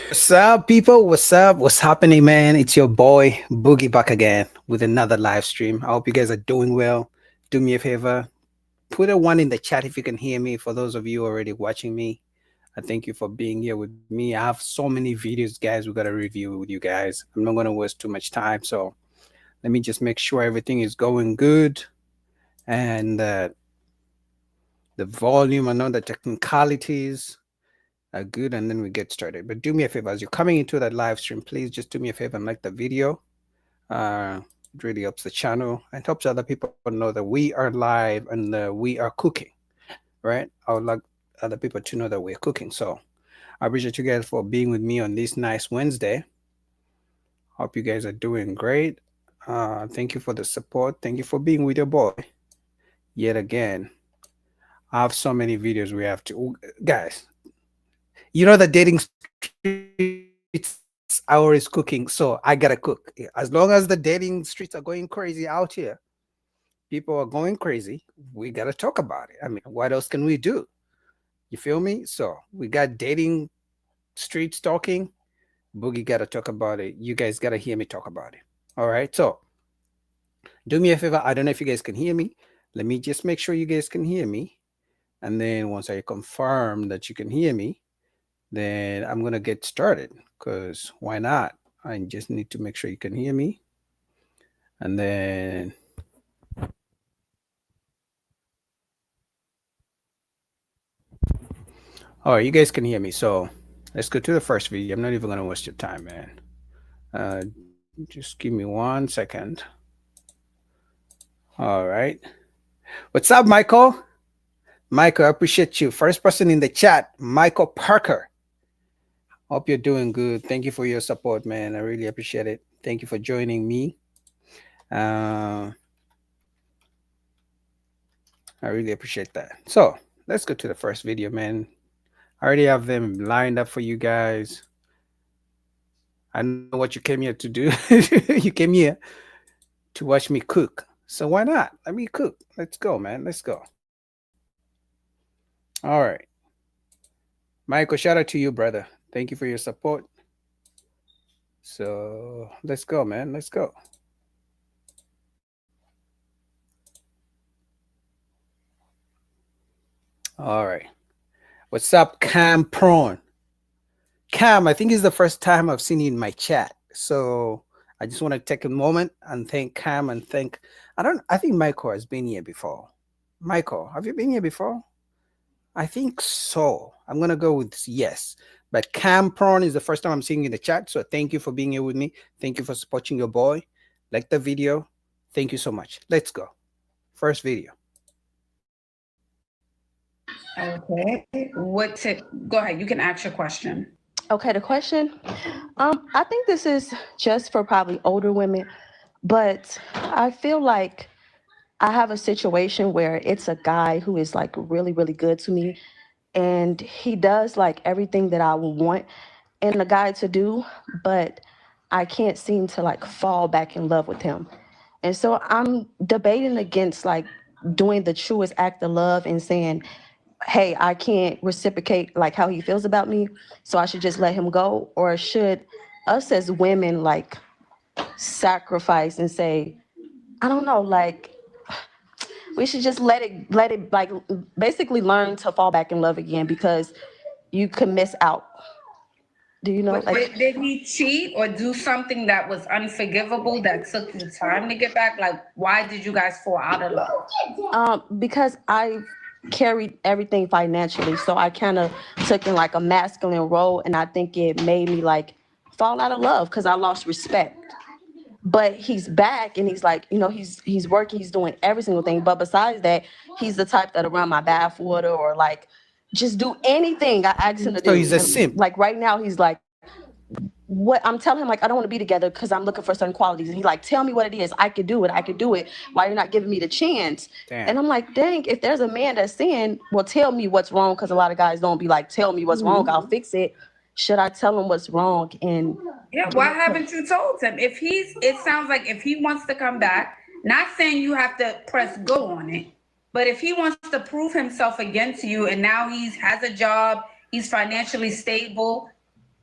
What's up, people? What's up? What's happening, man? It's your boy Boogie back again with another live stream. I hope you guys are doing well. Do me a favor, put a one in the chat if you can hear me. For those of you already watching me, I thank you for being here with me. I have so many videos, guys. We gotta review with you guys. I'm not gonna waste too much time, so let me just make sure everything is going good and the volume and all the technicalities good, and then we get started. But do me a favor, as you're coming into that live stream, please just do me a favor and like the video. It really helps the channel and helps other people know that we are live and we are cooking, right? I would like other people to know that we're cooking. So I appreciate you guys for being with me on this nice Wednesday. Hope you guys are doing great. Thank you for the support. Thank you for being with your boy yet again. I have so many videos we have to, guys. You know the dating streets hour is cooking, so I gotta cook. As long as the dating streets are going crazy out here, people are going crazy. We gotta talk about it. I mean, what else can we do? You feel me? So we got dating streets talking. Boogie gotta talk about it. You guys gotta hear me talk about it. All right. So do me a favor. I don't know if you guys can hear me. Let me just make sure you guys can hear me. And then once I confirm that you can hear me, then I'm gonna get started. Cause why not? I just need to make sure you can hear me. And then all right, you guys can hear me. So let's go to the first video. I'm not even gonna waste your time, man. Just give me 1 second. All right. What's up, Michael? Michael, I appreciate you. First person in the chat, Michael Parker. Hope you're doing good. Thank you for your support, man. I really appreciate it. Thank you for joining me. Uh, I really appreciate that. So let's go to the first video, man. I already have them lined up for you guys. I know what you came here to do. You came here to watch me cook. So why not? Let me cook. Let's go, man. Let's go. All right. Michael, shout out to you, brother. Thank you for your support. So let's go, man. Let's go. All right. What's up, Cam Prawn? Cam, I think it's the first time I've seen you in my chat. So I just want to take a moment and thank Cam and thank I think Michael has been here before. Michael, have you been here before? I think so. I'm gonna go with yes. But Cam Prawn is the first time I'm seeing you in the chat. So thank you for being here with me. Thank you for supporting your boy. Like the video. Thank you so much. Let's go. First video. Okay. Go ahead. You can ask your question. Okay, the question. I think this is just for probably older women, but I feel like I have a situation where it's a guy who is like really, really good to me, and he does like everything that I would want in a guy to do, but I can't seem to like fall back in love with him. And so I'm debating against like doing the truest act of love and saying, hey, I can't reciprocate like how he feels about me, so I should just let him go? Or should us as women like sacrifice and say, I don't know, like we should just let it like basically learn to fall back in love again, because you could miss out. Do you know? Like, did he cheat or do something that was unforgivable that took you time to get back? Like, why did you guys fall out of love? Because I carried everything financially, so I kind of took in like a masculine role, and I think it made me like fall out of love because I lost respect. But he's back, and he's like, he's working, he's doing every single thing. But besides that, he's the type that'll run my bath water or like just do anything I ask him to do. So he's a simp. Like right now, he's like, what I'm telling him, like, I don't want to be together because I'm looking for certain qualities. And he like, tell me what it is. I could do it. I could do it. Why you're not giving me the chance? Damn. And I'm like, dang, if there's a man that's saying, well, tell me what's wrong, because a lot of guys don't be like, tell me what's wrong, I'll fix it. Should I tell him what's wrong? And yeah, why haven't you told him? It sounds like if he wants to come back, not saying you have to press go on it, but if he wants to prove himself again to you, and now he has a job, he's financially stable,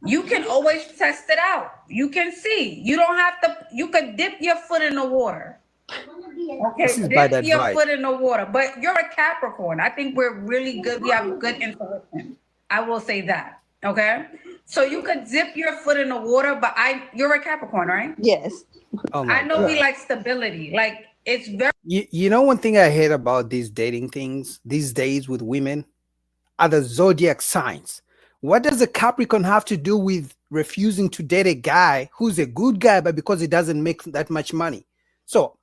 You can always test it out. You can see. You don't have to, you could dip your foot in the water. This Okay, is bad dip your advice. foot in the water. But you're a Capricorn. I think we're really good. We have good intuition. I will say that. Okay. So you could dip your foot in the water, but you're a Capricorn, right? Yes. Oh I my know we God. like stability. Like it's very You know, one thing I hate about these dating things these days with women are the zodiac signs. What does a Capricorn have to do with refusing to date a guy who's a good guy, but because he doesn't make that much money? So,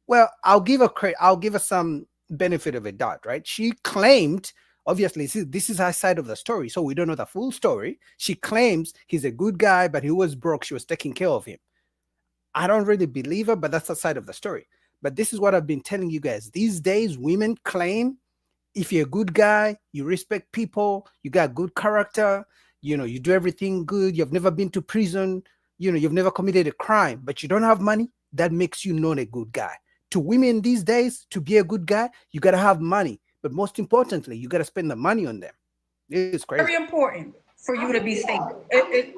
well, I'll give her some benefit of a doubt, right? She claimed, obviously, this is her side of the story, so we don't know the full story. She claims he's a good guy, but he was broke. She was taking care of him. I don't really believe her, but that's the side of the story. But this is what I've been telling you guys. These days, women claim if you're a good guy, you respect people, you got good character, you know, you do everything good, you've never been to prison, you know, you've never committed a crime, but you don't have money, that makes you not a good guy. To women these days, to be a good guy, you got to have money. But most importantly, you got to spend the money on them. It's crazy. important for you to be stable.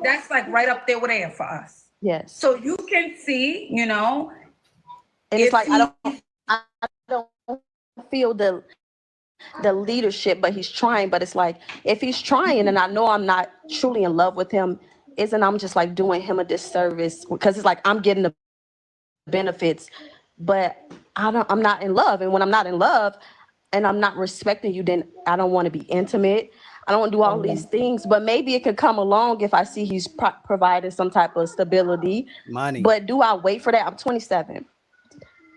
That's like right up there with air for us. Yes. So you can see, you know, And it's if like he- I don't feel the leadership, but he's trying. But it's like if he's trying, and I know I'm not truly in love with him, isn't I'm just like doing him a disservice because it's like I'm getting the benefits, but I'm not in love. And when I'm not in love and I'm not respecting you, then I don't want to be intimate. I don't want to do all these things, but maybe it could come along if I see he's providing some type of stability. Money. But do I wait for that? I'm 27.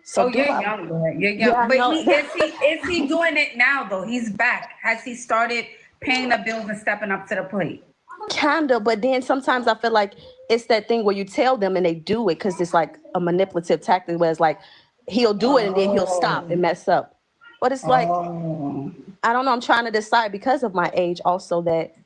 So you're young, boy. You're young. Yeah, I but know. is he doing it now though? He's back. Has he started paying the bills and stepping up to the plate? Kinda, but then sometimes I feel like it's that thing where you tell them and they do it because it's like a manipulative tactic where it's like he'll do it and then he'll stop and mess up. But it's like I don't know. I'm trying to decide because of my age also that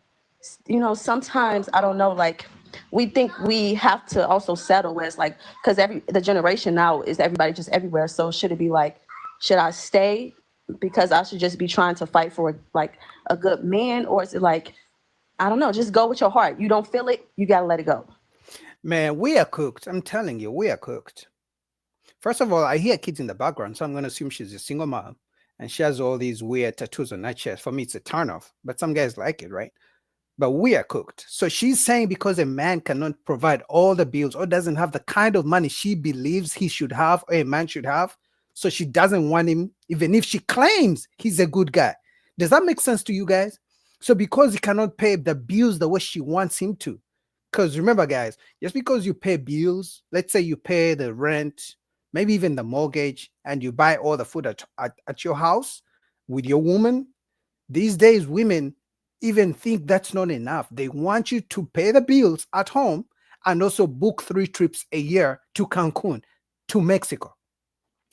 sometimes I don't know, like we think we have to also settle where it's like because the generation now is everybody just everywhere. So should it be like, should I stay because I should just be trying to fight for like a good man, or is it like I don't know, just go with your heart. You don't feel it, you gotta let it go. Man, we are cooked. I'm telling you, we are cooked. First of all, I hear kids in the background, so I'm going to assume she's a single mom and she has all these weird tattoos on her chest. For me, it's a turnoff, but some guys like it, right? But we are cooked. So she's saying because a man cannot provide all the bills or doesn't have the kind of money she believes he should have or a man should have, so she doesn't want him, even if she claims he's a good guy. Does that make sense to you guys? So because he cannot pay the bills the way she wants him to, because remember, guys, just because you pay bills, let's say you pay the rent, maybe even the mortgage, and you buy all the food at your house with your woman, these days, women even think that's not enough. They want you to pay the bills at home and also book 3 trips a year to Cancun, to Mexico.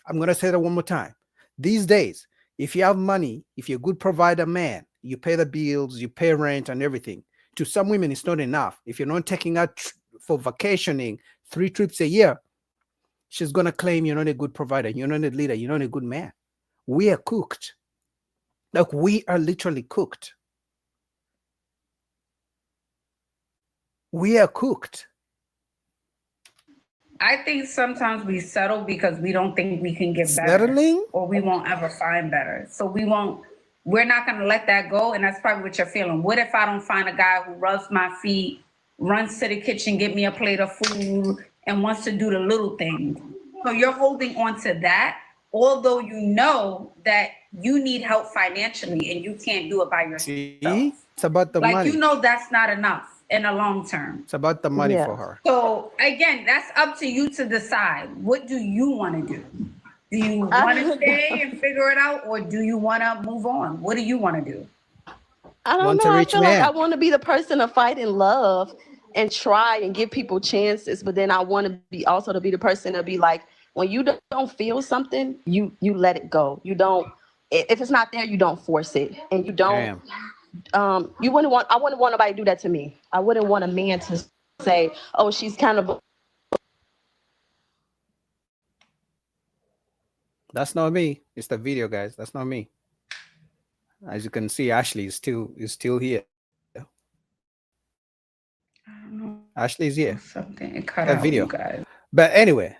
I'm going to say that one more time. These days, if you have money, if you're a good provider man, you pay the bills, you pay rent and everything. To some women, it's not enough. If you're not taking out for vacationing 3 trips a year, she's going to claim you're not a good provider, you're not a leader, you're not a good man. We are cooked. Like, we are literally cooked. We are cooked. I think sometimes we settle because we don't think we can get better. Settling? Or we won't ever find better. So we're not going to let that go. And that's probably what you're feeling. What if I don't find a guy who rubs my feet, runs to the kitchen, get me a plate of food, and wants to do the little things? So you're holding on to that, although you know that you need help financially and you can't do it by yourself. See? It's about the like, money. you know that's not enough in the long term. It's about the money Yeah. for her. So again, that's up to you to decide. What do you want to do? Do you want to stay and figure it out, or do you want to move on? What do you want to do? I don't Want know. a I rich feel like man. I want to be the person to fight in love and try and give people chances, but then I want to be also to be the person to be like, when you don't feel something, you let it go. You don't, if it's not there, you don't force it, and you don't. Damn. I wouldn't want nobody to do that to me. I wouldn't want a man to say, "Oh, she's kind of." That's not me. It's the video, guys. That's not me. As you can see, Ashley is still here. Ashley's here. Something it cut That out, you video. guys. But anyway,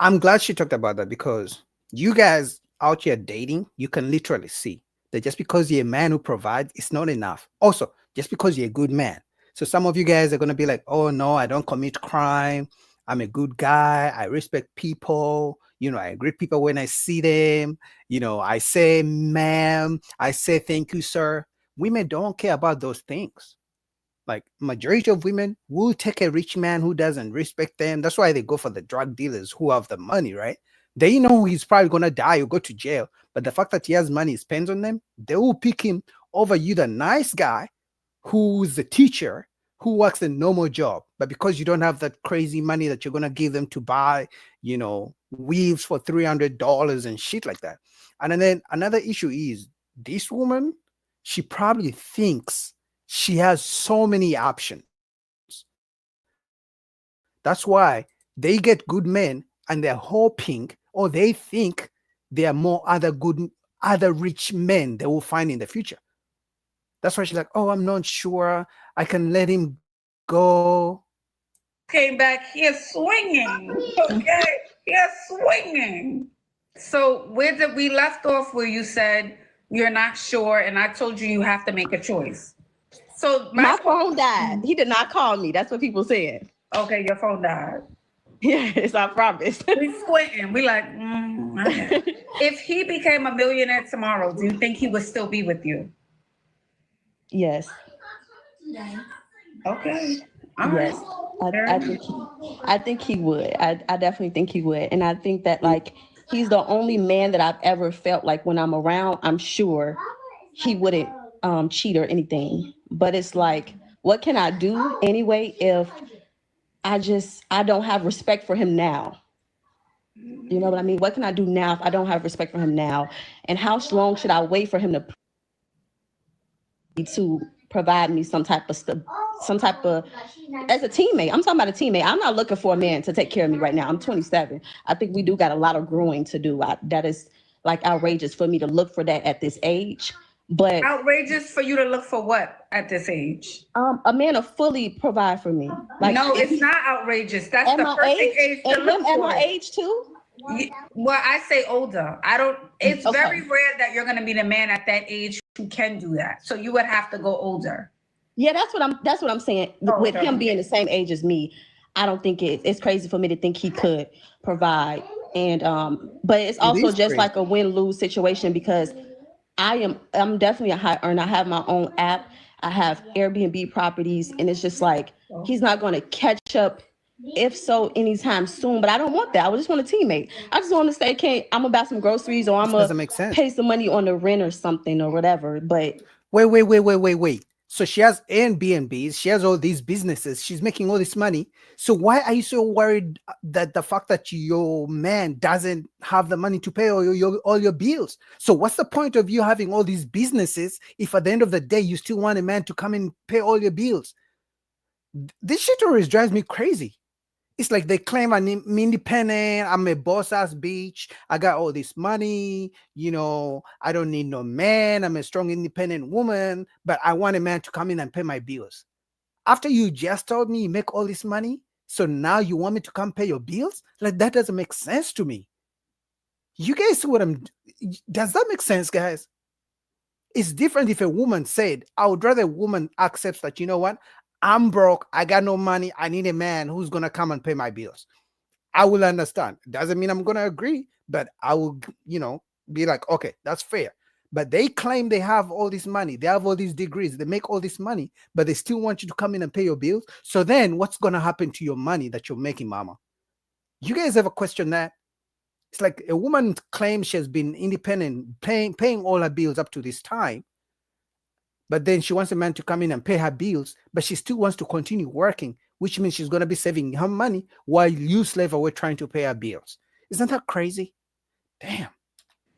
I'm glad she talked about that because you guys out here dating, you can literally see that just because you're a man who provides, it's not enough. Also, just because you're a good man. So some of you guys are going to be like, oh, no, I don't commit crime. I'm a good guy. I respect people. You know, I greet people when I see them. You know, I say, ma'am. I say, thank you, sir. Women don't care about those things. Like majority of women will take a rich man who doesn't respect them. That's why they go for the drug dealers who have the money, right? They know he's probably gonna die or go to jail, but the fact that he has money spends on them, they will pick him over you, the nice guy who's the teacher who works a normal job. But because you don't have that crazy money that you're gonna give them to buy, you know, weaves for $300 and shit like that. And then another issue is this woman, she probably thinks she has so many options. That's why they get good men and they're hoping or they think there are more other rich men they will find in the future. That's why she's like, oh, I'm not sure. I can let him go. Came back here swinging. Okay, here swinging. So where did we left off where you said you're not sure, and I told you you have to make a choice. So My phone died. He did not call me. That's what people said. Okay, your phone died. Yes, I promise. We squinting. We like, okay. If he became a millionaire tomorrow, do you think he would still be with you? Yes. Okay. All Yes. right. I think he would. I definitely think he would. And I think that like he's the only man that I've ever felt like when I'm around, I'm sure he wouldn't cheat or anything. But it's like, what can I do anyway if I don't have respect for him now? You know what I mean? What can I do now if I don't have respect for him now? And how long should I wait for him to provide me some type of as a teammate? I'm talking about a teammate. I'm not looking for a man to take care of me right now. I'm 27. I think we do got a lot of growing to do. That is like outrageous for me to look for that at this age. But outrageous for you to look for what at this age? A man to fully provide for me. Like, no, it's not outrageous. That's the perfect age to look for. At my age too? Well, I say older. I don't. It's very rare that you're going to be the man at that age who can do that. So you would have to go older. Yeah, that's what I'm saying. With him being the same age as me, I don't think it's crazy for me to think he could provide. And but it's also just crazy. Like a win-lose situation because I'm definitely a high earner. I have my own app. I have Airbnb properties, and it's just like he's not going to catch up, if so, anytime soon. But I don't want that. I just want a teammate. I just want to say, okay, I'm about some groceries, or I'm gonna pay some money on the rent or something or whatever. But wait. So she has Airbnbs, she has all these businesses, she's making all this money. So why are you so worried that the fact that your man doesn't have the money to pay all your bills? So what's the point of you having all these businesses if at the end of the day you still want a man to come and pay all your bills? This shit always drives me crazy. It's like they claim I'm independent, I'm a boss ass bitch, I got all this money, you know, I don't need no man, I'm a strong independent woman, but I want a man to come in and pay my bills. After you just told me you make all this money, so now you want me to come pay your bills? Like, that doesn't make sense to me. You guys see what does that make sense, guys? It's different if a woman said, I would rather a woman accepts that, you know what, I'm broke, I got no money, I need a man who's going to come and pay my bills. I will understand. Doesn't mean I'm going to agree, but I will, you know, be like, okay, that's fair. But they claim they have all this money, they have all these degrees, they make all this money, but they still want you to come in and pay your bills. So then what's going to happen to your money that you're making, mama? You guys ever question that? It's like a woman claims she has been independent, paying all her bills up to this time. But then she wants a man to come in and pay her bills, but she still wants to continue working, which means she's going to be saving her money while you, slave away, trying to pay her bills. Isn't that crazy? Damn.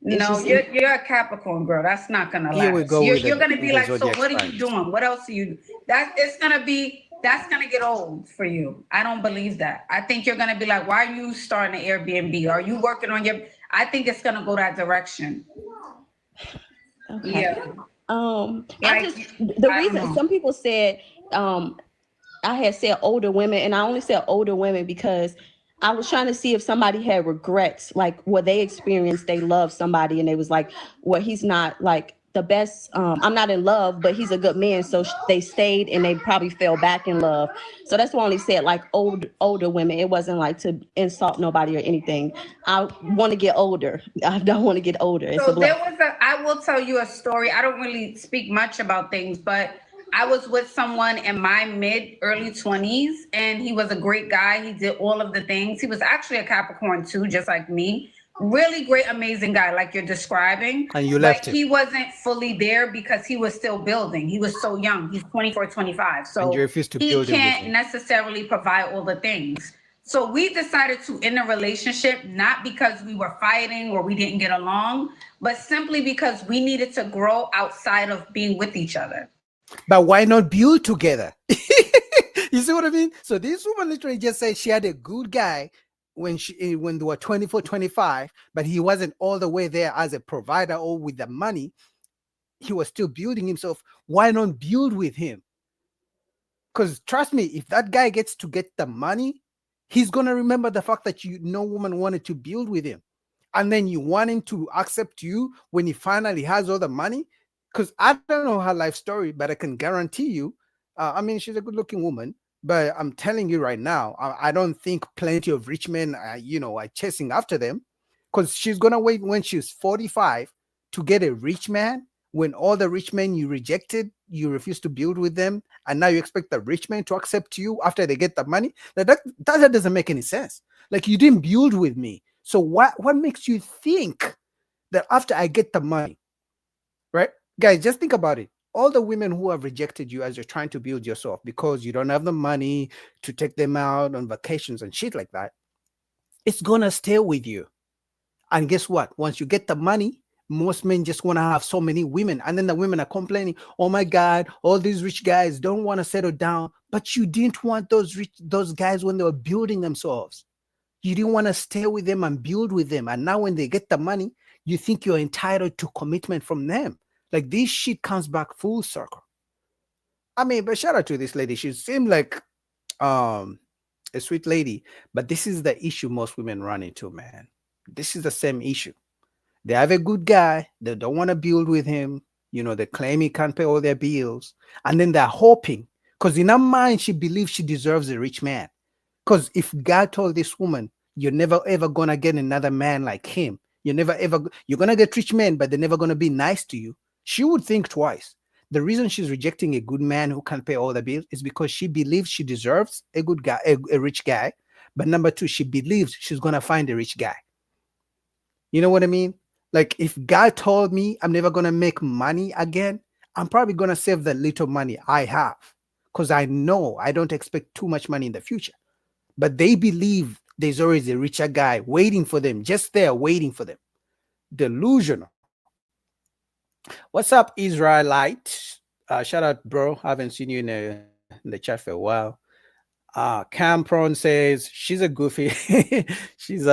No, you're a Capricorn girl. That's not going to last. Here we go. You're going to be like, so what are you doing? What else are you? That's going to get old for you. I don't believe that. I think you're going to be like, why are you starting an Airbnb? Are you working on I think it's going to go that direction. Okay. Yeah. The reason some people said, I I had said older women, and I only said older women because I was trying to see if somebody had regrets, like what they experienced, they loved somebody and they was like, well, he's not like the best. I'm not in love, but he's a good man. So they stayed and they probably fell back in love. So that's why I only said like older women. It wasn't like to insult nobody or anything. I want to get older. I don't want to get older. It's So a blessing. I will tell you a story. I don't really speak much about things, but I was with someone in my early 20s, and he was a great guy. He did all of the things. He was actually a Capricorn too, just like me. Really great, amazing guy, like you're describing. And you But left him. he wasn't fully there because he was still building. He was so young. He's 24, 25. And So you refused to he build him with can't him. necessarily provide all the things. So we decided to end a relationship, not because we were fighting or we didn't get along, but simply because we needed to grow outside of being with each other. But why not build together? You see what I mean? So this woman literally just said she had a good guy when they were 24, 25, but he wasn't all the way there as a provider or with the money. He was still building himself. Why not build with him? Because trust me, if that guy gets to get the money, he's gonna remember the fact that no woman wanted to build with him, and then you want him to accept you when he finally has all the money. Because I don't know her life story, but I can guarantee you, I mean, she's a good-looking woman, but I'm telling you right now, I don't think plenty of rich men, are chasing after them, because she's gonna wait when she's 45 to get a rich man. When all the rich men you rejected, you refuse to build with them, and now you expect the rich men to accept you after they get the money. That doesn't make any sense. Like, you didn't build with me, so what makes you think that after I get the money, right? Guys, just think about it. All the women who have rejected you as you're trying to build yourself because you don't have the money to take them out on vacations and shit like that, it's gonna stay with you. And guess what? Once you get the money, most men just want to have so many women. And then the women are complaining, oh my God, all these rich guys don't want to settle down. But you didn't want those guys when they were building themselves. You didn't want to stay with them and build with them. And now when they get the money, you think you're entitled to commitment from them. Like, this shit comes back full circle. I mean, but shout out to this lady. She seemed like a sweet lady. But this is the issue most women run into, man. This is the same issue. They have a good guy. They don't want to build with him. They claim he can't pay all their bills. And then they're hoping, because in her mind, she believes she deserves a rich man. Because if God told this woman, you're never ever going to get another man like him, you're going to get rich men, but they're never going to be nice to you, she would think twice. The reason she's rejecting a good man who can't pay all the bills is because she believes she deserves a good guy, a rich guy. But number two, she believes she's going to find a rich guy. You know what I mean? Like, if God told me I'm never going to make money again, I'm probably going to save the little money I have, because I know I don't expect too much money in the future. But they believe there's always a richer guy waiting for them, just there waiting for them. Delusional. What's up, Israelite? Shout out, bro. I haven't seen you in the chat for a while. Cam Prawn says she's a goofy. She's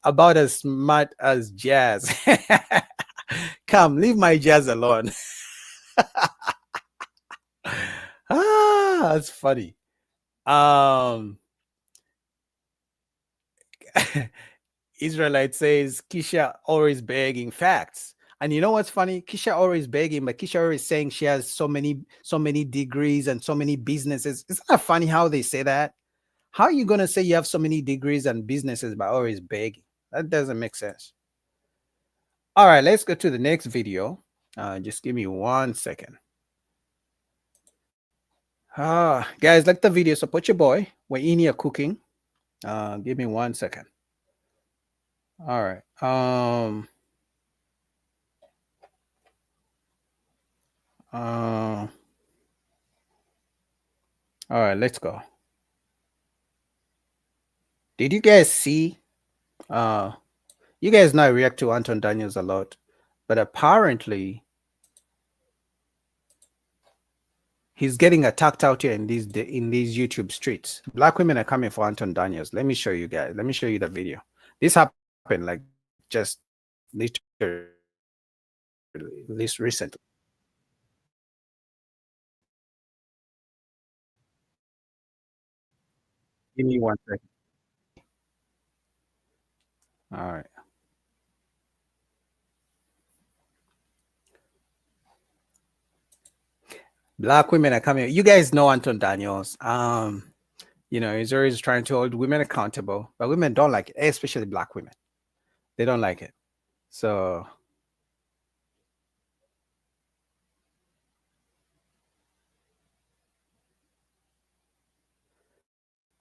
about as smart as Jazz. Come, leave my Jazz alone. That's funny. Israelite says Kisha always begging facts. And you know what's funny? Kisha always begging, but Kisha always saying she has so many degrees and so many businesses. Isn't that funny how they say that? How are you going to say you have so many degrees and businesses but always begging? That doesn't make sense. All right, let's go to the next video. Just give me 1 second. Guys, like the video, support your boy. We're in here cooking. Give me 1 second. All right. All right, let's go. Did you guys see? You guys know I react to Anton Daniels a lot, but apparently he's getting attacked out here in these YouTube streets. Black women are coming for Anton Daniels. Let me show you guys. Let me show you the video. This happened like just literally recently. Give me 1 second. All right. Black women are coming. You guys know Anton Daniels. He's always trying to hold women accountable, but women don't like it, especially black women. They don't like it. So,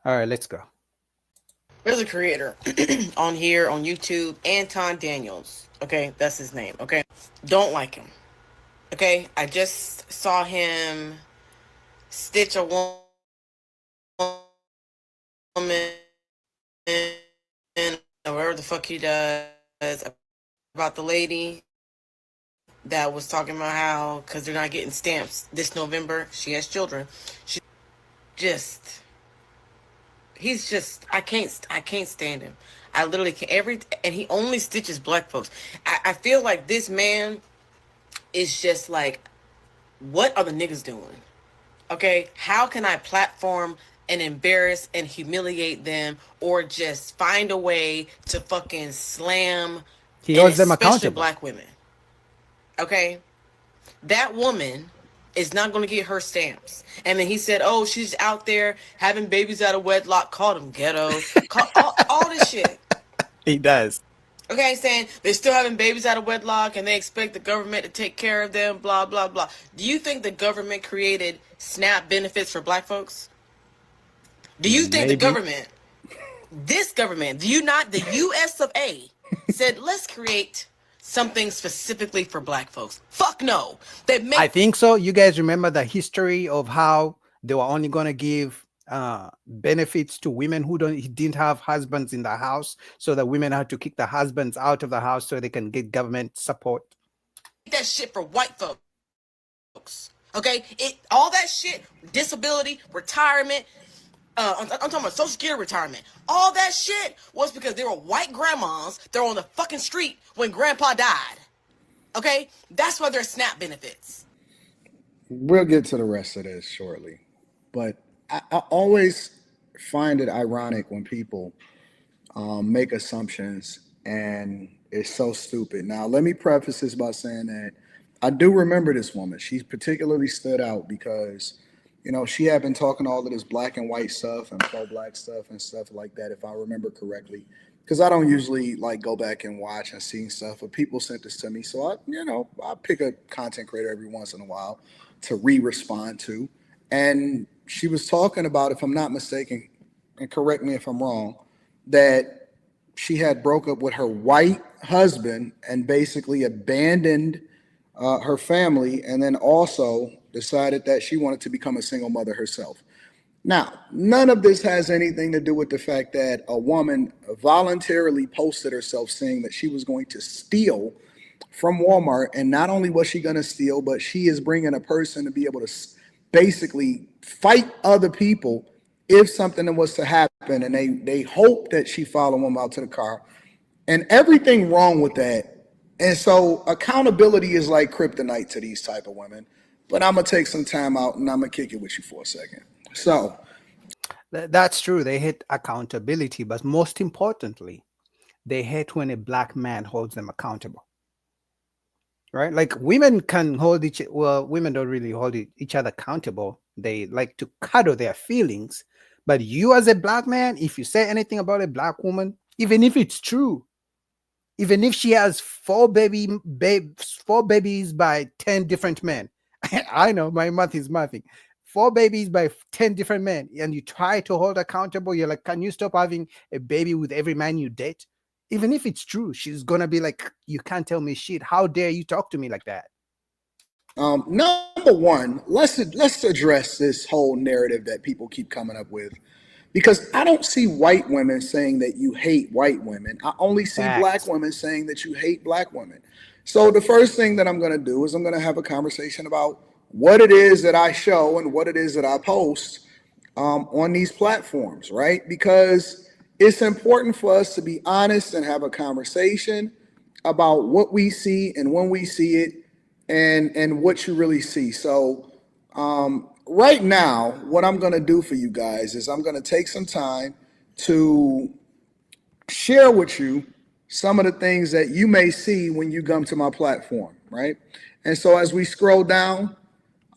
all right, let's go. There's a creator on here on YouTube, Anton Daniels. Okay, that's his name. Okay, don't like him. Okay, I just saw him stitch a woman or whatever the fuck he does about the lady that was talking about how because they're not getting stamps this November, she has children. He's just I can't stand him. I literally can't and he only stitches black folks. I feel like this man is just like, what are the niggas doing? Okay, how can I platform and embarrass and humiliate them, or just find a way to fucking slam? He holds them especially accountable. Black women. Okay, that woman is not going to get her stamps. And then he said, oh, she's out there having babies out of wedlock. Called him ghetto. all this shit. He does. Okay, saying they're still having babies out of wedlock and they expect the government to take care of them, blah, blah, blah. Do you think the government created SNAP benefits for black folks? Do you think the government, this government, the US of A, said, let's create something specifically for black folks? Fuck no. I think so. You guys remember the history of how they were only going to give benefits to women who didn't have husbands in the house, so that women had to kick the husbands out of the house so they can get government support. That shit for white folks. Okay? All that shit, disability, retirement, I'm talking about Social Security retirement. All that shit was because they were white grandmas that were on the fucking street when grandpa died. Okay? That's why there's SNAP benefits. We'll get to the rest of this shortly. But I always find it ironic when people make assumptions, and it's so stupid. Now, let me preface this by saying that I do remember this woman. She particularly stood out because, she had been talking all of this black and white stuff and pro-black stuff and stuff like that, if I remember correctly. Because I don't usually go back and watch and see stuff, but people sent this to me. So I pick a content creator every once in a while to respond to. And she was talking about, if I'm not mistaken, and correct me if I'm wrong, that she had broke up with her white husband and basically abandoned her family, and then also decided that she wanted to become a single mother herself. Now, none of this has anything to do with the fact that a woman voluntarily posted herself saying that she was going to steal from Walmart. And not only was she going to steal, but she is bringing a person to be able to basically fight other people if something was to happen. And they hope that she followed them out to the car and everything wrong with that. And so accountability is like kryptonite to these type of women. But I'm going to take some time out and I'm going to kick it with you for a second. So that's true. They hate accountability, but most importantly, they hate when a black man holds them accountable. Right? Like women can hold women don't really hold each other accountable. They like to cuddle their feelings. But you as a black man, if you say anything about a black woman, even if it's true, even if she has four babies by 10 different men, I know my math is mathing. 4 babies by 10 different men, and you try to hold accountable, you're like, can you stop having a baby with every man you date? Even if it's true, she's gonna be like, you can't tell me shit. How dare you talk to me like that? Number one, let's address this whole narrative that people keep coming up with, because I don't see white women saying that you hate white women. I only see black women saying that you hate black women. So the first thing that I'm going to do is I'm going to have a conversation about what it is that I show and what it is that I post on these platforms, right? Because it's important for us to be honest and have a conversation about what we see and when we see it and what you really see. So Right now, what I'm going to do for you guys is I'm going to take some time to share with you some of the things that you may see when you come to my platform, right? And so as we scroll down,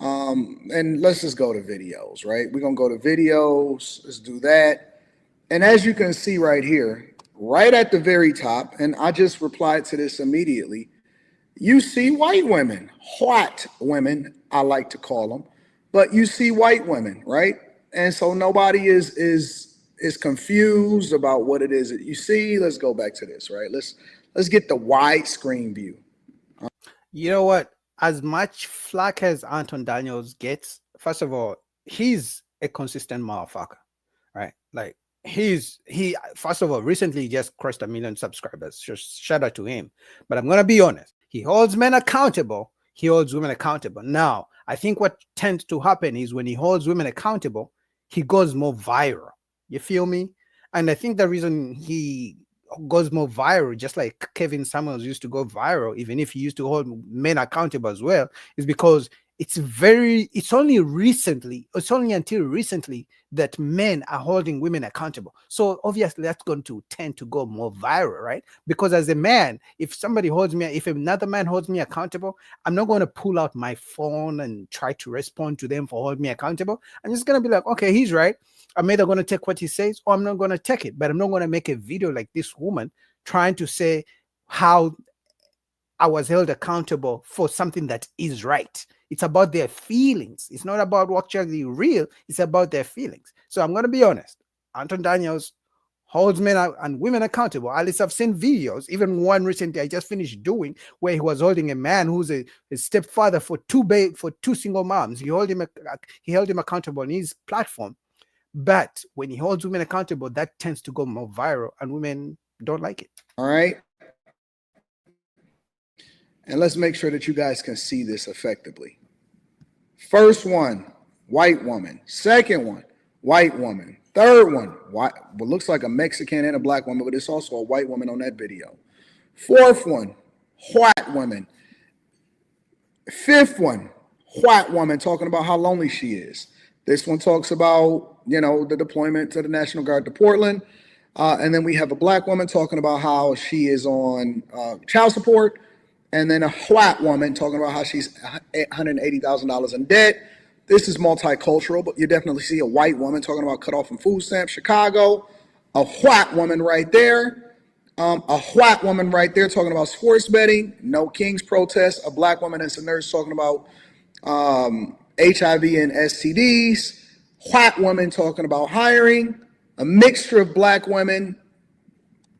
and let's just go to videos, right? We're going to go to videos. Let's do that. And as you can see right here, right at the very top, and I just replied to this immediately, you see white women, white women, I like to call them, but you see white women, right? And so nobody is confused about what it is that you see. Let's go back to this, right? Let's get the widescreen view. You know what? As much flack as Anton Daniels gets, first of all, he's a consistent motherfucker, right? Like he first of all recently just crossed 1 million subscribers. Just shout out to him. But I'm gonna be honest, he holds men accountable, he holds women accountable. Now, I think what tends to happen is when he holds women accountable, he goes more viral. You feel me? And I think the reason he goes more viral, just like Kevin Samuels used to go viral, even if he used to hold men accountable as well, is because it's only until recently that men are holding women accountable. So obviously that's going to tend to go more viral, right? Because as a man, if another man holds me accountable, I'm not going to pull out my phone and try to respond to them for holding me accountable. I'm just going to be like, okay, he's right. I'm either going to take what he says or I'm not going to take it. But I'm not going to make a video like this woman trying to say how I was held accountable for something that is right. It's about their feelings. It's not about what's actually real. It's about their feelings. So I'm going to be honest. Anton Daniels holds men and women accountable. At least I've seen videos, even one recently I just finished doing, where he was holding a man who's a stepfather for two single moms. He held him accountable on his platform. But when he holds women accountable, that tends to go more viral, and women don't like it. All right. And let's make sure that you guys can see this effectively. First one, white woman. Second one, white woman. Third one, what looks like a Mexican and a black woman, but it's also a white woman on that video. Fourth one, white woman. Fifth one, white woman talking about how lonely she is. This one talks about, the deployment to the National Guard to Portland. And then we have a black woman talking about how she is on child support. And then a white woman talking about how she's $180,000 in debt. This is multicultural, but you definitely see a white woman talking about cut off from food stamps, Chicago. A white woman right there. A white woman right there talking about sports betting. No Kings protest. A black woman that's a nurse talking about HIV and STDs. White woman talking about hiring. A mixture of black women.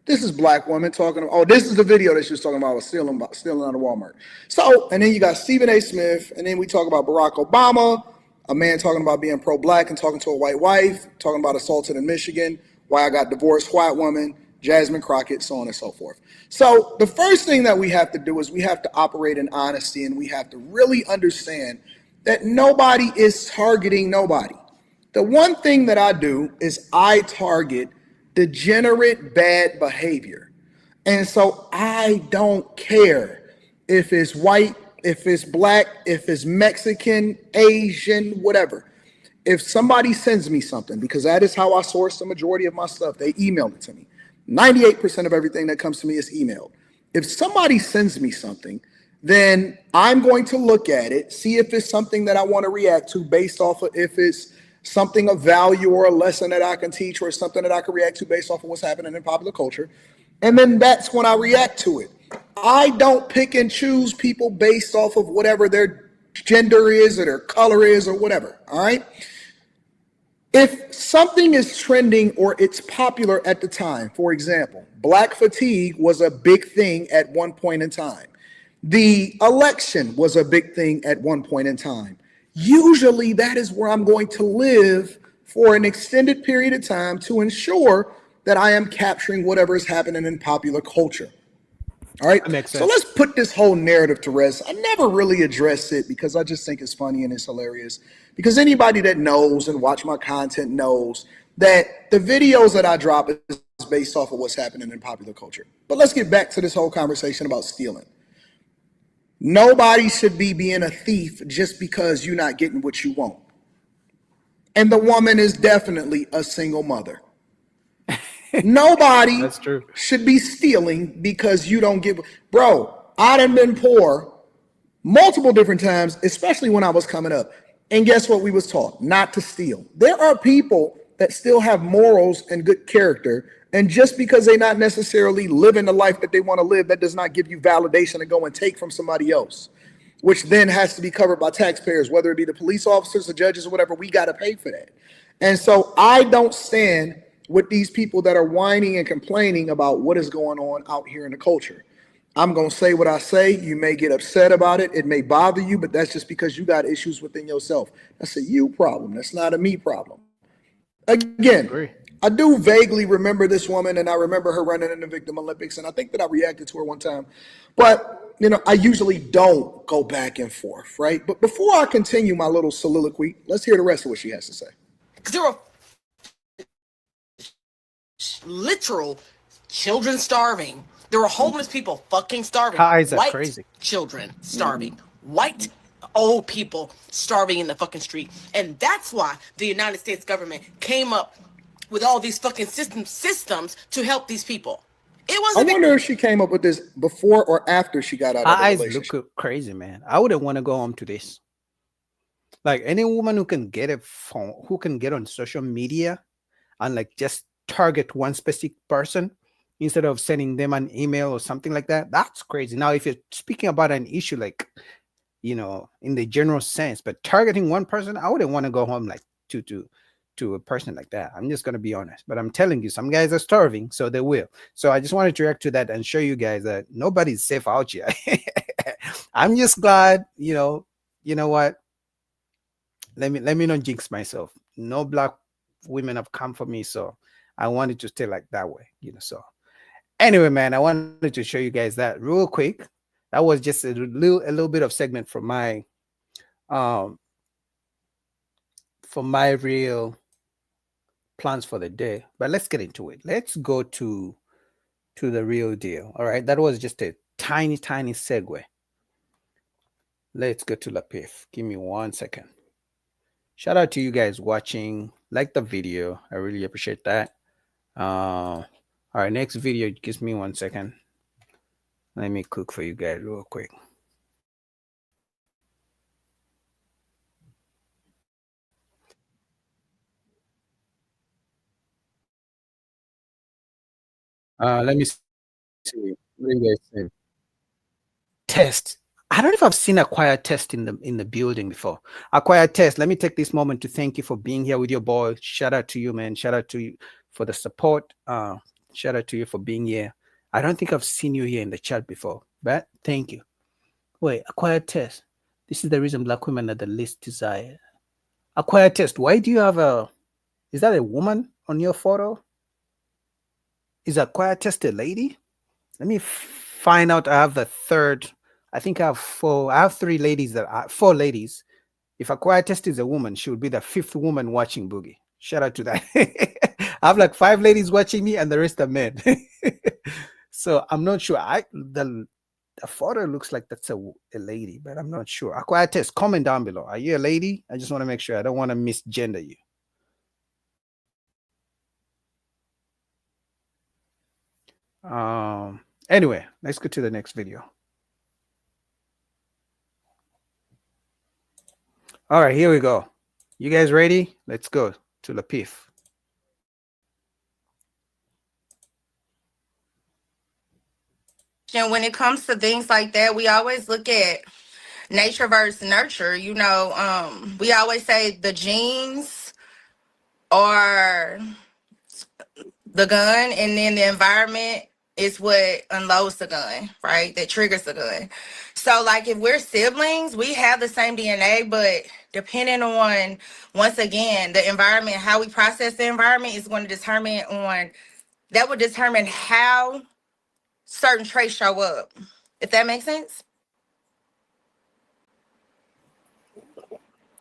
This is black woman talking about, this is the video that she was talking about stealing out of Walmart. So, and then you got Stephen A. Smith, and then we talk about Barack Obama, a man talking about being pro-black and talking to a white wife, talking about assaulted in Michigan, why I got divorced, white woman, Jasmine Crockett, so on and so forth. So the first thing that we have to do is we have to operate in honesty, and we have to really understand that nobody is targeting nobody. The one thing that I do is I target degenerate bad behavior. And so I don't care if it's white, if it's black, if it's Mexican, Asian, whatever. If somebody sends me something, because that is how I source the majority of my stuff, they email it to me. 98% of everything that comes to me is emailed. If somebody sends me something, then I'm going to look at it, see if it's something that I want to react to based off of if it's something of value or a lesson that I can teach or something that I can react to based off of what's happening in popular culture. And then that's when I react to it. I don't pick and choose people based off of whatever their gender is or their color is or whatever, all right? If something is trending or it's popular at the time, for example, black fatigue was a big thing at one point in time. The election was a big thing at one point in time. Usually that is where I'm going to live for an extended period of time to ensure that I am capturing whatever is happening in popular culture. All right. That makes sense. So let's put this whole narrative to rest. I never really address it because I just think it's funny and it's hilarious. Because anybody that knows and watch my content knows that the videos that I drop is based off of what's happening in popular culture. But let's get back to this whole conversation about stealing. Nobody should be being a thief just because you're not getting what you want. And the woman is definitely a single mother. Nobody That's true. should be stealing because you don't give. Bro, I done been poor multiple different times, especially when I was coming up. And guess what we was taught? Not to steal. There are people that still have morals and good character. And just because they're not necessarily living the life that they want to live, that does not give you validation to go and take from somebody else, which then has to be covered by taxpayers, whether it be the police officers, the judges, or whatever. We got to pay for that. And so I don't stand with these people that are whining and complaining about what is going on out here in the culture. I'm going to say what I say. You may get upset about it. It may bother you, but that's just because you got issues within yourself. That's a you problem. That's not a me problem. Again, I do vaguely remember this woman, and I remember her running in the Victim Olympics, and I think that I reacted to her one time. But, you know, I usually don't go back and forth, right? But before I continue my little soliloquy, let's hear the rest of what she has to say. Because there were literal children starving. There were homeless people fucking starving. Eyes are White crazy. children starving. White old people starving in the fucking street. And that's why the United States government came up with all these fucking systems to help these people. It wasn't. I wonder if she came up with this before or after she got out of the Eyes relationship. look crazy, man. I wouldn't want to go home to this. Like any woman who can get a phone, who can get on social media and like just target one specific person instead of sending them an email or something like that, that's crazy. Now, if you're speaking about an issue like, you know, in the general sense, but targeting one person, I wouldn't want to go home like to a person like that. I'm just going to be honest, but I'm telling you, some guys are starving, so they will. So I just wanted to react to that and show you guys that nobody's safe out here. I'm just glad, you know what? Let me not jinx myself. No black women have come for me, so I wanted to stay like that way, you know. So anyway, man, I wanted to show you guys that real quick. That was just a little bit of segment from my real plans for the day. But let's get into it. Let's go to the real deal. All right, that was just a tiny segue. Let's go to Lapif. Give me 1 second. Shout out to you guys watching. Like the video. I really appreciate that. All right, next video. Gives me 1 second. Let me cook for you guys real quick. Let me see. What do you guys think? Test. I don't know if I've seen Acquired Test in the building before. Acquired Test, let me take this moment to thank you for being here with your boy. Shout out to you, man. Shout out to you for the support. Shout out to you for being here. I don't think I've seen you here in the chat before, but thank you. Wait, Acquired Test. This is the reason black women are the least desired. Acquired Test. Why do you have is that a woman on your photo? Is Acquired Test a lady? Let me find out. I have the third. I think I have four. I have four ladies. If Acquired Test is a woman, she would be the fifth woman watching Boogie. Shout out to that. I have like 5 ladies watching me and the rest are men. So I'm not sure. The photo looks like that's a lady, but I'm not sure. Acquired Test, comment down below. Are you a lady? I just want to make sure. I don't want to misgender you. Anyway, let's go to the next video. All right, here we go. You guys ready? Let's go to Lapif. And when it comes to things like that, we always look at nature versus nurture. You know, we always say the genes are the gun, and then the environment is what unloads the gun, right? That triggers the gun. So like if we're siblings, we have the same DNA, but depending on, once again, the environment, how we process the environment is going to determine how certain traits show up. If that makes sense?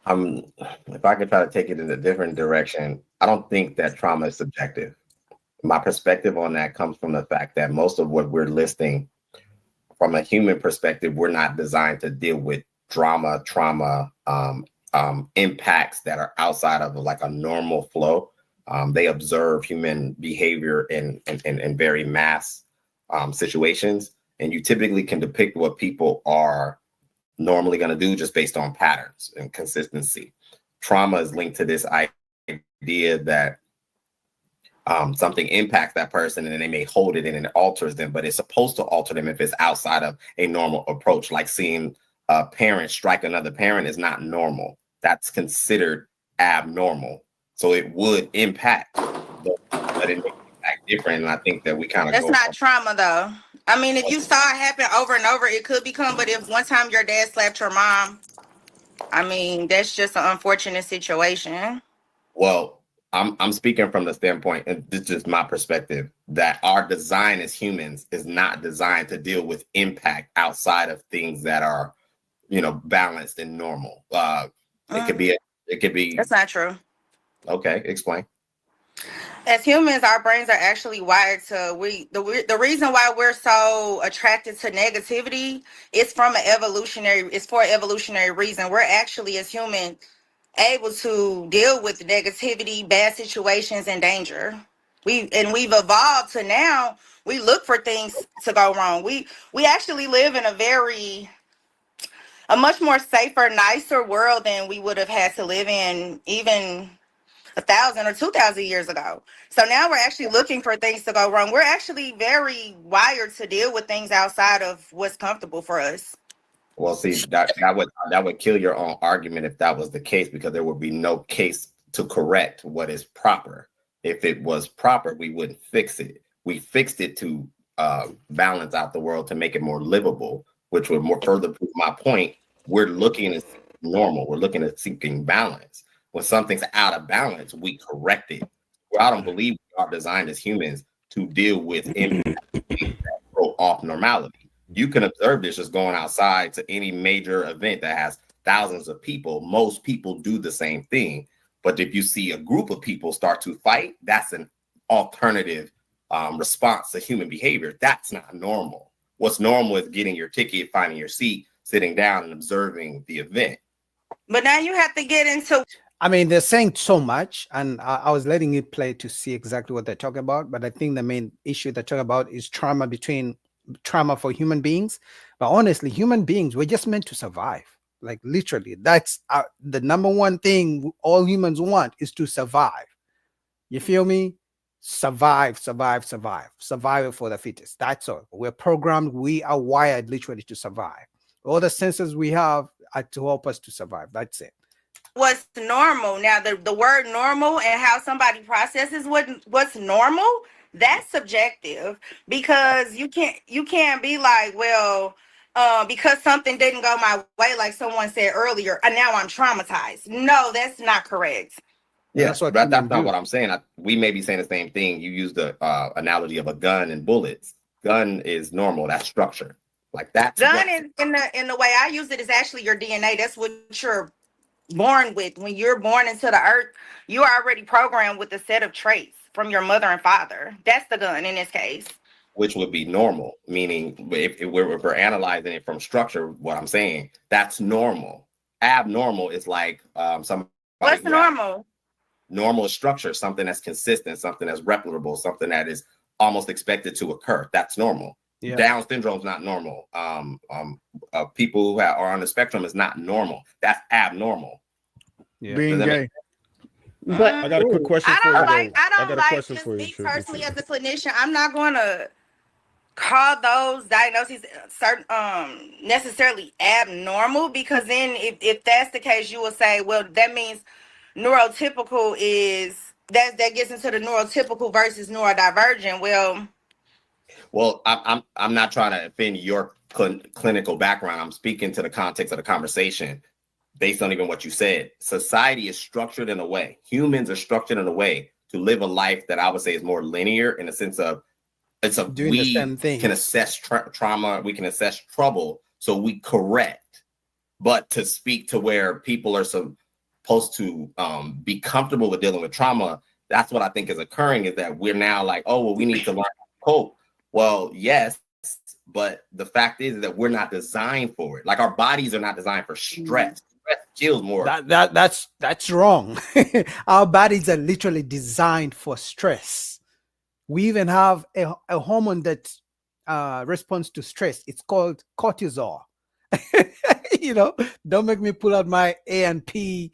If I could try to take it in a different direction, I don't think that trauma is subjective. My perspective on that comes from the fact that most of what we're listing from a human perspective, we're not designed to deal with trauma impacts that are outside of like a normal flow. They observe human behavior in very mass situations, and you typically can depict what people are normally going to do just based on patterns and consistency. Trauma is linked to this idea that something impacts that person and they may hold it and it alters them, but it's supposed to alter them if it's outside of a normal approach. Like seeing a parent strike another parent is not normal. That's considered abnormal. So it would impact, but it makes it different. And I think that we kind of That's not trauma though. I mean, if you saw it happen over and over, it could become, but if one time your dad slapped your mom, I mean, that's just an unfortunate situation. Well, I'm speaking from the standpoint, and this is my perspective, that our design as humans is not designed to deal with impact outside of things that are, balanced and normal. It could be. That's not true. Okay, explain. As humans, our brains are actually wired to the reason why we're so attracted to negativity is for an evolutionary reason. We're actually, as humans, able to deal with negativity, bad situations, and danger. We've evolved to now we look for things to go wrong. We actually live in a much more safer, nicer world than we would have had to live in even 1,000 or 2,000 years ago. So now we're actually looking for things to go wrong. We're actually very wired to deal with things outside of what's comfortable for us. Well, see, that would kill your own argument if that was the case, because there would be no case to correct what is proper. If it was proper, we wouldn't fix it. We fixed it to balance out the world, to make it more livable, which would more further prove my point. We're looking at normal. We're looking at seeking balance. When something's out of balance, we correct it. Well, I don't believe we are designed as humans to deal with impact that throw off normality. You can observe this just going outside to any major event that has thousands of people. Most people do the same thing. But if you see a group of people start to fight, that's an alternative response to human behavior. That's not normal. What's normal is getting your ticket, finding your seat, sitting down and observing the event. But now you have to get into... I mean, they're saying so much, and I was letting it play to see exactly what they're talking about. But I think the main issue they're talking about is trauma for human beings. But honestly, human beings, we're just meant to survive. Like literally, that's the number one thing all humans want, is to survive. You feel me? Survive for the fittest. That's all. We're programmed. We are wired literally to survive. All the senses we have are to help us to survive. That's it. What's normal. Now, the word normal and how somebody processes what's normal, that's subjective, because you can't be like, well, because something didn't go my way, like someone said earlier, and now I'm traumatized. No, that's not correct. Yeah, that's not what I'm saying. We may be saying the same thing. You use the analogy of a gun and bullets. Gun is normal. That's structure. Like that. Gun is in the way I use it is actually your DNA. That's what you're born with. When you're born into the earth, you are already programmed with a set of traits from your mother and father. That's the gun in this case. Which would be normal, meaning if we're analyzing it from structure, what I'm saying, that's normal. Abnormal is like something. What's normal? Normal is structure, something that's consistent, something that's replicable, something that is almost expected to occur. That's normal. Yeah. Down syndrome is not normal. People who are on the spectrum is not normal. That's abnormal. Yeah. Being gay. But I got a quick question for you. I don't like just me personally as a clinician. I'm not going to call those diagnoses certain necessarily abnormal, because then if that's the case, you will say, well, that means neurotypical is that gets into the neurotypical versus neurodivergent. Well, I'm not trying to offend your clinical background. I'm speaking to the context of the conversation based on even what you said. Society is structured in a way. Humans are structured in a way to live a life that I would say is more linear, in the sense of doing the same thing. Can assess trauma. We can assess trouble. So we correct. But to speak to where people are supposed to be comfortable with dealing with trauma, that's what I think is occurring, is that we're now like, oh, well, we need to learn how to cope. Well, yes, But the fact is that we're not designed for it. Like our bodies are not designed for stress. Stress kills more. That's wrong. Our bodies are literally designed for stress. We even have a hormone that responds to stress. It's called cortisol. Don't make me pull out my A&P,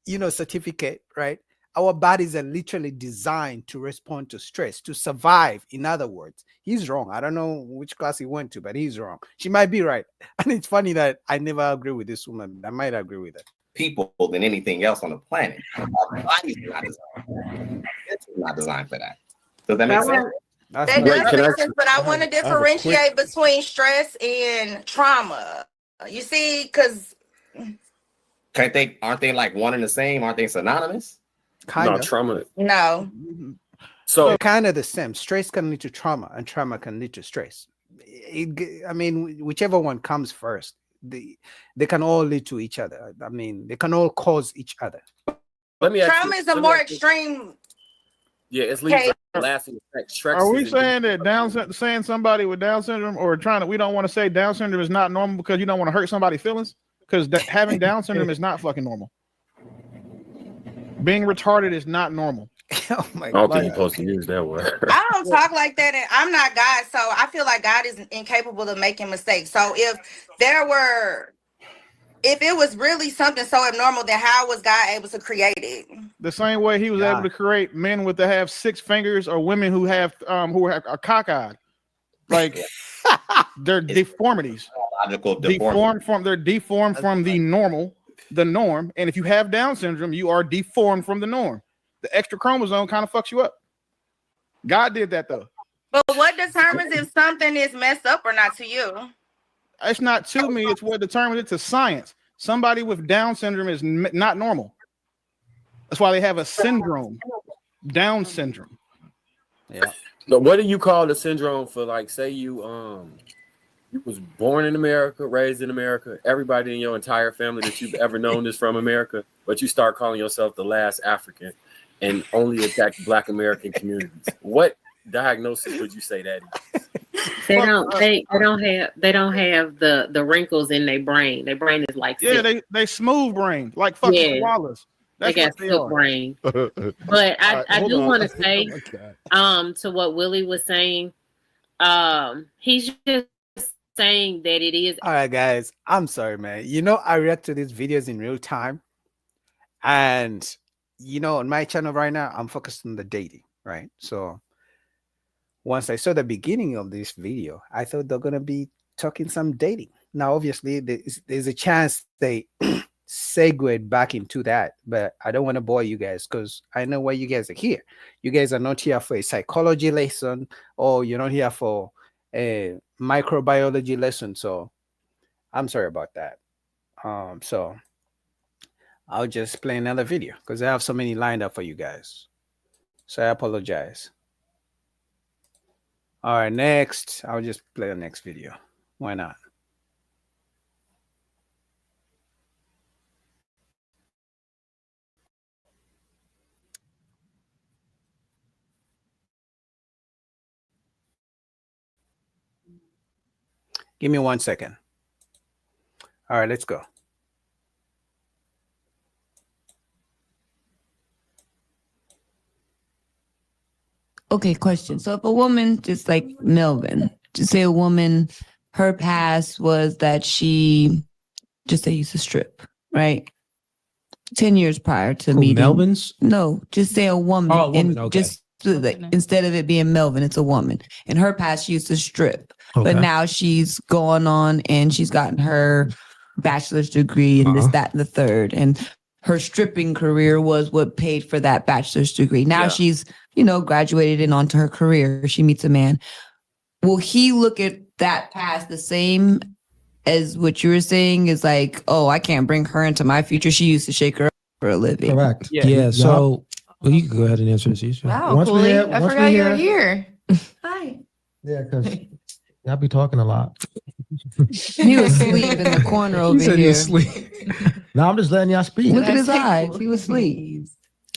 certificate, right? Our bodies are literally designed to respond to stress, to survive. In other words, he's wrong. I don't know which class he went to, but he's wrong. She might be right. And it's funny that I never agree with this woman. I might agree with her. People than anything else on the planet. Our bodies are not designed. It's not designed for that. Does that make sense? That does make sense, but I want to differentiate between stress and trauma. You see, because aren't they like one and the same? Aren't they synonymous? No, trauma. No. So kind of the same. Stress can lead to trauma, and trauma can lead to stress. Whichever one comes first, they can all lead to each other. They can all cause each other. Trauma is a more extreme. Yeah, it's least lasting effect. Are we saying that saying somebody with Down syndrome, or we don't want to say Down syndrome is not normal because you don't want to hurt somebody's feelings? Because having Down syndrome is not fucking normal. Being retarded is not normal. Oh my God. I don't think you're supposed to use that word. I don't talk like that, and I'm not God, so I feel like God is incapable of making mistakes. So if it was really something so abnormal, then how was God able to create it? The same way he was able to create men with to have 6 fingers, or women who are cockeyed. Like they're deformities. They're deformed from the norm. And if you have Down syndrome, you are deformed from the norm. The extra chromosome kind of fucks you up. God did that though. But what determines if something is messed up or not to you? It's not to me. It's what determines it to science. Somebody with Down syndrome is not normal. That's why they have a syndrome, Down syndrome. Yeah. So what do you call the syndrome for? Like, say you was born in America, raised in America. Everybody in your entire family that you've ever known is from America, but you start calling yourself the last African and only attack Black American communities. What diagnosis would you say that is? They don't have the wrinkles in their brain. Their brain is like silk. they smooth brain, like fucking koalas. They got silk brain. But I do want to say to what Willie was saying, he's just saying that it is. All right, guys, I'm sorry, man. I react to these videos in real time, and on my channel right now, I'm focused on the dating, right? So once I saw the beginning of this video, I thought they're gonna be talking some dating. Now, obviously, there's a chance they segued back into that, but I don't want to bore you guys because I know why you guys are here. You guys are not here for a psychology lesson, or you're not here for a microbiology lesson. So I'm sorry about that. So I'll just play another video because I have so many lined up for you guys. So I apologize. All right, next, I'll just play the next video. Why not? Give me 1 second. All right, let's go. Okay, question. So if a woman, just like Melvin, just say a woman, her past was that she just used to strip, right? 10 years prior to meeting Melvin's? No, just say a woman. Oh, a woman, and okay. just instead of it being Melvin, it's a woman. In her past, she used to strip. Okay. But now she's going on and she's gotten her bachelor's degree and this, that, and the third. And her stripping career was what paid for that bachelor's degree. Now she's, graduated and onto her career. She meets a man. Will he look at that past the same as what you were saying is like, oh, I can't bring her into my future. She used to shake her up for a living. Correct. Yeah. So well, you can go ahead and answer this easier. Wow, Cooley. I forgot you were here. Hi. Yeah, because I'll be talking a lot. He was asleep in the corner over He said here. he was asleep. No, I'm just letting y'all speak. Look at his eyes. He was asleep.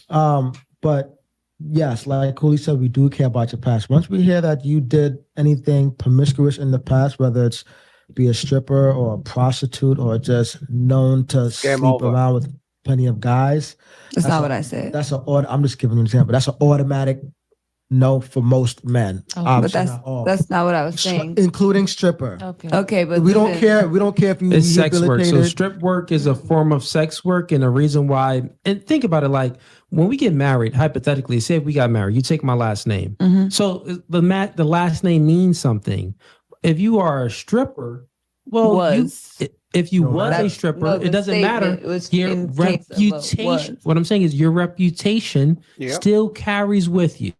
But yes, like Cooley said, we do care about your past. Once we hear that you did anything promiscuous in the past, whether it's be a stripper or a prostitute or just known to sleep around with plenty of guys. That's not what I said. That's I'm just giving you an example. That's an automatic no for most men. But that's not what I was saying. Including stripper. Okay, but we don't care. We don't care if you It's sex work. So rehabilitated. strip work is a form of sex work, and a reason why. And think about it, like when we get married, hypothetically, say if we got married, you take my last name. So the last name means something. If you are a stripper, well, if you was a stripper, it doesn't matter. Your reputation. What I'm saying is your reputation still carries with you.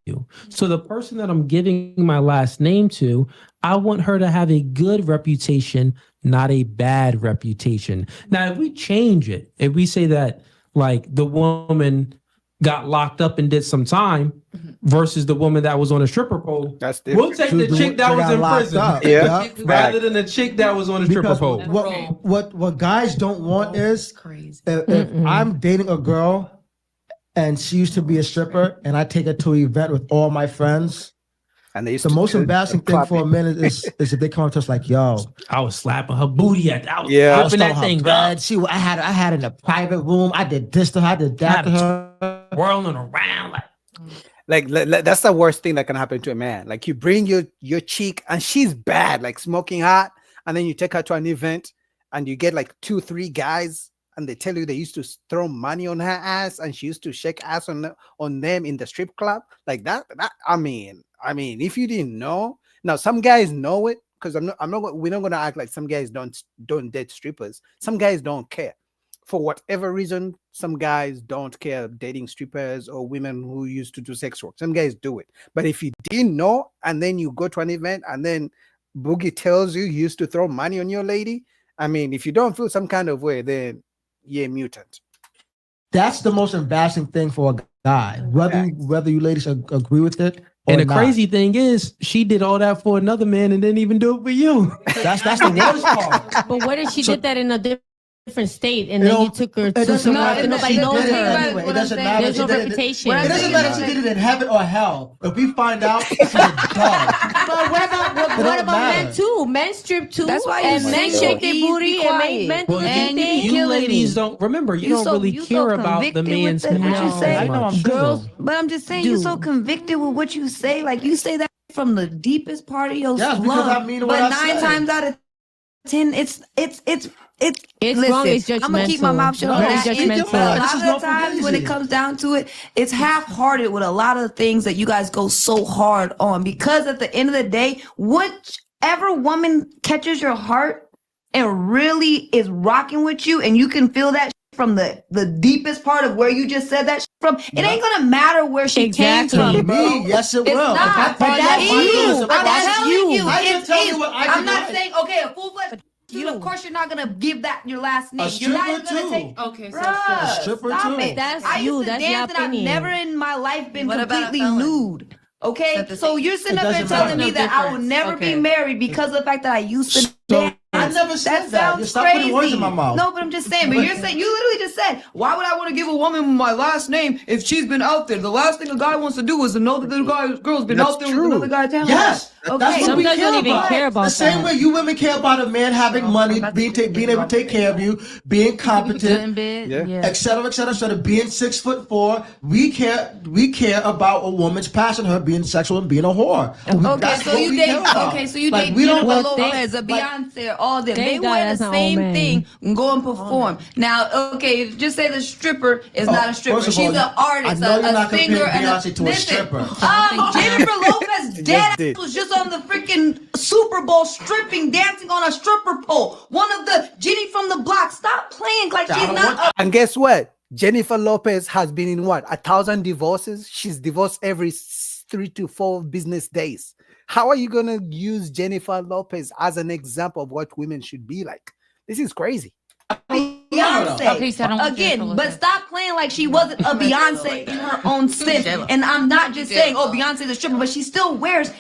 So the person that I'm giving my last name to, I want her to have a good reputation, not a bad reputation. Now, if we change it, if we say that like the woman got locked up and did some time versus the woman that was on a stripper pole, that's different. We'll take the chick that was in prison rather than the chick that was on a stripper pole. What guys don't want is if I'm dating a girl and she used to be a stripper and I take her to an event with all my friends. And they the most embarrassing thing for a man is if they come to us like, "Yo, I was slapping her booty at, I was flipping that thing, bread. I had in a private room. I did this to her. I did that to her, whirling around like that's the worst thing that can happen to a man. Like you bring your chick and she's bad, like smoking hot, and then you take her to an event and you get like 2-3 guys and they tell you they used to throw money on her ass and she used to shake ass on them in the strip club like that. I mean, if you didn't know, now some guys know it because we're not gonna act like some guys don't date strippers. Some guys don't care for whatever reason. Some guys don't care dating strippers or women who used to do sex work. Some guys do it, but if you didn't know and then you go to an event and then Boogie tells you used to throw money on your lady, I mean, if you don't feel some kind of way, then you're a mutant. That's the most embarrassing thing for a guy, whether you ladies agree with it. And the crazy thing is, she did all that for another man and didn't even do it for you. That's the worst part. But what if she did that in a different state and then you took her to somewhere that nobody knows her? Anyway, it doesn't matter. There's no reputation. It doesn't matter if she did it in heaven or hell. If we find out, she's a dog. But what about men too? Men strip too. That's why and men shake their booty and men do their thing. You ladies don't remember. You don't really care about the man's what you say. I know I'm girls, but I'm just saying you're so convicted with what you say. Like you say that from the deepest part of your because I love. mean what But I 9 said. times out of 10, it's wrong, it's I'm gonna keep my judgmental. mouth shut. No, on it's that. judgmental. A lot of the times when it comes down to it, it's half-hearted with a lot of things that you guys go so hard on. Because at the end of the day, whichever woman catches your heart and really is rocking with you, and you can feel that from the deepest part of where you just said that from, it ain't gonna matter where she came from, bro. Yes, it It's will. not. But That's you. I'm telling you. I can It's tell you you. what I I'm can not do. saying, okay, a full-fledged. Of course, you're not gonna give that your last name. You're not even stripper gonna take. too. Okay, so bruh, stripper stop too. it. That's I you. used to That's your dance, and I've opinion. never in my life been What about a completely felon? nude. Okay, so you're sitting It up there doesn't telling matter. me that I will difference. never Okay. be married because of the fact that I used to dance. I never said that. Sounds Stop crazy. putting words in my mouth. No, but I'm just saying. But you're saying you literally just said, why would I want to give a woman my last name if she's been out there? The last thing a guy wants to do is to know that the girl's been out there with another guy. Telling Yes, her. that's what Some we guys care don't even about. care about the same that. way you women care about a man having money, being able to take care of you, being competent, et cetera, instead of being 6'4". We care about a woman's passion, her being sexual and being a whore. Okay, That's so what you we date. care about. Okay, so you Like, date we don't Jennifer want- Lopez, a Beyonce, all them. They Thank God wear that's the not same all men. thing and go and perform. Now, okay, just say the stripper is not a stripper. first of She's all, an artist, I know you're a not singer, comparing and Beyonce to a stripper. Jennifer Lopez dead did. was just on the freaking Super Bowl stripping, dancing on a stripper pole. One of the Jenny from the block. Stop playing like she's not. And guess what? Jennifer Lopez has been in 1,000 divorces. She's divorced every 3 to 4 business days. How are you gonna use Jennifer Lopez as an example of what women should be like? This is crazy. Beyonce. Okay, so I don't want Jennifer Again, but Lopez. stop playing like she wasn't a Beyonce in her own sense. And I'm not just saying, oh, Beyonce's a stripper, but she still wears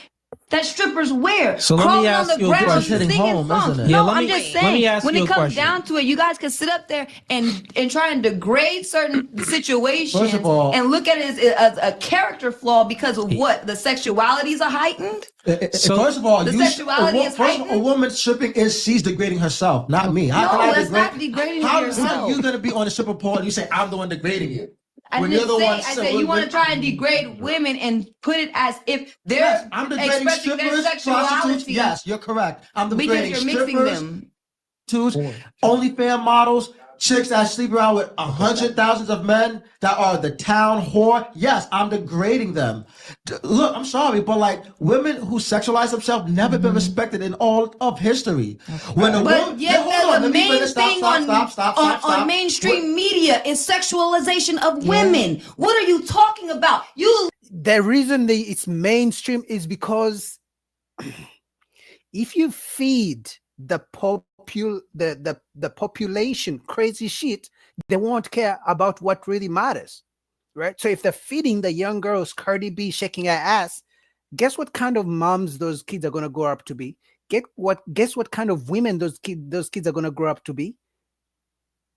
that strippers wear. So let me crawling ask on the you a ground, question. singing Home, songs. isn't it? Yeah, No, let I'm me- just let me saying, ask when you it a comes question. down to it, you guys can sit up there and try and degrade certain situations First of all- and look at it as a character flaw because of what? The sexualities are heightened? So- first of all, The you sexuality is first of all, a heightened? woman stripping is she's degrading herself, not me. How No, can I that's degrade? not degrading How yourself. are you gonna be on the stripper pole and you say I'm the one degrading you? I When didn't you're the say, one I saying- said you want to try and degrade women and put it as if they're Yes, I'm degrading expressing their strippers, prostitutes. sexuality. Yes, you're correct. I'm Because degrading you're mixing strippers, them. OnlyFans models, chicks that sleep around with 100,000s of men that are the town whore. Yes, I'm degrading them. Look, I'm sorry, but like women who sexualize themselves never been respected in all of history. When a But woman, yet hold there's on, a let me main finish. thing on mainstream media is sexualization of women. What are you talking about? The reason it's mainstream is because if you feed the population crazy shit, they won't care about what really matters, right? So if they're feeding the young girls Cardi B shaking her ass, guess what kind of moms those kids are going to grow up to be? Guess what kind of women those kids are going to grow up to be?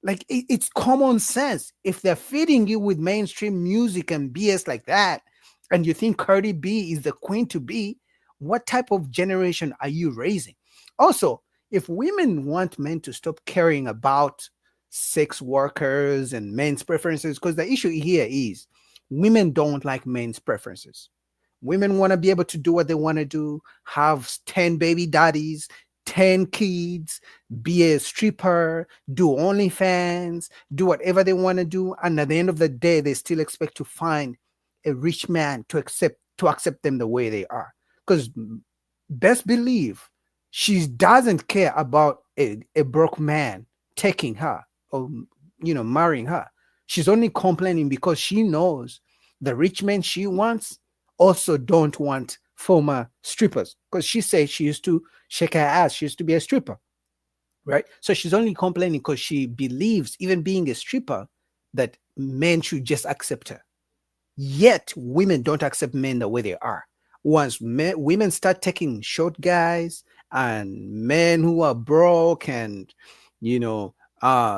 Like it's common sense. If they're feeding you with mainstream music and BS like that, and you think Cardi B is the queen to be, what type of generation are you raising? Also, if women want men to stop caring about sex workers and men's preferences, because the issue here is women don't like men's preferences. Women want to be able to do what they want to do, have 10 baby daddies, 10 kids, be a stripper, do OnlyFans, do whatever they want to do. And at the end of the day, they still expect to find a rich man to accept them the way they are. Because best believe she doesn't care about a broke man taking her or marrying her. She's only complaining because she knows the rich men she wants also don't want former strippers, because she said she used to shake her ass, she used to be a stripper, right? So she's only complaining because she believes, even being a stripper, that men should just accept her. Yet women don't accept men the way they are. Once women start taking short guys and men who are broke and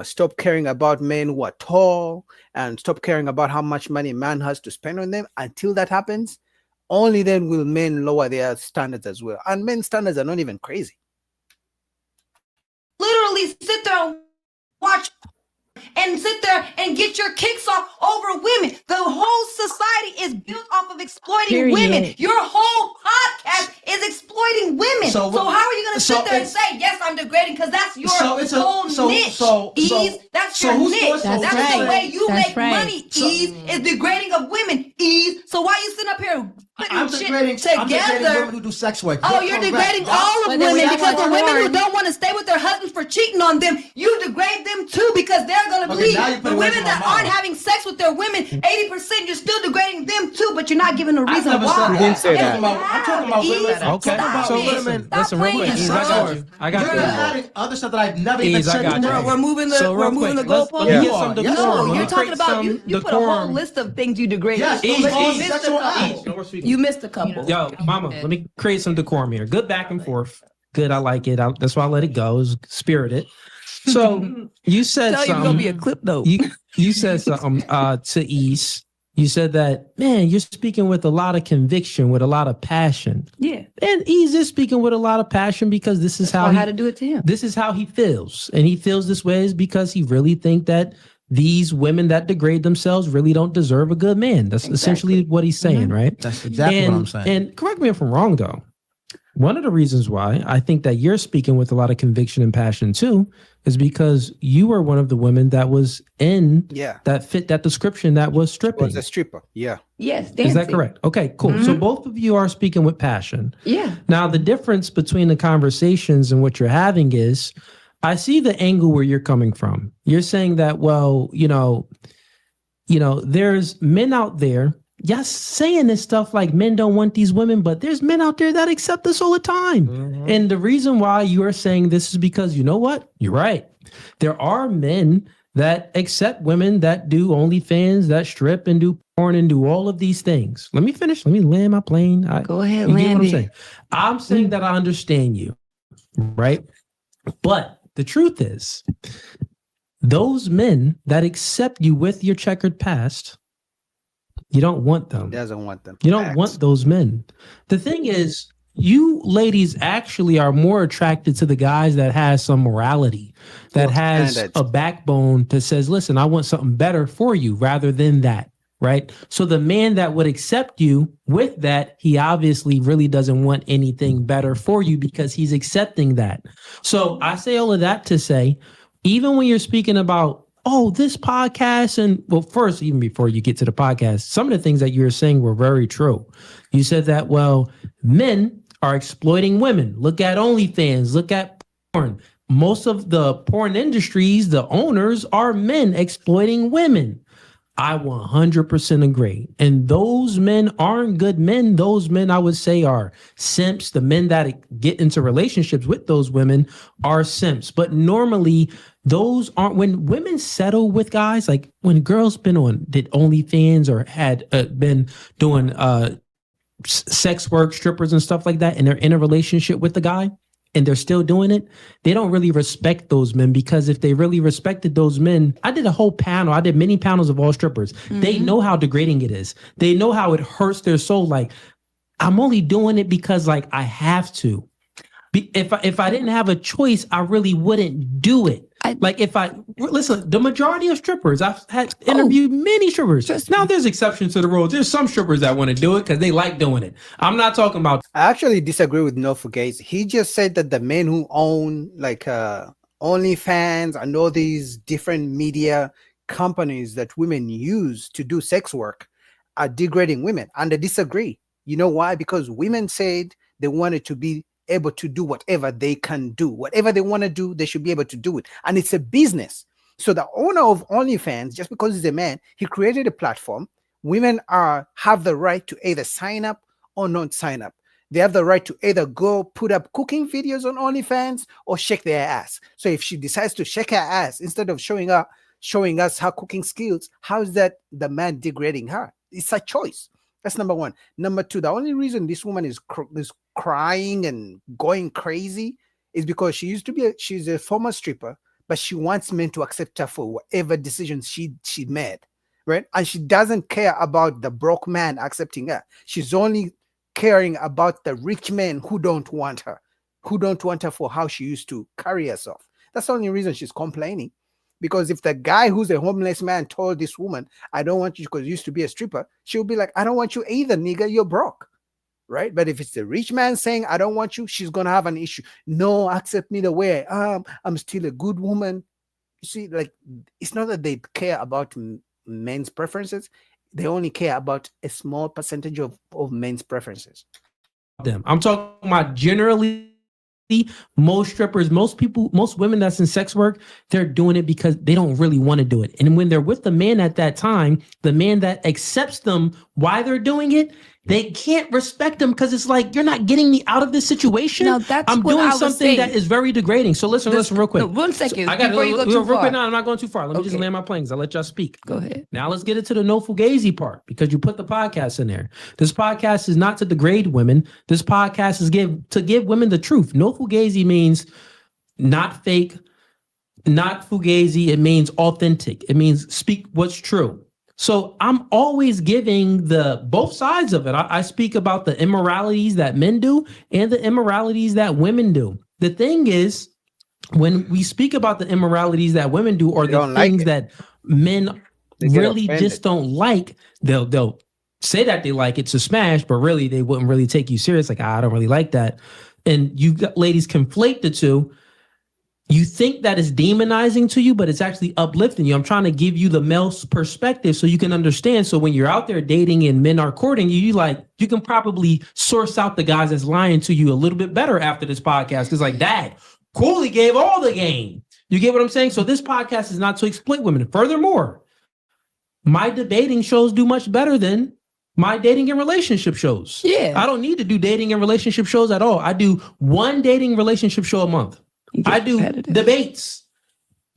stop caring about men who are tall and stop caring about how much money a man has to spend on them, until that happens, only then will men lower their standards as well. And men's standards are not even crazy. Literally sit there and watch and sit there and get your kicks off over women. The whole society is built off of exploiting women. Your whole podcast is exploiting women. So how are you going to sit there and say, yes, I'm degrading, because that's your whole niche, Ease. That's your niche. That's the way you make money, Ease, is degrading of women, Ease. So why are you sitting up here putting shit I'm degrading together? women who do sex work. Oh, you're degrading all of women, because the women who don't want to stay with their husbands for cheating on them, you degrade them too, because they're going to believe the women that aren't having sex with their women, 80%, you're still degrading them too, but you're not giving a reason why. You didn't say that. I'm talking about women. Okay, so listen, real quick, Ease, I got You're you. adding other stuff that I've never even Ease, I said. got you. We're moving the So real quick, goalpost. let me get some decorum. No, Let you're me talking create about some you put a whole decorum. list of things you degrade. Yes, You missed a acts. couple. You missed a couple. Yo, mama, let me create some decorum here. Good back and forth. Good, I like it. That's why I let it go. It's spirited. So you said Tell you something. gonna be a clip though. You said something to East. You said that, man, you're speaking with a lot of conviction, with a lot of passion. Yeah. And Ease is speaking with a lot of passion because this is how I had to do it to him. This is how he feels. And he feels this way is because he really think that these women that degrade themselves really don't deserve a good man. That's essentially what he's saying, right? That's exactly what I'm saying. And correct me if I'm wrong, though. One of the reasons why I think that you're speaking with a lot of conviction and passion too is because you were one of the women that was in that fit that description that was stripping. Was a stripper. Yeah. Yes. Is that correct? Okay, cool. So both of you are speaking with passion. Yeah. Now, the difference between the conversations and what you're having is I see the angle where you're coming from. You're saying that, well, there's men out there, yes, saying this stuff like men don't want these women, but there's men out there that accept this all the time. Mm-hmm. And the reason why you are saying this is because, you know what? You're right. There are men that accept women that do OnlyFans, that strip and do porn and do all of these things. Let me finish. Let me land my plane. Go ahead, you get land what I'm it. saying? I'm saying that I understand you, right? But the truth is, those men that accept you with your checkered past, you don't want them. He doesn't want them. You don't want those men. The thing is, you ladies actually are more attracted to the guys that has some morality, that has a backbone that says, listen, I want something better for you rather than that, right? So the man that would accept you with that, he obviously really doesn't want anything better for you because he's accepting that. So I say all of that to say, even when you're speaking about, oh, this podcast, and well, first, even before you get to the podcast, some of the things that you were saying were very true. You said that, well, men are exploiting women. Look at OnlyFans, look at porn. Most of the porn industries, the owners are men exploiting women. I 100% agree. And those men aren't good men. Those men, I would say, are simps. The men that get into relationships with those women are simps. But normally, those aren't, when women settle with guys, like when girls did OnlyFans or had been doing sex work, strippers and stuff like that, and they're in a relationship with the guy and they're still doing it, they don't really respect those men, because if they really respected those men, I did a whole panel, I did many panels of all strippers. They know how degrading it is. They know how it hurts their soul. Like, I'm only doing it because like I have to. If I didn't have a choice, I really wouldn't do it. Listen, the majority of strippers, I've had interviewed many strippers. Now there's exceptions to the rule. There's some strippers that want to do it because they like doing it. I'm not talking about. I actually disagree with No Fugazi. He just said that the men who own like OnlyFans and all these different media companies that women use to do sex work are degrading women, and I disagree. You know why? Because women said they wanted to be able to do whatever they can do. Whatever they want to do, they should be able to do it. And it's a business. So the owner of OnlyFans, just because he's a man, he created a platform. Women have the right to either sign up or not sign up. They have the right to either go put up cooking videos on OnlyFans or shake their ass. So if she decides to shake her ass instead of showing us her cooking skills, how is that the man degrading her? It's a choice. That's number one. Number two, the only reason this woman is crying and going crazy is because she's a former stripper, but she wants men to accept her for whatever decisions she made, right? And she doesn't care about the broke man accepting her. She's only caring about the rich men who don't want her for how she used to carry herself. That's the only reason she's complaining. Because if the guy who's a homeless man told this woman, I don't want you because you used to be a stripper, she'll be like, I don't want you either, nigga, you're broke, right? But if it's the rich man saying, I don't want you, she's going to have an issue. No, accept me the way I am. I'm still a good woman. You see, like, it's not that they care about men's preferences. They only care about a small percentage of men's preferences. I'm talking about generally. Most strippers, most women that's in sex work, they're doing it because they don't really want to do it. And when they're with the man at that time, the man that accepts them why they're doing it, they can't respect them because it's like, you're not getting me out of this situation. No, that's I'm what doing I was something saying. that is very degrading. So listen real quick. No, 1 second. I got before you go too real far. quick. No, I'm not going too far. Let me just land my planes. I'll let y'all speak. Go ahead. Now let's get into the No Fugazi part, because you put the podcast in there. This podcast is not to degrade women. This podcast is to give women the truth. No Fugazi means not fake, not Fugazi. It means authentic. It means speak what's true. So I'm always giving both sides of it. I speak about the immoralities that men do and the immoralities that women do. The thing is, when we speak about the immoralities that women do, or the things that men really just don't like, they'll say that they like it to smash, but really they wouldn't really take you serious. Like, I don't really like that. And you ladies conflate the two. You think that is demonizing to you, but it's actually uplifting you. I'm trying to give you the male perspective so you can understand. So when you're out there dating and men are courting you, you can probably source out the guys that's lying to you a little bit better after this podcast. Because like, Dad, Cooley gave all the game. You get what I'm saying? So this podcast is not to exploit women. Furthermore, my debating shows do much better than my dating and relationship shows. Yeah. I don't need to do dating and relationship shows at all. I do one dating relationship show a month. I do debates.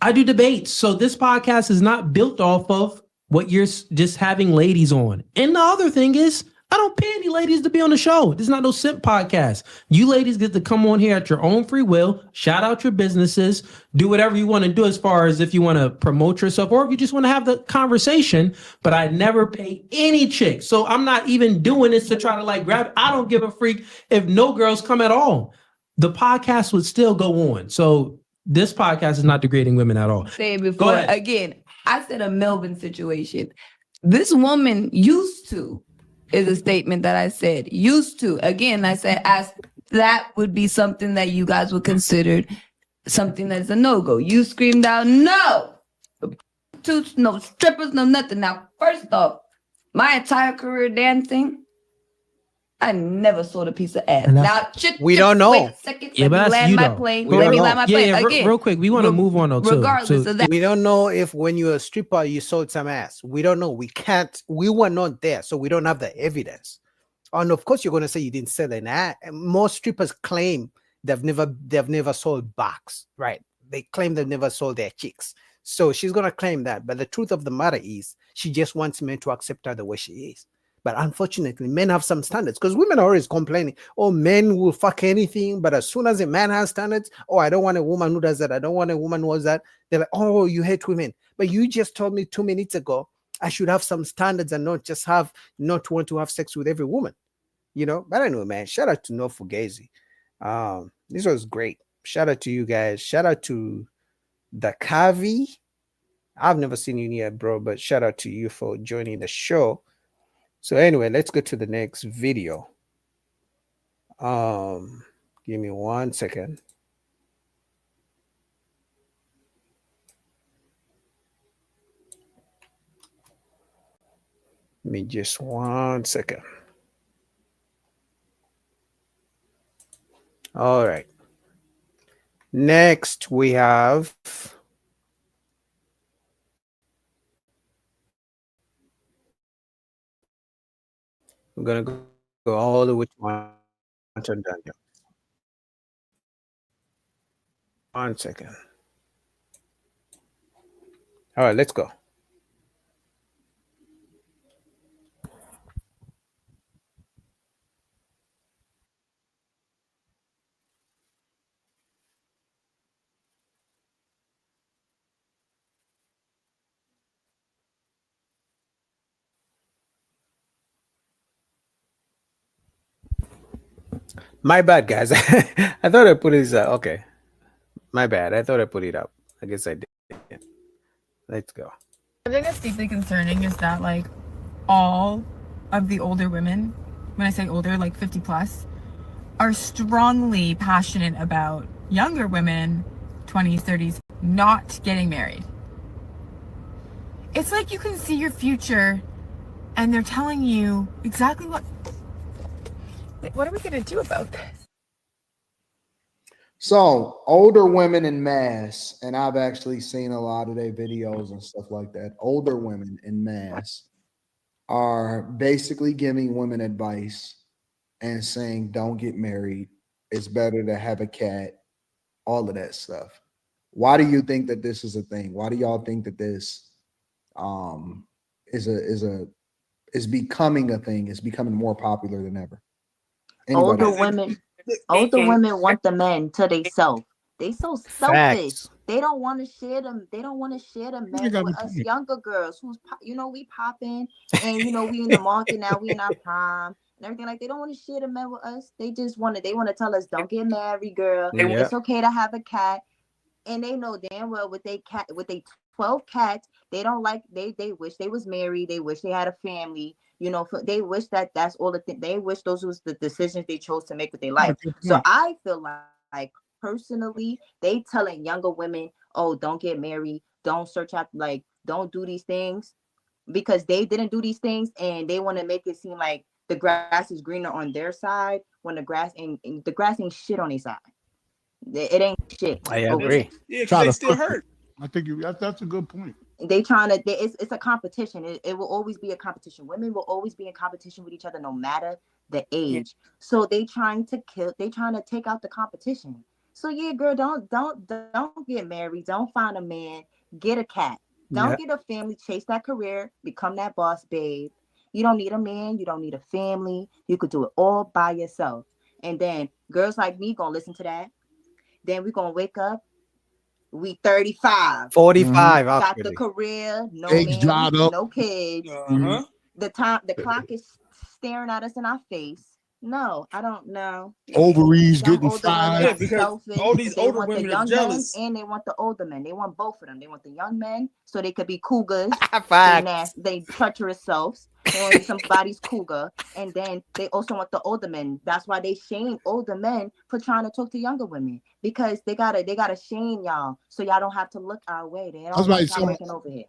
I do debates. So this podcast is not built off of what you're just having ladies on. And the other thing is, I don't pay any ladies to be on the show. This is not no simp podcast. You ladies get to come on here at your own free will, shout out your businesses, do whatever you want to do as far as if you want to promote yourself or if you just want to have the conversation. But I never pay any chicks. So I'm not even doing this to try to like grab. I don't give a freak if no girls come at all. The podcast would still go on. So this podcast is not degrading women at all. Say it before. Again, I said a Melvin situation. This woman used to is a statement that I said used to. Again, I said as that would be something that you guys would consider something that's a no-go. You screamed out, no, no strippers, no nothing. Now, first off, my entire career dancing, I never sold a piece of ass. Now, we don't know. Wait a second, let me land my plane. Let me land my plane. Again, real quick, we want to move on though too. Regardless of that. We don't know if when you're a stripper, you sold some ass. We don't know. We can't. We were not there, so we don't have the evidence. And of course, you're going to say you didn't sell an ass. Most strippers claim they've never sold backs, right? They claim they've never sold their chicks. So she's going to claim that. But the truth of the matter is, she just wants men to accept her the way she is. But unfortunately, men have some standards because women are always complaining, oh, men will fuck anything. But as soon as a man has standards, oh, I don't want a woman who does that. I don't want a woman who does that. They're like, oh, you hate women. But you just told me 2 minutes ago, I should have some standards and not want to have sex with every woman. You know, but I know, man. Shout out to No Fugazi. This was great. Shout out to you guys. Shout out to the Kavi. I've never seen you yet, bro, but shout out to you for joining the show. So anyway, let's go to the next video. Give me 1 second. Give me just 1 second. All right. Next, we have we're gonna go all the way to Daniel. 1 second. All right, let's go. My bad, guys. I thought I put it okay. My bad. I thought I put it up. I guess I did. Let's go. I think that's deeply concerning is that like all of the older women, when I say older, like 50 plus, are strongly passionate about younger women, 20s, 30s, not getting married. It's like you can see your future and they're telling you exactly what are we going to do about this? So older women in mass, and I've actually seen a lot of their videos and stuff like that. Older women in mass are basically giving women advice and saying, don't get married. It's better to have a cat, all of that stuff. Why do you think that this is a thing? Why do y'all think that this is becoming a thing? It's becoming more popular than ever. Anybody? Older women want the men to themselves. They so selfish. Facts. They don't want to share them. They don't want to share the men with us younger girls who's, we popping and, we in the market now. We in our prime and everything. Like, they don't want to share the men with us. They just want to tell us, don't get married, girl. Yeah. It's okay to have a cat. And they know damn well with they 12 cats, they don't like, they wish they was married. They wish they had a family. They wish that's all the things. They wish those was the decisions they chose to make with their life. So I feel like personally, they telling younger women, oh, don't get married, don't search out, like, don't do these things, because they didn't do these things and they want to make it seem like the grass is greener on their side when the grass ain't shit on their side. It ain't shit. I agree. Yeah, because they still hurt. I think that's a good point. It's a competition. It will always be a competition. Women will always be in competition with each other, no matter the age. So they trying to take out the competition. So yeah, girl, don't get married. Don't find a man. Get a cat. Don't get a family. Chase that career. Become that boss babe. You don't need a man. You don't need a family. You could do it all by yourself. And then girls like me gonna listen to that. Then we're gonna wake up. We 35. 45. Got the career. No Eggs dried man. up. No kids. The clock is staring at us in our face. No, I don't know. Ovaries Some getting older women fried. are Yeah, because selfish. all these They older want the women are young jealous. men and they want the older men. They want both of them. They want the young men so they could be cougars. They treacherous selves. They want to be somebody's cougar. And then they also want the older men. That's why they shame older men for trying to talk to younger women. Because they gotta shame y'all so y'all don't have to look our way. They don't want y'all looking over here.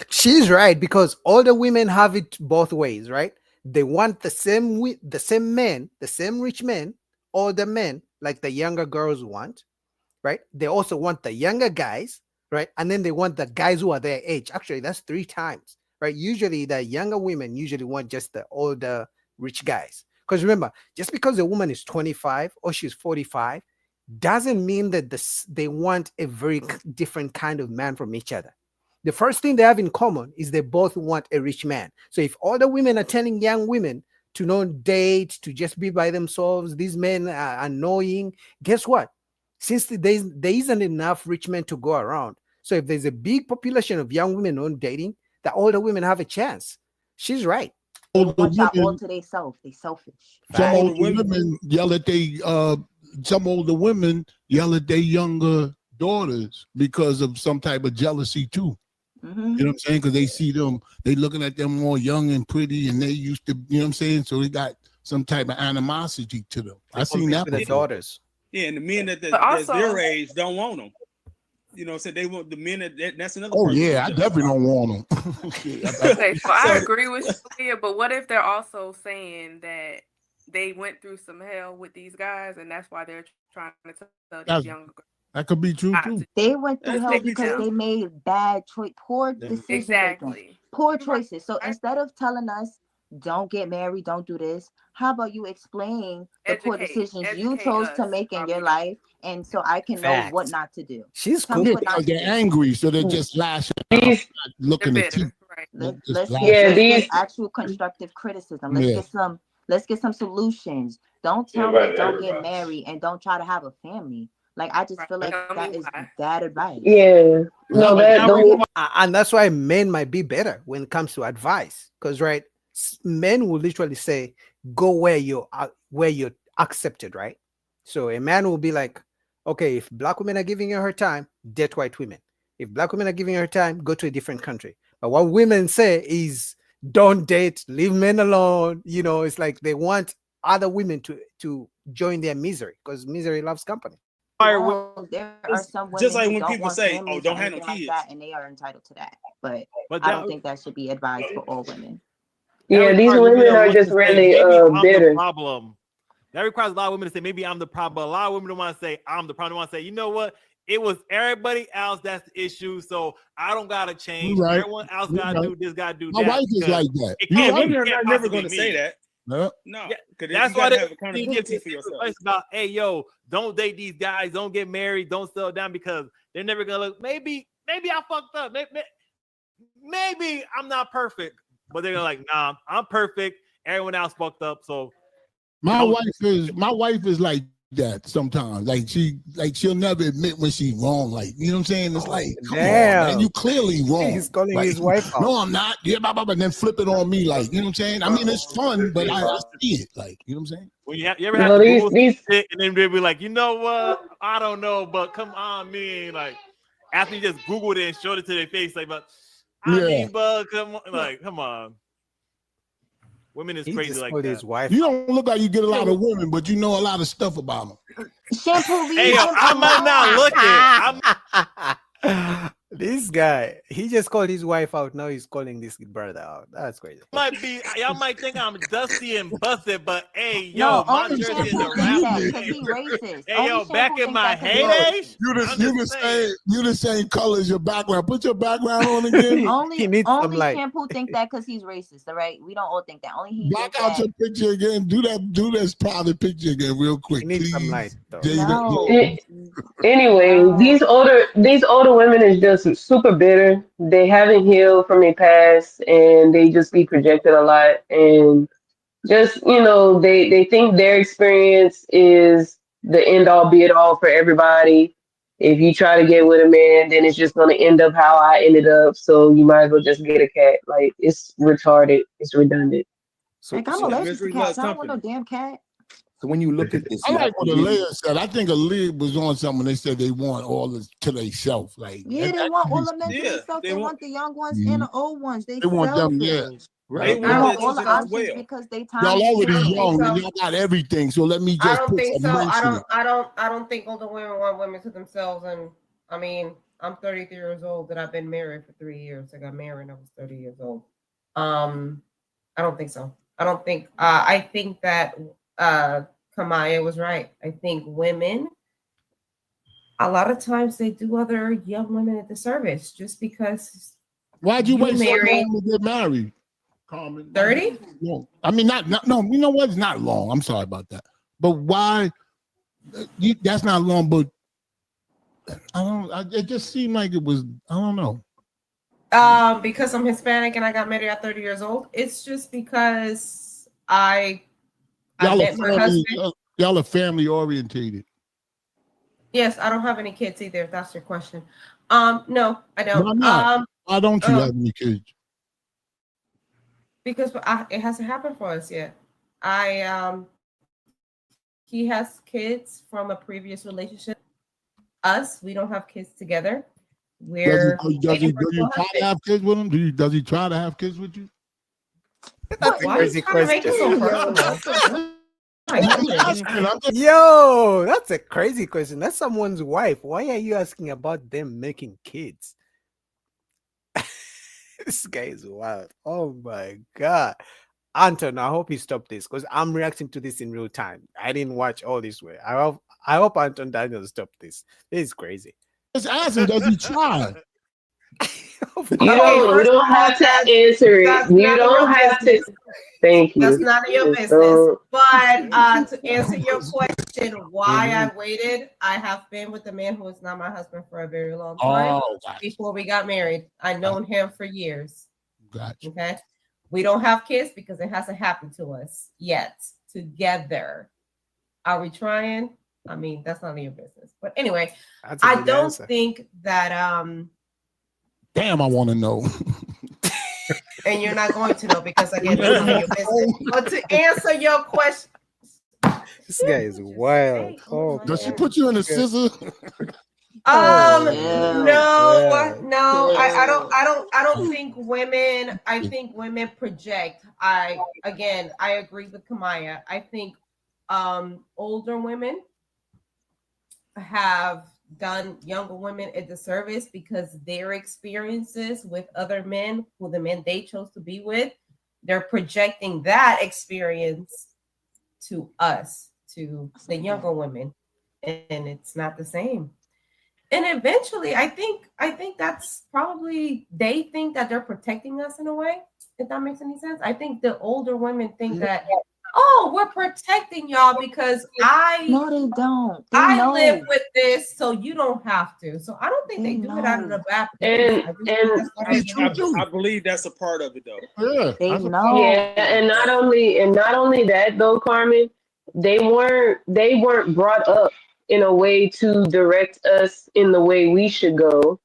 She's right, because older women have it both ways, right? They want the same men, the same rich men, older men, like the younger girls want, right? They also want the younger guys, right? And then they want the guys who are their age. Actually, that's 3 times, right? Usually the younger women usually want just the older rich guys. Because remember, just because a woman is 25 or she's 45 doesn't mean that they want a very different kind of man from each other. The first thing they have in common is they both want a rich man. So if older women are telling young women to not date, to just be by themselves, these men are annoying, guess what? Since there isn't enough rich men to go around, so if there's a big population of young women not dating, the older women have a chance. She's right. They want y'all all to themselves. They selfish. Some older women yell at some older women yell at their younger daughters because of some type of jealousy too. You know what I'm saying? Because they see them, they looking at them more young and pretty, and they used to, you know what I'm saying? So they got some type of animosity to them. I seen that with the daughters. Yeah, and the men that's their age don't want them. You know, so they want the men that's another. Oh yeah, I definitely don't want them. Okay, so I agree with you here, but what if they're also saying that they went through some hell with these guys, and that's why they're trying to tell these young girls? That could be true too. They went through hell because they made poor decisions. Exactly. Poor choices. So instead of telling us, don't get married, don't do this, how about you explain the poor decisions you chose to make in your life, and so I can know what not to do. She's cool. They're angry, so they're just lashing out, looking at you. Let's get actual constructive criticism. Let's get some solutions. Don't tell me don't get married and don't try to have a family. Like, I just feel like that is bad advice. Yeah. No, and that's why men might be better when it comes to advice. Because men will literally say, go where you're accepted, right? So a man will be like, okay, if black women are giving her time, date white women. If black women are giving her time, go to a different country. But what women say is, don't date, leave men alone. You know, it's like they want other women to join their misery, because misery loves company. There are some women just like who when don't people want say, families "Oh, don't or have no anything kids," like that, and they are entitled to that. But that, I don't think that should be advised for all women. Yeah, these women are just really bitter. Problem. That requires a lot of women to say, maybe I'm the problem. But a lot of women don't want to say, I'm the problem. They want to say, you know what? It was everybody else that's the issue. So I don't got to change. Right. Everyone else got to do this, got to do My that. wife is like that. Women are never going to say that. No. No, that's why they have accountability for yourself. It's about, hey, yo, don't date these guys, don't get married, don't settle down, because they're never gonna look. Maybe I fucked up. Maybe I'm not perfect, but they're gonna like, nah, I'm perfect. Everyone else fucked up. So my wife is like that sometimes. Like she'll never admit when she's wrong. Like, you know what I'm saying? It's like, come on, man, you clearly wrong. He's calling like, his wife out. No, I'm not. Yeah, blah, blah, blah, and then flip it on me. Like, you know what I'm saying? I mean, it's fun, but I see it. Like, you know what I'm saying? When you ever have to Google shit, and then they'll be like, you know what? I don't know, but come on, me. Like, after you just Googled it and showed it to their face, like, but I mean, but come on, like, come on. Women is crazy like that. His wife. You don't look like you get a lot of women, but you know a lot of stuff about them. Shampoo. Hey, yo, I might not look it. This guy, he just called his wife out. Now he's calling this brother out. That's crazy. Y'all might think I'm dusty and busted, but hey, yo, No, my only jersey is Shampoo a thinks that rap. because he racist. Hey, Only yo, back Shampoo in thinks my that 'cause he racist. You the same color as your background. Put your background on again. Only Shampoo think that because he's racist. All right, we don't all think that. Only he Black think out that. your picture again. Do that private picture again, real quick, please. Jada. Anyway, these older women is just super bitter. They haven't healed from their past, and they just be projected a lot. And just they think their experience is the end all be it all for everybody. If you try to get with a man, then it's just gonna end up how I ended up. So you might as well just get a cat. Like, it's retarded. It's redundant. Like, I'm allergic to cats. I don't want no damn cat. So when you look at this, I like what Aaliyah said. I think Aaliyah was on something. They said they want all this to themselves. Like, Yeah, they want all the men to themselves. They want the young ones and the old ones. They want them, selfish. Right. They want all the options because they time. Y'all already is young short. and y'all got everything. So let me just I don't put think some so. mention it. I don't think older women want women to themselves. And I mean, I'm 33 years old and I've been married for 3 years. I got married when I was 30 years old. I don't think so. I think that Kamaya was right. I think women, a lot of times they do other young women a disservice just because. Why'd you wait so married long to get married? Carmen. 30? No, I mean no. You know what? It's not long. I'm sorry about that. But why? That's not long. But I don't. It just seemed like it was. I don't know. Because I'm Hispanic and I got married at 30 years old. It's just because I met my husband. Y'all are family orientated. Yes, I don't have any kids either, if that's your question. No, I don't. Why not? Why don't you have any kids? Because it hasn't happened for us yet. He has kids from a previous relationship. Us, we don't have kids together. Does he try to have kids with him? Does he try to have kids with you? That's a crazy question. So Yo, that's a crazy question. That's someone's wife. Why are you asking about them making kids? This guy is wild. Oh my God. Anton, I hope you stop this because I'm reacting to this in real time. I didn't watch all this way. I hope Anton Daniel stop this. This is crazy. Just ask him, does he try? You don't have to answer it. You don't have to. Thank you. That's none of your business. But to answer your question, why I waited, I have been with a man who is not my husband for a very long time. Before we got married, I've known him for years. Gotcha. Okay. We don't have kids because it hasn't happened to us yet together. Are we trying? I mean, that's none of your business. But anyway, I don't think that Damn, I want to know. and you're not going to know because again, that's none of your business. But to answer your question, this guy is wild. Oh, does she put you in a scissor? No, I don't think women. I think women project. I agree with Kamaya. I think older women have done younger women a disservice because their experiences with other men, who the men they chose to be with, they're projecting that experience to us, to the younger women, and it's not the same. And eventually, I think that's probably they think that they're protecting us in a way, if that makes any sense. I think the older women think that, oh, we're protecting y'all because No, they don't. They I know. live with this, so you don't have to. So I don't think they do it out of the back. And I believe that's a part of it, though. Yeah, they know. Yeah, and not only that though, Carmen, they weren't brought up in a way to direct us in the way we should go,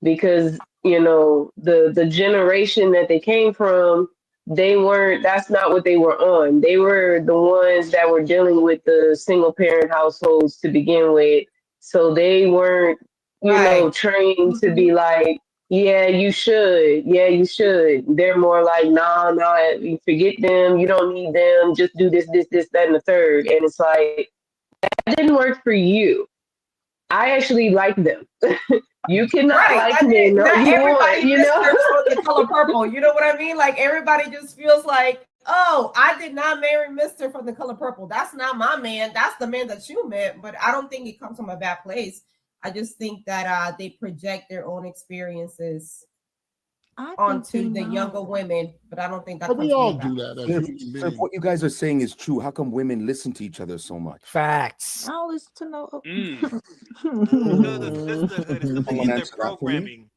because the generation that they came from, that's not what they were on. They were the ones that were dealing with the single parent households to begin with. So they weren't, trained to be like, yeah, you should. Yeah, you should. They're more like, nah, you forget them. You don't need them. Just do this, that, and the third. And it's like, that didn't work for you. I actually like them. You cannot Right. like I me. mean, No, not you everybody you know. Mr. from The Color Purple. You know what I mean? Like everybody just feels like, oh, I did not marry Mr. from The Color Purple. That's not my man. That's the man that you met. But I don't think it comes from a bad place. I just think that they project their own experiences onto the younger women, but I don't think that. But we comes from all a bad do place. that. As So human if beings. what you guys are saying is true, how come women listen to each other so much? Facts. I don't listen to no. Because the sisterhood is something Someone in their answer that for me? programming.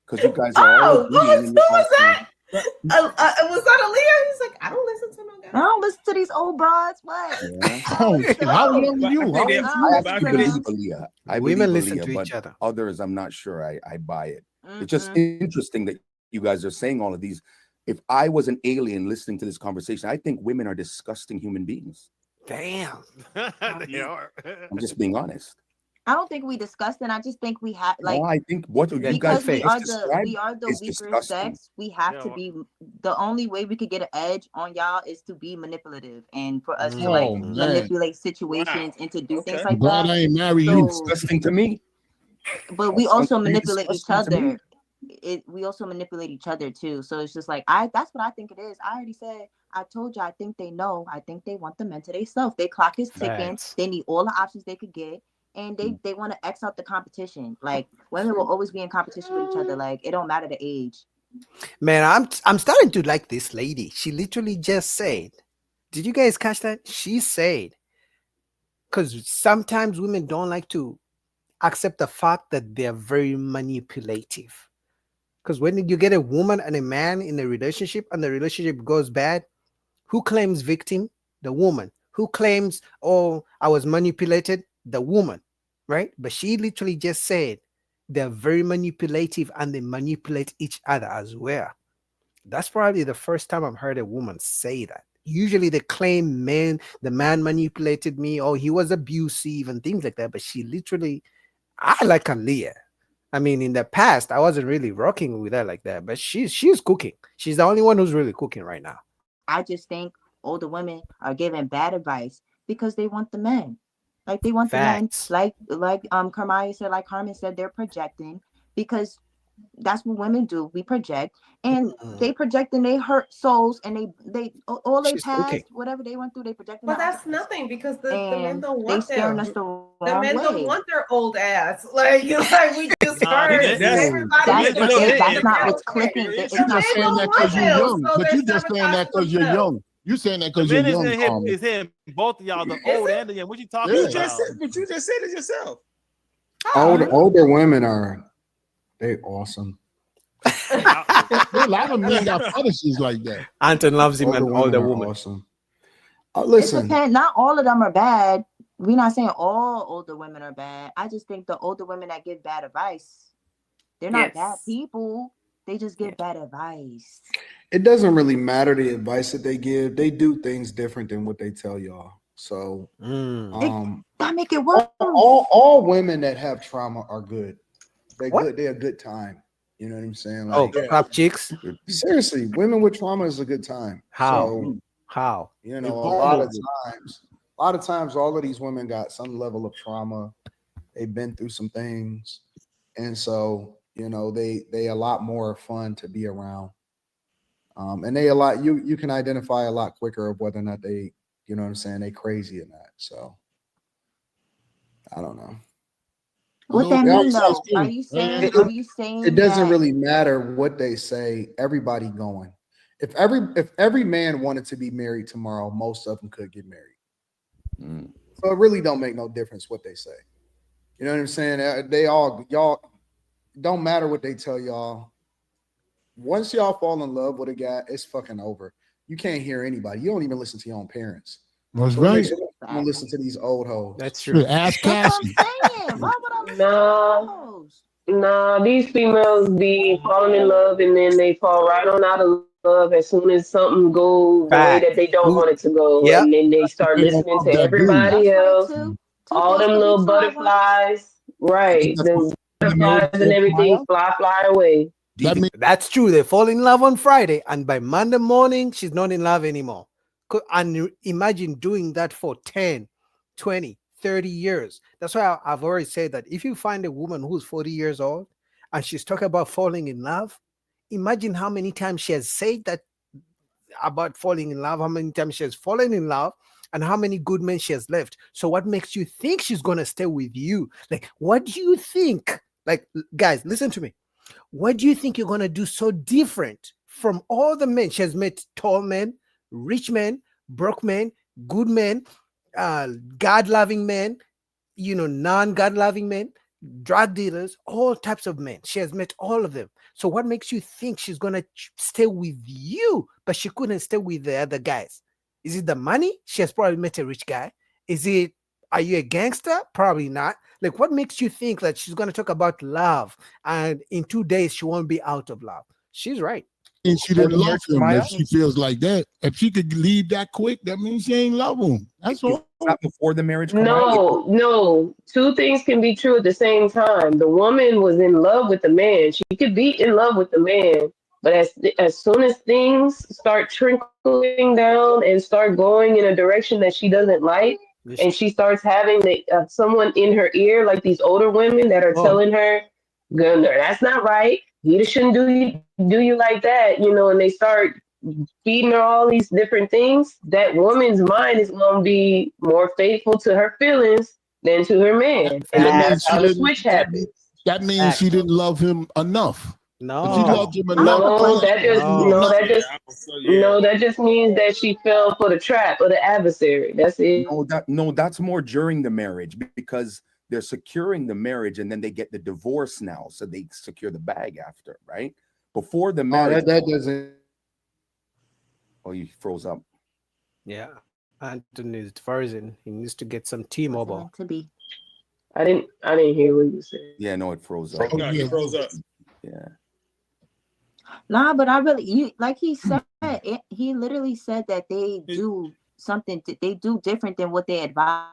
Because you guys are all Oh, who agreeing and you're was that? asking. Was that Aaliyah? He's like, I don't listen to no guy. I don't listen to these old broads. What? Yeah. Oh, shit, how young are you? I How think old that- are you? I actually believe Aaliyah. I Women believe listen Aaliyah, to but each other. others, I'm not sure I buy it. It's just interesting that you guys are saying all of these. If I was an alien listening to this conversation, I think women are disgusting human beings. Damn. They are. I'm just being honest. I don't think we discussed it. I just think we have like No, I think what you guys because we just are described we are the is weaker disgusting. sex. We have Yeah, to well- be the only way we could get an edge on y'all is to be manipulative and for us to Oh, like man. manipulate situations and to do things I'm like glad that. I ain't married So- you. Disgusting to me. But we That also sounds pretty manipulate each disgusting to me. other. We also manipulate each other too. So it's just like that's what I think it is. I already said, I told you I think they know. I think they want the men to themselves. They clock is ticking. Facts. They need all the options they could get. And they want to X out the competition. Like women will always be in competition with each other. Like it don't matter the age. Man, I'm starting to like this lady. She literally just said, did you guys catch that? She said, because sometimes women don't like to accept the fact that they're very manipulative. Because when you get a woman and a man in a relationship and the relationship goes bad, who claims victim? The woman. Who claims, oh, I was manipulated? The woman, right? But she literally just said they're very manipulative and they manipulate each other as well. That's probably the first time I've heard a woman say that. Usually they claim the man manipulated me, or he was abusive and things like that. But she literally, I like Aaliyah. I mean, in the past, I wasn't really rocking with her like that, but she's cooking. She's the only one who's really cooking right now. I just think older women are giving bad advice because they want the men. Like they want Facts. the men, like Carmaya said, like Carmen said, they're projecting because that's what women do. We project, and they project and they hurt souls, and they all they She's past, cooking. whatever they went through, they project. But that's nothing because the men And don't they want staring them. us the wrong The men don't way. want their old ass. Like we just Nah, heard. that's- Everybody That's not what's clicking. It's You not just saying that because you're young, but you just saying that because you're young. You saying that The because you're men young. is hitting both of y'all, the old and the young. What you talking Yeah. about? But you just said it yourself. Older women they awesome. A lot of men got fetishes like that. Anton loves him, an older are woman. Awesome. It Listen, depends. Not all of them are bad. We're not saying all older women are bad. I just think the older women that give bad advice, they're not bad people. They just give bad advice. it doesn't really matter the advice that they give. They do things different than what they tell y'all. So, That make it worse. all women that have trauma are good. They're good. They're a good time. You know what I'm saying? Oh, crap chicks. Seriously, women with trauma is a good time. How? So, How? you know, a lot of times, all of these women got some level of trauma. They've been through some things, and so you know they a lot more fun to be around. And they a lot you can identify a lot quicker of whether or not they, you know what I'm saying, they crazy or not. So I don't know. What that mean though? Are you saying? It doesn't that- really matter what they say. Everybody going. If every man wanted to be married tomorrow, most of them could get married. So it really don't make no difference what they say. You know what I'm saying? Y'all don't matter what they tell y'all. Once y'all fall in love with a guy, it's fucking over. You can't hear anybody. You don't even listen to your own parents. That's So it right. makes you wanna listen to these old hoes. That's true. Ask Cassie. No, these females be falling in love and then they fall right on out of love as soon as something goes the way that they don't want it to go. Yep. And then they start listening to everybody else. All them little butterflies. Right. The butterflies and everything fly away. That's true. They fall in love on Friday, and by Monday morning, she's not in love anymore. And imagine doing that for 10, 20, 30 years. That's why I've already said that if you find a woman who's 40 years old and she's talking about falling in love, imagine how many times she has said that about falling in love, how many times she has fallen in love, and how many good men she has left. So what makes you think she's going to stay with you? Like, what do you think? Like, guys, listen to me. What do you think you're going to do so different from all the men? She has met tall men, rich men, broke men, good men, God-loving men, non-God-loving men, drug dealers, all types of men. She has met all of them. So what makes you think she's going to stay with you, but she couldn't stay with the other guys? Is it the money? She has probably met a rich guy. Are you a gangster? Probably not. Like, what makes you think that she's going to talk about love and in 2 days she won't be out of love? She's right. And she didn't love him if she feels like that. If she could leave that quick, that means she ain't love him. That's all. Not before the marriage. No. Two things can be true at the same time. The woman was in love with the man. She could be in love with the man, but as soon as things start trickling down and start going in a direction that she doesn't like, and she starts having someone in her ear, like these older women that are telling her, "That's not right. He shouldn't do you like that," and they start feeding her all these different things. That woman's mind is going to be more faithful to her feelings than to her man, and then that's how the switch happens. That means she didn't love him enough. No, if she loved him enough. That just means that she fell for the trap of the adversary. That's it. That's more during the marriage, because they're securing the marriage and then they get the divorce now, so they secure the bag after, right? Before the marriage. That doesn't. Oh, you froze up. Yeah, Anthony is frozen. He needs to get some T-Mobile. To be. I didn't hear what you said. Yeah, no, it froze up. It froze up. Yeah. Nah, but like he said, he literally said that they do something. They do different than what they advise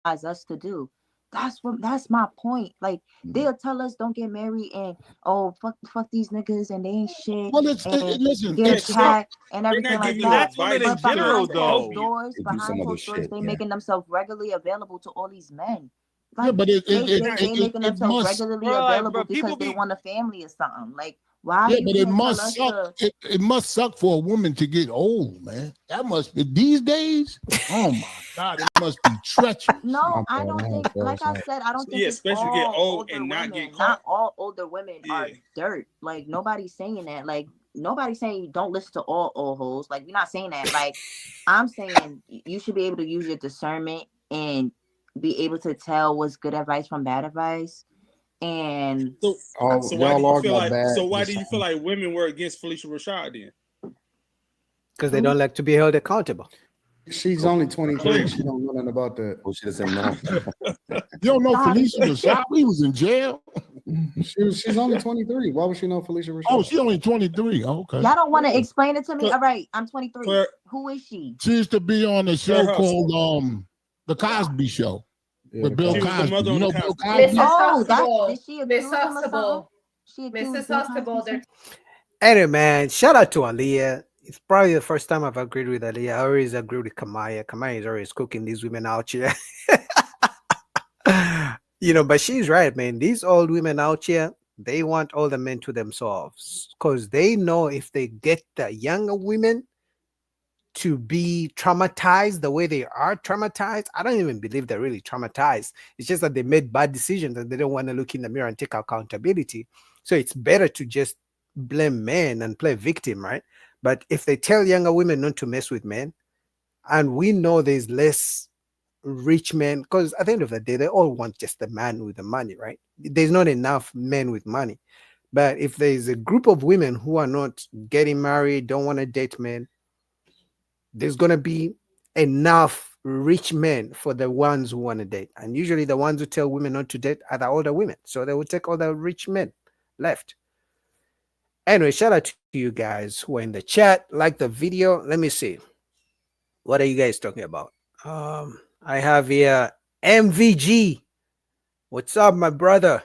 us to do. That's my point. Like, they'll tell us don't get married and fuck these niggas and they ain't shit. Well, listen, get attacked and everything like that. Women in general, though. Behind closed doors, they making themselves regularly available to all these men. Like, Yeah, but they making themselves must- regularly Bro, available people because they be- want a family or something. Like, why? Yeah, you but it can't must tell us suck. It must suck for a woman to get old, man. That must be these days. Oh my God, it must be treacherous. No, I don't think. Like I said, I don't think. Yeah, it's especially all get old older and not women. get caught. Not all older women are dirt. Like, nobody's saying that. Like, nobody's saying don't listen to all old hoes. Like, we're not saying that. Like, I'm saying you should be able to use your discernment and be able to tell what's good advice from bad advice. And So why do you feel like women were against Felicia Rashad then? Because they don't like to be held accountable. She's only 23. She don't know nothing about that. Oh, she doesn't know. You don't know Felicia Rashad? He was in jail. She's only 23. Why would she know Felicia Rashad? Oh, she's only 23. Okay. y'all don't want to explain it to me. All right, I'm 23. Who is she? She used to be on a show Claire called The Cosby Show with Bill She was the Cosby. mother You on know the Bill Cosby. Cosby? Did she accuse him or something? She accused Mrs. Bill Huxtable, Cosby? Anyway, man, shout out to Aaliyah. It's probably the first time I've agreed with Aaliyah. I always agree with Kamaya. Kamaya is always cooking these women out here. But she's right, man. These old women out here, they want all the men to themselves because they know if they get the younger women to be traumatized the way they are traumatized. I don't even believe they're really traumatized. It's just that they made bad decisions and they don't want to look in the mirror and take accountability. So it's better to just blame men and play victim, right? But if they tell younger women not to mess with men, and we know there's less rich men, because at the end of the day, they all want just the man with the money, right? There's not enough men with money. But if there's a group of women who are not getting married, don't want to date men, there's going to be enough rich men for the ones who want to date. And usually the ones who tell women not to date are the older women. So they will take all the rich men left. Anyway, shout out to you guys who are in the chat. Like the video. Let me see. What are you guys talking about? I have here MVG. What's up, my brother?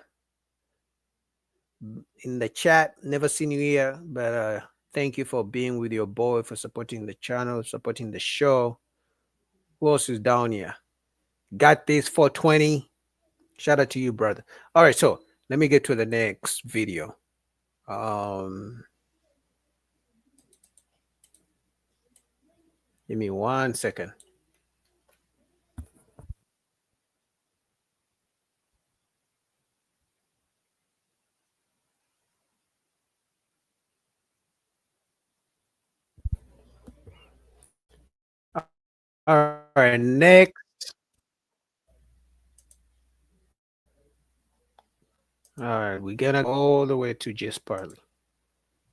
In the chat. Never seen you here, but thank you for being with your boy, for supporting the channel, supporting the show. Who else is down here? Got this 420. Shout out to you, brother. All right, so let me get to the next video. Give me 1 second. All right, next. All right, we're gonna go all the way to Just Partly.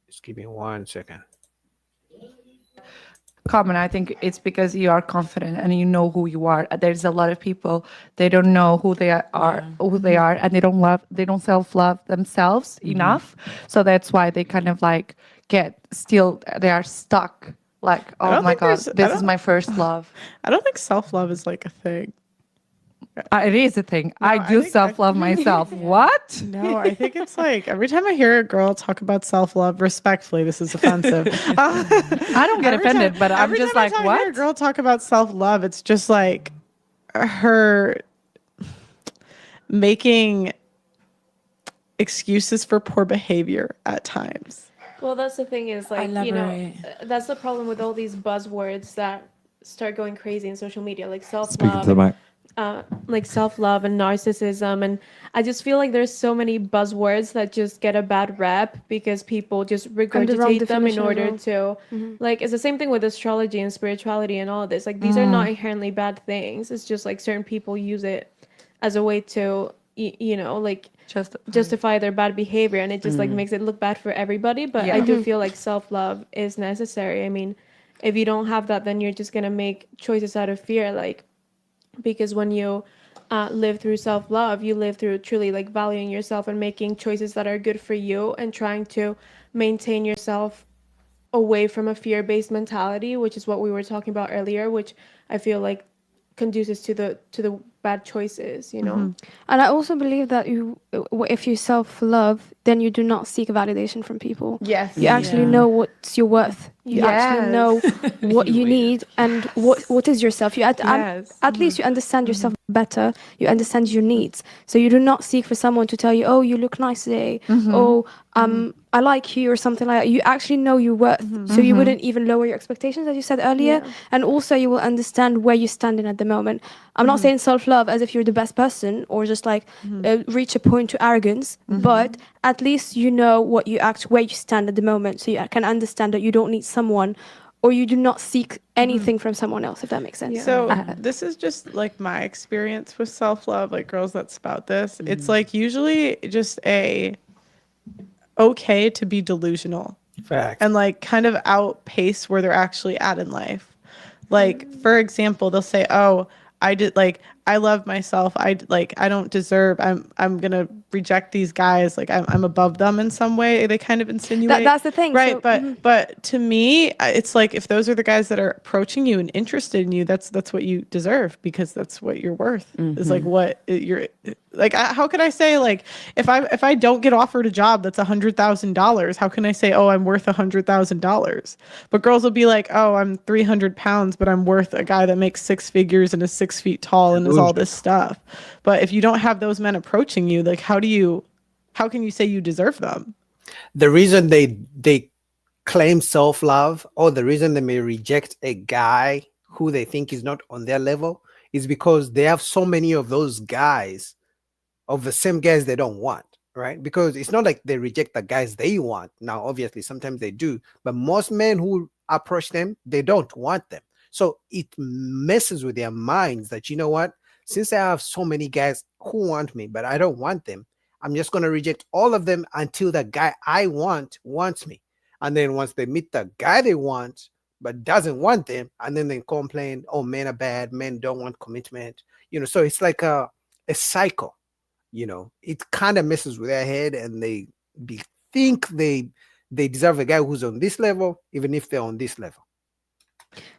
Just give me 1 second. Common, I think it's because you are confident and you know who you are. There's a lot of people, they don't know who they are, and they don't self-love themselves enough. So that's why they kind of like they are stuck. Like, oh my God, this is my first love. I don't think self-love is like a thing. It is a thing. No, I do self-love myself. What? No, I think it's like every time I hear a girl talk about self-love, respectfully, this is offensive. I don't get offended, but I'm just like, what? Hear a girl talk about self-love, it's just like her making excuses for poor behavior at times. Well, that's the thing is like, you know, that's the problem with all these buzzwords that start going crazy in social media, like self-love, like self-love and narcissism. And I just feel like there's so many buzzwords that just get a bad rep because people just regurgitate them in order to, like, it's the same thing with astrology and spirituality and all of this. Like, these are not inherently bad things. It's just like certain people use it as a way to, you know, like, justify their bad behavior, and it just like makes it look bad for everybody. But I do feel like self-love is necessary. I mean, if you don't have that, then you're just gonna make choices out of fear, like, because when you live through self-love, you live through truly like valuing yourself and making choices that are good for you and trying to maintain yourself away from a fear-based mentality, which is what we were talking about earlier, which I feel like conduces to the bad choices, you know. And I also believe that if you self-love, then you do not seek validation from people. Yes. You actually know what's your worth. You actually know what you need and what is yourself. You at least you understand yourself better. You understand your needs. So you do not seek for someone to tell you, oh, you look nice today. Oh, I like you or something like that. You actually know your worth. So you wouldn't even lower your expectations, as you said earlier. And also you will understand where you're standing at the moment. I'm not saying self-love as if you're the best person or just like reach a point to arrogance, but at least you know where you stand at the moment, so you can understand that you don't need someone or you do not seek anything from someone else, if that makes sense. So this is just like my experience with self-love, like girls that spout this. It's like usually just okay to be delusional. Fact. And like kind of outpace where they're actually at in life. Like, for example, they'll say, oh, I love myself. I don't deserve. I'm gonna reject these guys. Like I'm above them in some way. They kind of insinuate. That's the thing, right? So, but to me, it's like if those are the guys that are approaching you and interested in you, that's what you deserve, because that's what you're worth. Is like what you're like. How can I say, like, if I don't get offered a job that's $100,000, how can I say, oh, I'm worth $100,000? But girls will be like, oh, I'm 300 pounds, but I'm worth a guy that makes 6 figures and is 6 feet tall and is all this stuff. But if you don't have those men approaching you, like, how can you say you deserve them? The reason they claim self-love, or the reason they may reject a guy who they think is not on their level, is because they have so many of those guys, of the same guys they don't want, right? Because it's not like they reject the guys they want. Now, obviously, sometimes they do, but most men who approach them, they don't want them. So it messes with their minds that, you know what, since I have so many guys who want me, but I don't want them, I'm just going to reject all of them until the guy I want wants me. And then once they meet the guy they want, but doesn't want them, and then they complain, oh, men are bad, men don't want commitment. You know, so it's like a cycle, you know. It kind of messes with their head, and they think they deserve a guy who's on this level, even if they're on this level.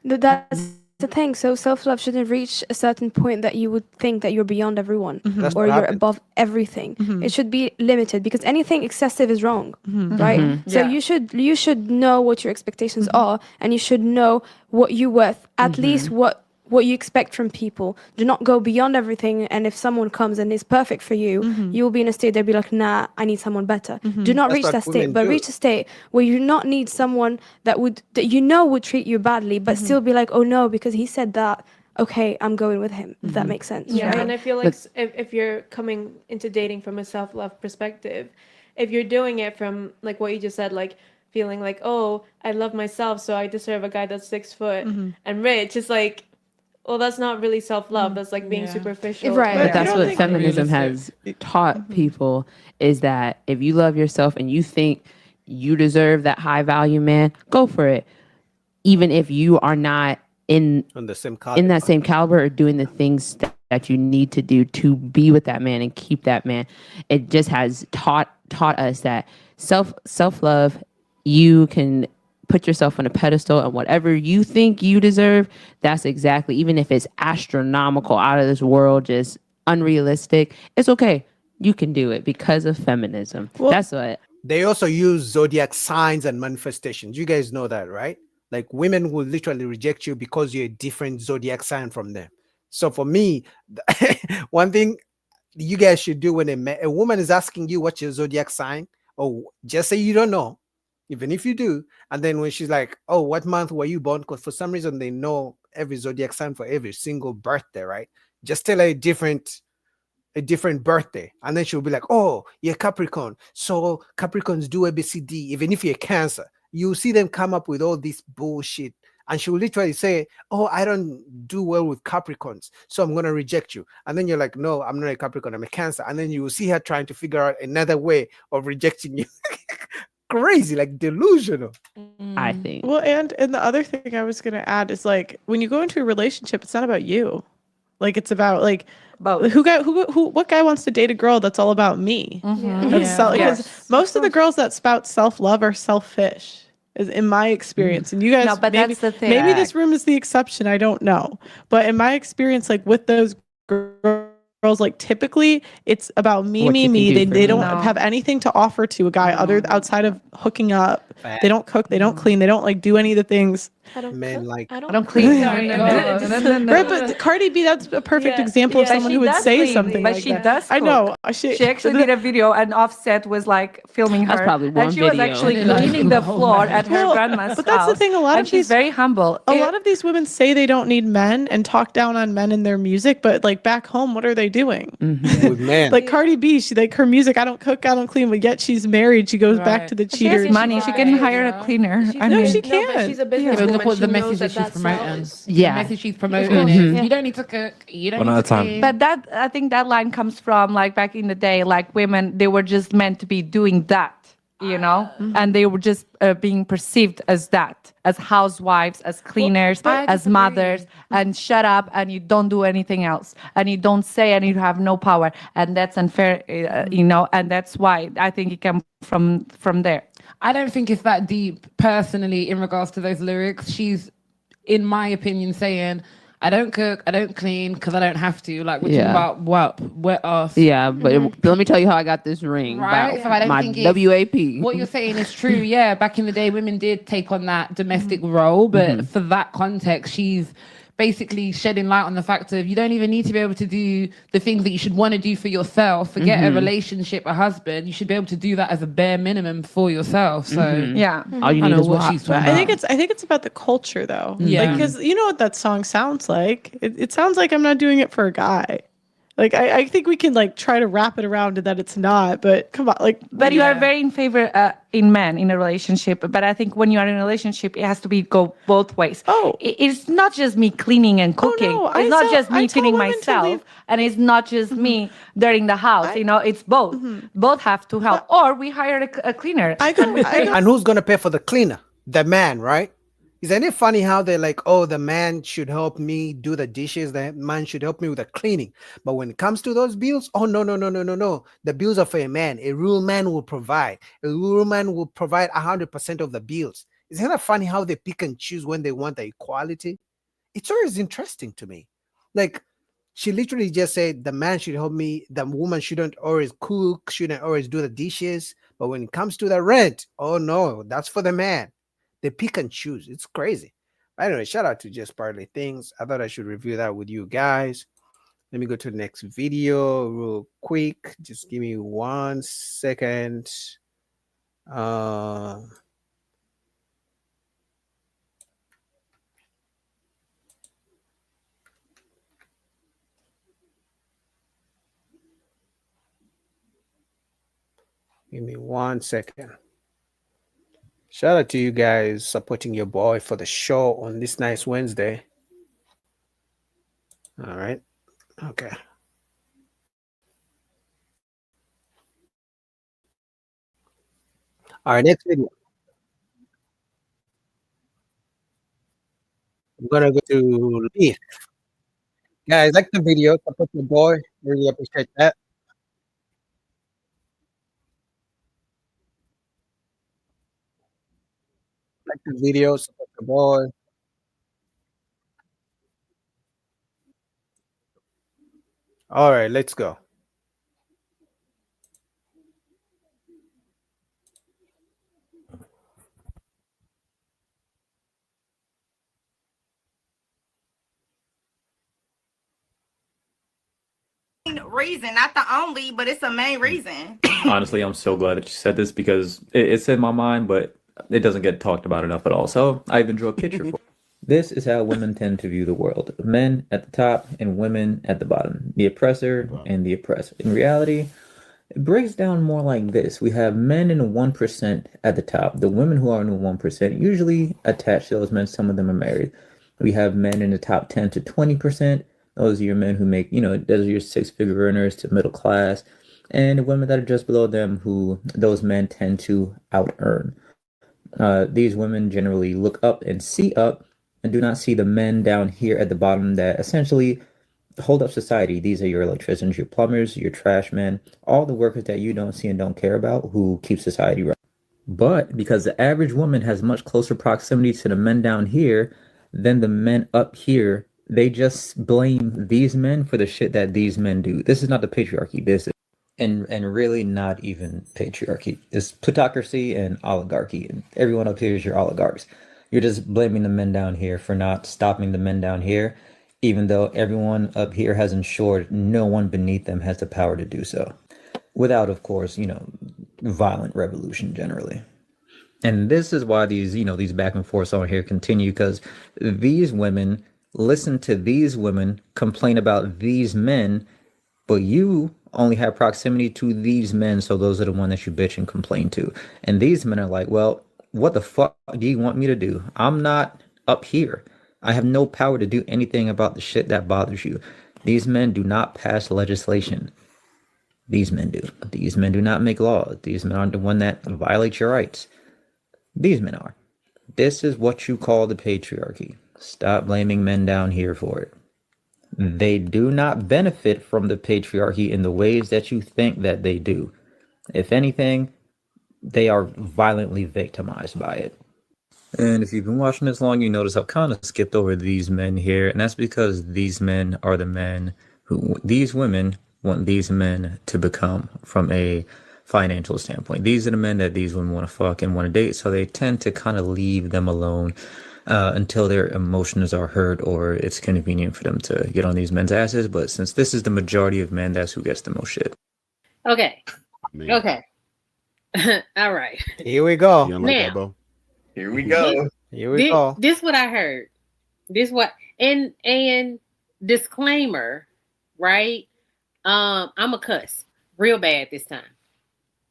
That's the thing. So self-love shouldn't reach a certain point that you would think that you're beyond everyone or you're above everything. It should be limited, because anything excessive is wrong, right? So you should know what your expectations are, and you should know what you're worth, at least what what you expect from people. Do not go beyond everything. And if someone comes and is perfect for you, you'll be in a state they'll be like, nah, I need someone better. Do not That's reach what that state, women but do. reach a state where you do not need someone that would treat you badly, but still be like, oh no, because he said that. Okay, I'm going with him. If that makes sense. Yeah, right? and I feel like if you're coming into dating from a self-love perspective, if you're doing it from like what you just said, like feeling like, oh, I love myself, so I deserve a guy that's 6 foot and rich, it's like, well, that's not really self-love. That's like being superficial. Right. But that's what feminism has taught people, is that if you love yourself and you think you deserve that high value man, go for it. Even if you are not in the same in that same caliber or doing the things that you need to do to be with that man and keep that man. It just has taught us that self-love, you can put yourself on a pedestal, and whatever you think you deserve, that's exactly, even if it's astronomical, out of this world, just unrealistic, it's okay. You can do it because of feminism. That's what. They also use zodiac signs and manifestations. You guys know that, right? Like women will literally reject you because you're a different zodiac sign from them. So for me, one thing you guys should do when a woman is asking you what's your zodiac sign, or just say you don't know, even if you do. And then when she's like, oh, what month were you born? Because for some reason they know every zodiac sign for every single birthday, right? Just tell her a different birthday, and then she'll be like, oh, you're Capricorn, so Capricorns do ABCD. Even if you're Cancer, you see them come up with all this bullshit, and she will literally say, oh, I don't do well with Capricorns, so I'm gonna reject you. And then you're like, no, I'm not a Capricorn, I'm a Cancer. And then you will see her trying to figure out another way of rejecting you. Crazy, like delusional. I think. Well, and the other thing I was gonna add is, like, when you go into a relationship, it's not about you. Like, it's about like what guy wants to date a girl that's all about me? Because most of the girls that spout self-love are selfish, is in my experience. And you guys, No, but maybe, that's the thing. maybe this room is the exception. I don't know, but in my experience, like with those girls, like typically it's about me, What me, you can me. do They for they me. don't No. have anything to offer to a guy outside of hooking up. They don't cook, they don't clean, they don't like do any of the things. Men like I don't clean. Right, but Cardi B, that's a perfect example of someone who would say something but like she that. does I know. cook. She actually did a video, and Offset was like filming her. That's probably one and she was video. actually And then, like, cleaning the oh floor my at her Well, grandma's but that's the house, thing, a lot and of she's these- very humble. A lot of these women say they don't need men and talk down on men in their music, but like back home, what are they doing? with men. Like Cardi B, she like her music, I don't cook, I don't clean, but yet she's married. She goes back to the She has cheaters. money. She can hire a cleaner. No, she but can't. she's a Yeah, businesswoman. but look what the She knows message that she's that promoting. sells. Yeah. The message she's promoting Mhm. is Yeah. you don't need to cook. You don't One need at a to time. clean. But that, I think that line comes from like back in the day, like women, they were just meant to be doing that, you know, and they were just being perceived as that, as housewives, as cleaners, I as disagree. mothers, and shut up and you don't do anything else, and you don't say, and you have no power, and that's unfair, you know, and that's why I think it came from there. I don't think it's that deep personally in regards to those lyrics. She's, in my opinion, saying, I don't cook, I don't clean because I don't have to. Like, we're Yeah. talking about wet ass. Yeah, but let me tell you how I got this ring. Right? About So I don't my think it's- WAP. What you're saying is true. Yeah, back in the day, women did take on that domestic role, but for that context, she's basically shedding light on the fact of you don't even need to be able to do the things that you should want to do for yourself. Forget a relationship, a husband. You should be able to do that as a bare minimum for yourself. So Yeah. All you I need know is what what she's But talking I think about. it's about the culture though. Yeah. Because you know what that song sounds like? It sounds like I'm not doing it for a guy. Like I think we can like try to wrap it around to that it's not, but come on, like But you are very in favor in men in a relationship. But I think when you are in a relationship, it has to be go both ways. Oh, it's not just me cleaning and cooking. no, I It's not tell- just I me tell cleaning women to myself, leave- and it's not just me dirtying the house. You know, it's both. Both have to help, or we hire a cleaner. And who's gonna pay for the cleaner? The man, right? Isn't it funny how they're like, oh, the man should help me do the dishes, the man should help me with the cleaning. But when it comes to those bills, oh no. The bills are for a man. A real man will provide. A real man will provide 100% of the bills. Isn't that funny how they pick and choose when they want the equality? It's always interesting to me. Like, she literally just said the man should help me, the woman shouldn't always cook, shouldn't always do the dishes. But when it comes to the rent, oh no, that's for the man. They pick and choose. It's crazy. Anyway, shout out to Just Partly Things. I thought I should review that with you guys. Let me go to the next video real quick. Just give me 1 second. Give me 1 second. Shout out to you guys supporting your boy for the show on this nice Wednesday. All right. Okay. All right, next video. I'm gonna go to Leaf. Guys, like the video, support your boy. Really appreciate that. Like the video, support the boy. All right, let's go. Reason, not the only, but it's a main reason. Honestly, I'm so glad that you said this because it's in my mind, but it doesn't get talked about enough at all. So I even drew a picture for it. This is how women tend to view the world. Men at the top and women at the bottom. The oppressor and the oppressed. In reality, it breaks down more like this. We have men in the 1% at the top. The women who are in the 1% usually attached to those men. Some of them are married. We have men in the top 10 to 20%. Those are your men who make, those are your 6-figure earners to middle class. And the women that are just below them who those men tend to out-earn. These women generally look up and see up and do not see the men down here at the bottom that essentially hold up society. These are your electricians, your plumbers, your trash men, all the workers that you don't see and don't care about who keep society running. But because the average woman has much closer proximity to the men down here than the men up here, they just blame these men for the shit that these men do. This is not the patriarchy. This is, and really not even patriarchy. It's plutocracy and oligarchy. And everyone up here is your oligarchs. You're just blaming the men down here for not stopping the men down here, even though everyone up here has ensured no one beneath them has the power to do so. Without, of course, violent revolution generally. And this is why these, these back and forths on here continue, because these women listen to these women complain about these men, but you only have proximity to these men, so those are the ones that you bitch and complain to. And these men are like, well, what the fuck do you want me to do? I'm not up here. I have no power to do anything about the shit that bothers you. These men do not pass legislation. These men do. These men do not make laws. These men aren't the one that violate your rights. These men are. This is what you call the patriarchy. Stop blaming men down here for it. They do not benefit from the patriarchy in the ways that you think that they do. If anything, they are violently victimized by it. And if you've been watching this long, you notice I've kind of skipped over these men here. And that's because these men are the men who these women want these men to become from a financial standpoint. These are the men that these women want to fuck and want to date. So they tend to kind of leave them alone until their emotions are hurt or it's convenient for them to get on these men's asses. But since this is the majority of men, that's who gets the most shit. Okay. Okay. All right. Here we go. Now, here we go. Here we go. This what I heard. This what and disclaimer, right? I'm a cuss real bad this time.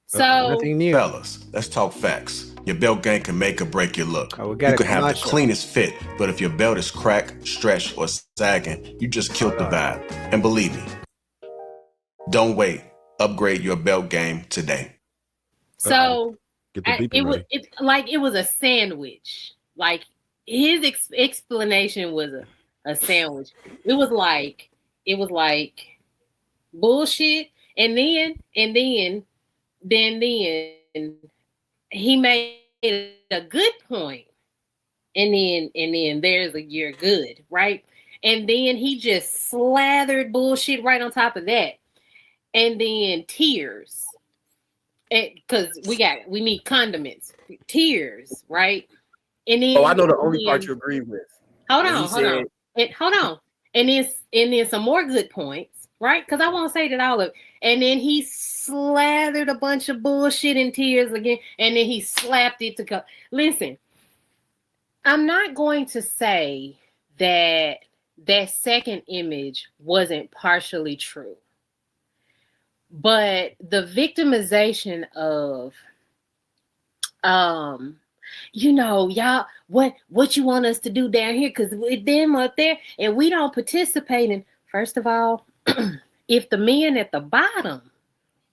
So nothing new. Fellas, let's talk facts. Your belt game can make or break your look. You could have the cleanest fit, but if your belt is cracked, stretched, or sagging, you just killed the vibe. And believe me, don't wait. Upgrade your belt game today. So it was a sandwich. Like his explanation was a sandwich. It was like bullshit. And then he made a good point. And then there's a you're good, right? And then he just slathered bullshit right on top of that. And then tears. Because we need condiments. Tears, right? And then I know the only part you agree with. Hold And on, he hold on. said, Hold on. And then some more good points, right? Because I won't say that all of it. And then he slathered a bunch of bullshit in tears again, and then he slapped it to go. Listen, I'm not going to say that that second image wasn't partially true, but the victimization of y'all, what you want us to do down here, because with them up there and we don't participate in. First of all, if the men at the bottom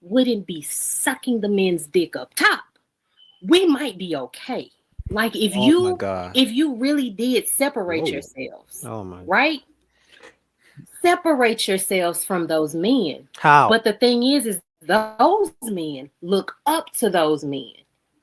wouldn't be sucking the men's dick up top, we might be okay. Like if you really did separate yourselves, right? Separate yourselves from those men. How? But the thing is those men look up to those men,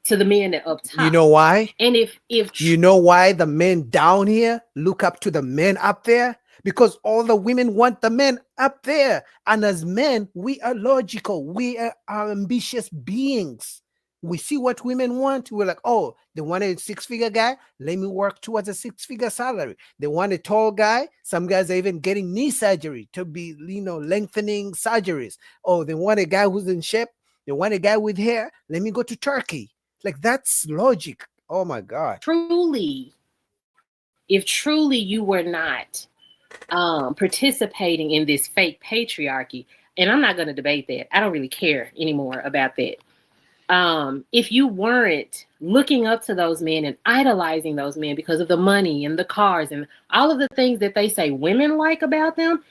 to the men that up top. You know why? And if you know why the men down here look up to the men up there? Because all the women want the men up there. And as men, we are logical. We are ambitious beings. We see what women want. We're like, oh, they want a 6-figure guy. Let me work towards a 6-figure salary. They want a tall guy. Some guys are even getting knee surgery to be, lengthening surgeries. Oh, they want a guy who's in shape. They want a guy with hair. Let me go to Turkey. Like, that's logic. Oh my God. If truly you were not participating in this fake patriarchy, and I'm not going to debate that. I don't really care anymore about that. If you weren't looking up to those men and idolizing those men because of the money and the cars and all of the things that they say women like about them,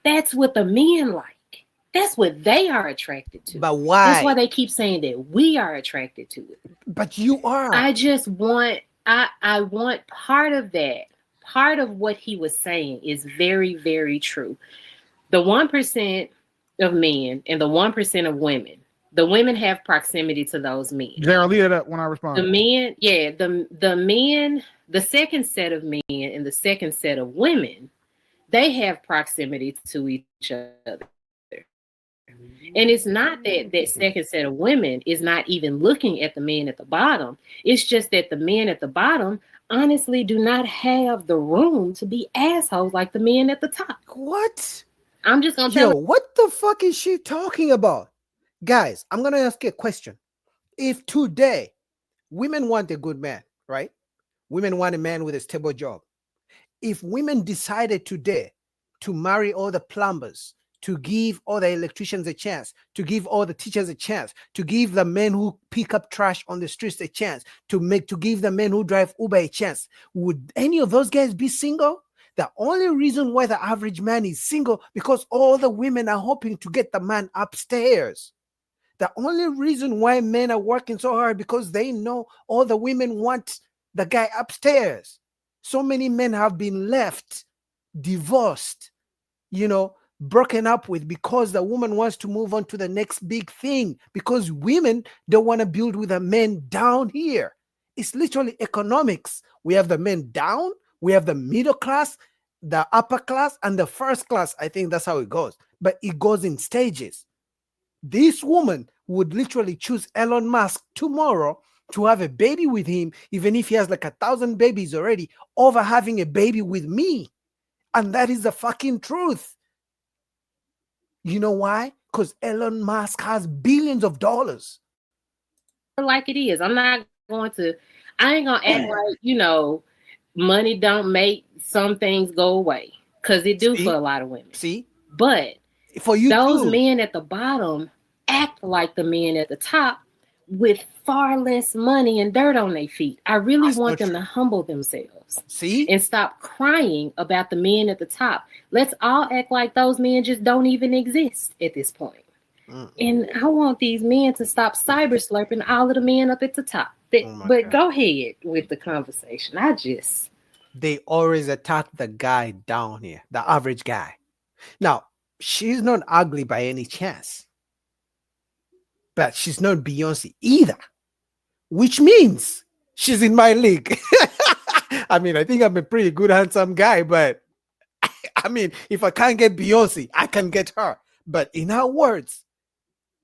that's what the men like. That's what they are attracted to. But why? That's why they keep saying that we are attracted to it. But you are. I just want, I want part of that. Part of what he was saying is very, very true. The 1% of men and the 1% of women, the women have proximity to those men. Gerald, leave it up when I respond. The men, yeah, the men, the second set of men and the second set of women, they have proximity to each other. And it's not that that second set of women is not even looking at the men at the bottom. It's just that the men at the bottom honestly do not have the room to be assholes like the men at the top. What? I'm just gonna tell you. What the fuck is she talking about? Guys, I'm gonna ask you a question. If today women want a good man, right? Women want a man with a stable job. If women decided today to marry all the plumbers, to give all the electricians a chance, to give all the teachers a chance, to give the men who pick up trash on the streets a chance, to give the men who drive Uber a chance, would any of those guys be single? The only reason why the average man is single because all the women are hoping to get the man upstairs. The only reason why men are working so hard because they know all the women want the guy upstairs. So many men have been left, divorced, broken up with because the woman wants to move on to the next big thing because women don't want to build with the men down here. It's literally economics. We have the men down, we have the middle class, the upper class, and the first class. I think that's how it goes. But it goes in stages. This woman would literally choose Elon Musk tomorrow to have a baby with him, even if he has like 1,000 babies already, over having a baby with me. And that is the fucking truth. You know why? Because Elon Musk has billions of dollars. Like it is. I ain't gonna act like, money don't make some things go away. Because it do for a lot of women. But for you, those men at the bottom act like the men at the top with far less money and dirt on their feet. I really want them to humble themselves. And stop crying about the men at the top. Let's all act like those men just don't even exist at this point. And I want these men to stop cyber slurping all of the men up at the top. But go ahead with the conversation. They always attack the guy down here, the average guy. Now, she's not ugly by any chance. But she's not Beyonce either. Which means she's in my league. I mean, I think I'm a pretty good, handsome guy, but I mean, if I can't get Beyonce, I can get her. But in her words,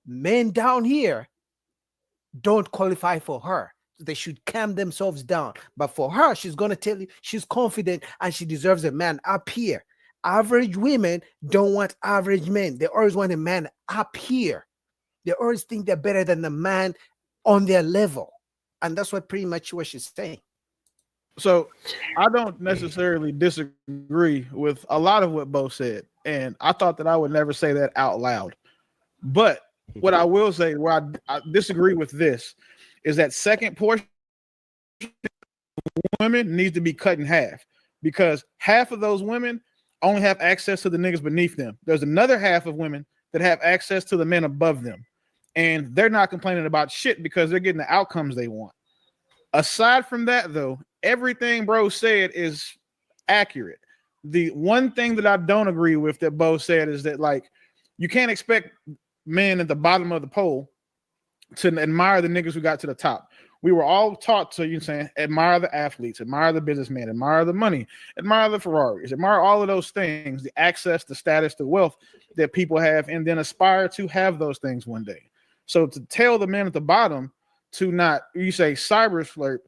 men down here don't qualify for her. they should calm themselves down. But for her, she's gonna tell you she's confident and she deserves a man up here. Average women don't want average men. They always want a man up here. They always think they're better than the man on their level. And that's what pretty much what she's saying. So I don't necessarily disagree with a lot of what Bo said. And I thought that I would never say that out loud. But what I will say, where I disagree with this, is that second portion of women needs to be cut in half, because half of those women only have access to the niggas beneath them. There's another half of women that have access to the men above them. And they're not complaining about shit because they're getting the outcomes they want. Aside from that, though, everything bro said is accurate. The one thing that I don't agree with that Bo said is that, like, you can't expect men at the bottom of the pole to admire the niggas who got to the top. We were all taught to, you know, saying, admire the athletes, admire the businessmen, admire the money, admire the Ferraris, admire all of those things, the access, the status, the wealth that people have, and then aspire to have those things one day. So to tell the men at the bottom to not, you say, cyber slurp,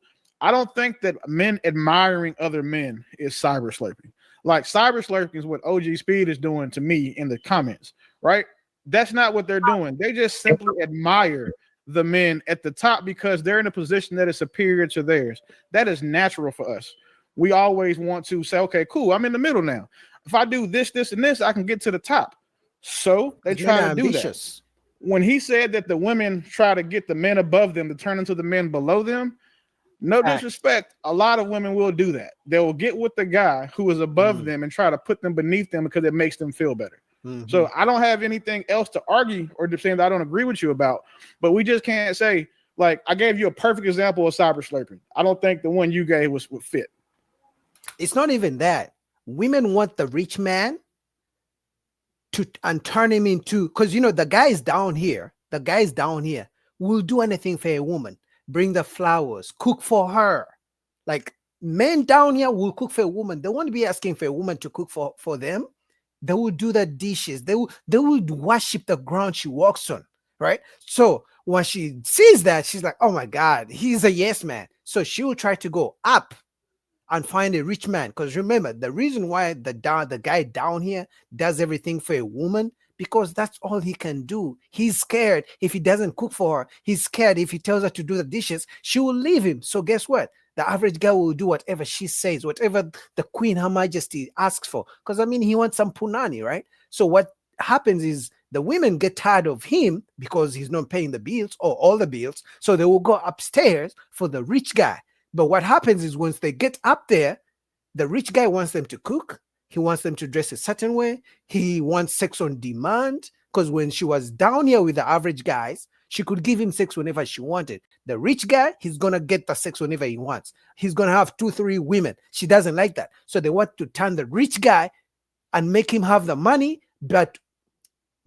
I don't think that men admiring other men is cyber slurping. Like, cyber slurping is what OG Speed is doing to me in the comments, right? That's not what they're doing. They just simply admire the men at the top because they're in a position that is superior to theirs. That is natural for us. We always want to say, okay, cool, I'm in the middle now. If I do this, this, and this, I can get to the top. So they try to do that. When he said that the women try to get the men above them to turn into the men below them, no disrespect, a lot of women will do that. They will get with the guy who is above them and try to put them beneath them because it makes them feel better. So I don't have anything else to argue or to say that I don't agree with you about, but we just can't say, like, I gave you a perfect example of cyber slurping. I don't think the one you gave would fit. It's not even that. Women want the rich man to and turn him into, because you know the guys down here will do anything for a woman, bring the flowers, cook for her. Like, men down here will cook for a woman. They won't be asking for a woman to cook for them. They will do the dishes. They will worship the ground she walks on, right? So when she sees that, she's like, oh my God, he's a yes man. So she will try to go up and find a rich man. Because remember, the reason why the guy down here does everything for a woman, because that's all he can do. He's scared if he doesn't cook for her. He's scared if he tells her to do the dishes, she will leave him. So guess what? The average guy will do whatever she says, whatever the Queen, Her Majesty, asks for. Because, I mean, he wants some punani, right? So what happens is the women get tired of him because he's not paying the bills or all the bills. So they will go upstairs for the rich guy. But what happens is once they get up there, the rich guy wants them to cook. He wants them to dress a certain way. He wants sex on demand. Because when she was down here with the average guys, she could give him sex whenever she wanted. The rich guy, he's going to get the sex whenever he wants. He's going to have 2-3 women. She doesn't like that. So they want to turn the rich guy and make him have the money, but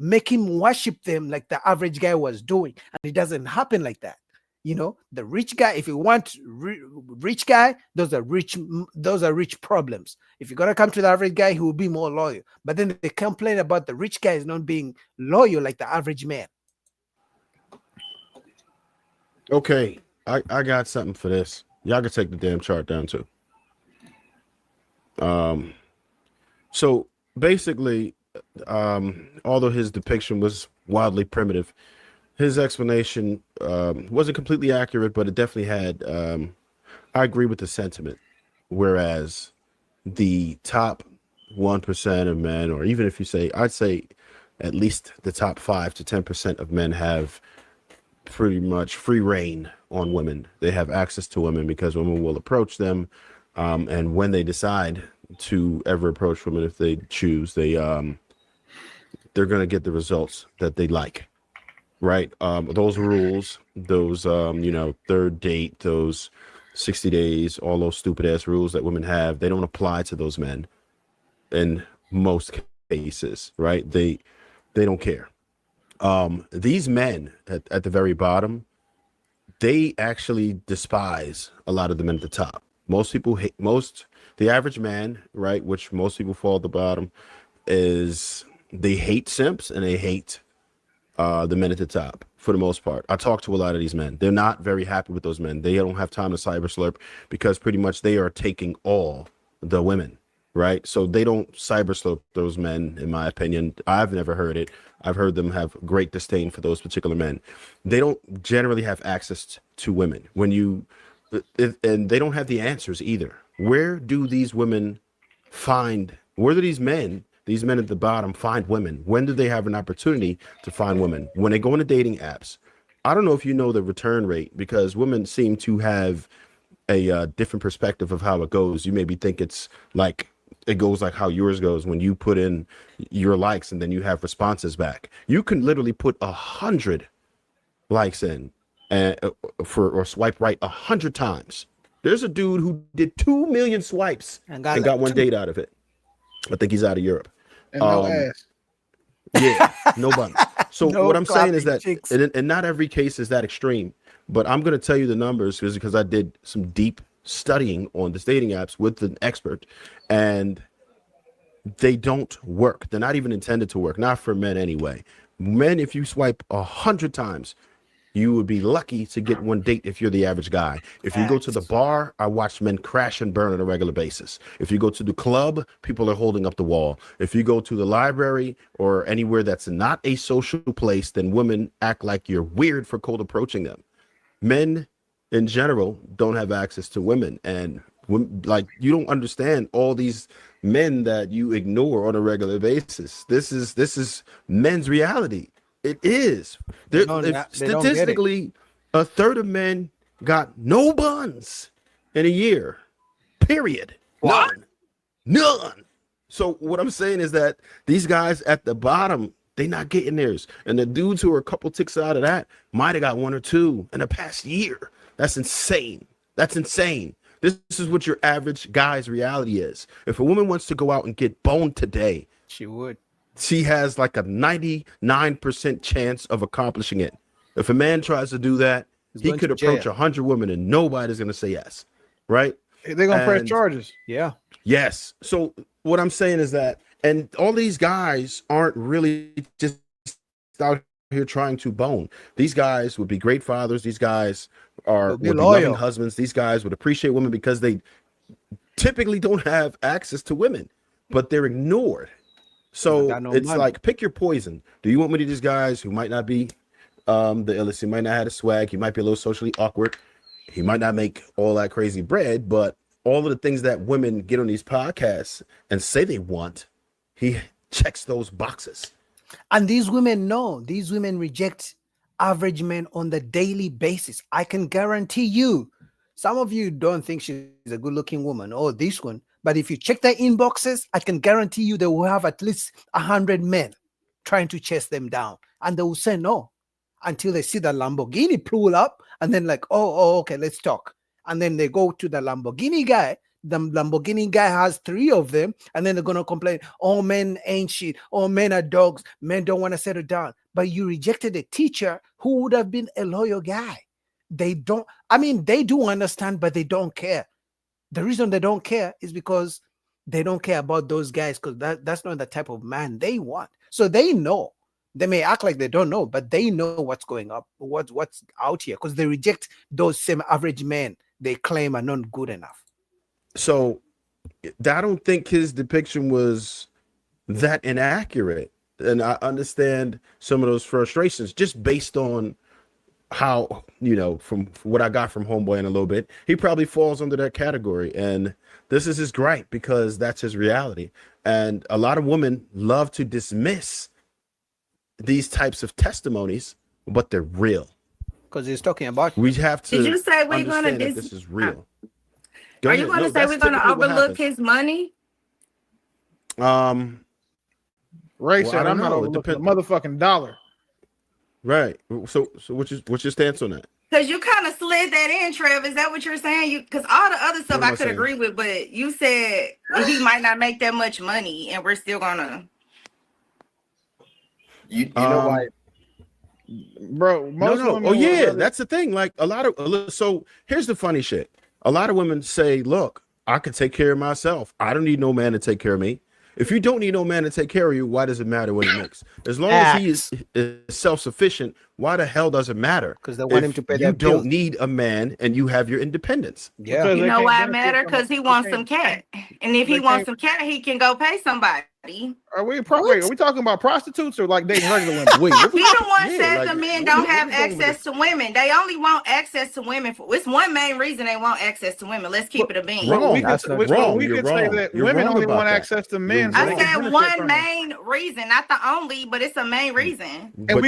make him worship them like the average guy was doing. And it doesn't happen like that. You know, the rich guy, if you want rich guy, those are rich problems. If you're going to come to the average guy, he will be more loyal. But then they complain about the rich guys not being loyal like the average man. Okay, I got something for this. Y'all can take the damn chart down too. So basically, although his depiction was wildly primitive, his explanation wasn't completely accurate, but it definitely had, I agree with the sentiment. Whereas the top 1% of men, or even if you say, I'd say at least the top 5 to 10% of men have pretty much free reign on women. They have access to women because women will approach them. And when they decide to ever approach women, if they choose, they're going to get the results that they like. Right. Those rules, those, third date, those 60 days, all those stupid ass rules that women have, they don't apply to those men in most cases. Right. They don't care. These men at the very bottom, they actually despise a lot of the men at the top. Most people hate the average man, right? Which most people fall at the bottom, is they hate simps and they hate the men at the top. for the most part. I talk to a lot of these men. They're not very happy with those men. They don't have time to cyber slurp because pretty much they are taking all the women, right? So they don't cyber slurp those men, in my opinion. I've never heard it. I've heard them have great disdain for those particular men. They don't generally have access to women. And they don't have the answers either. Where do these men, these men at the bottom, find women? When do they have an opportunity to find women? When they go into dating apps. I don't know if you know the return rate, because women seem to have a different perspective of how it goes. You maybe think it goes like how yours goes when you put in your likes and then you have responses back. You can literally put 100 likes in or swipe right 100 times. There's a dude who did 2 million swipes and got one date out of it. I think he's out of Europe. And no ass. Yeah, no bun. So No what I'm saying is that, chicks. and not every case is that extreme, but I'm going to tell you the numbers because I did some deep studying on the dating apps with an expert, and they don't work. They're not even intended to work, not for men anyway. Men, if you swipe 100 times, you would be lucky to get one date if you're the average guy. If you go to the bar, I watch men crash and burn on a regular basis. If you go to the club, people are holding up the wall. If you go to the library or anywhere that's not a social place, then women act like you're weird for cold approaching them. Men in general don't have access to women, and you don't understand all these men that you ignore on a regular basis. This is men's reality. It is. They don't get it. Statistically, a third of men got no buns in a year. Period. What? None. So what I'm saying is that these guys at the bottom, they not getting theirs. And the dudes who are a couple ticks out of that might have got one or two in the past year. That's insane. That's insane. This is what your average guy's reality is. If a woman wants to go out and get boned today, she would. She has like a 99% chance of accomplishing it. If a man tries to do that, he could approach 100 women and nobody's going to say yes, right? They're going to press charges. Yeah. Yes. So what I'm saying is that, and all these guys aren't really just out here trying to bone. These guys would be great fathers. These guys would be loving husbands. These guys would appreciate women because they typically don't have access to women, but they're ignored. So it's like, pick your poison. Do you want one of these guys who might not be the illest? He might not have a swag. He might be a little socially awkward. He might not make all that crazy bread, but all of the things that women get on these podcasts and say they want, he checks those boxes. And these women know. These women reject average men on the daily basis. I can guarantee you, some of you don't think she's a good-looking woman, or this one. But if you check their inboxes, I can guarantee you they will have at least 100 men trying to chase them down. And they will say no until they see the Lamborghini pull up and then like, oh, okay, let's talk. And then they go to the Lamborghini guy. The Lamborghini guy has 3 of them. And then they're going to complain, oh, men ain't shit. Oh, men are dogs. Men don't want to settle down. But you rejected a teacher who would have been a loyal guy. They do understand, but they don't care. The reason they don't care is because they don't care about those guys, because that's not the type of man they want. So they know. They may act like they don't know, but they know what's going up, what's out here, because they reject those same average men they claim are not good enough. So I don't think his depiction was that inaccurate. And I understand some of those frustrations just based on how, from what I got from Homeboy in a little bit, he probably falls under that category. And this is his gripe because that's his reality. And a lot of women love to dismiss these types of testimonies, but they're real. Because he's talking about. We have to. Did you say we're gonna? This is real. Are you going to say we're going to overlook his money? Ray said, "I'm not overlooking a motherfucking dollar." Right. So what's your stance on that? Because you kind of slid that in, Trev. Is that what you're saying? Because all the other stuff I could agree with, but you said he might not make that much money, and we're still gonna. You know why, bro? No. Yeah, that's the thing. Like so here's the funny shit. A lot of women say, "Look, I can take care of myself. I don't need no man to take care of me." If you don't need no man to take care of you, why does it matter what he makes? As long as he is self-sufficient, why the hell does it matter? Because they want him to pay you their bills. don't need a man and you have your independence. Yeah. You know why it matter? Because he wants some cat. And if he wants some cat, he can go pay somebody. Are we talking about prostitutes or like dating regular women? Wait, He the one said the men don't have access to women. They only want access to women. It's one main reason they want access to women. Let's keep it a bean. Wrong. We That's could wrong. say You're that wrong. women You're only wrong want about access to men. I said one main reason, not the only, but it's a main reason. And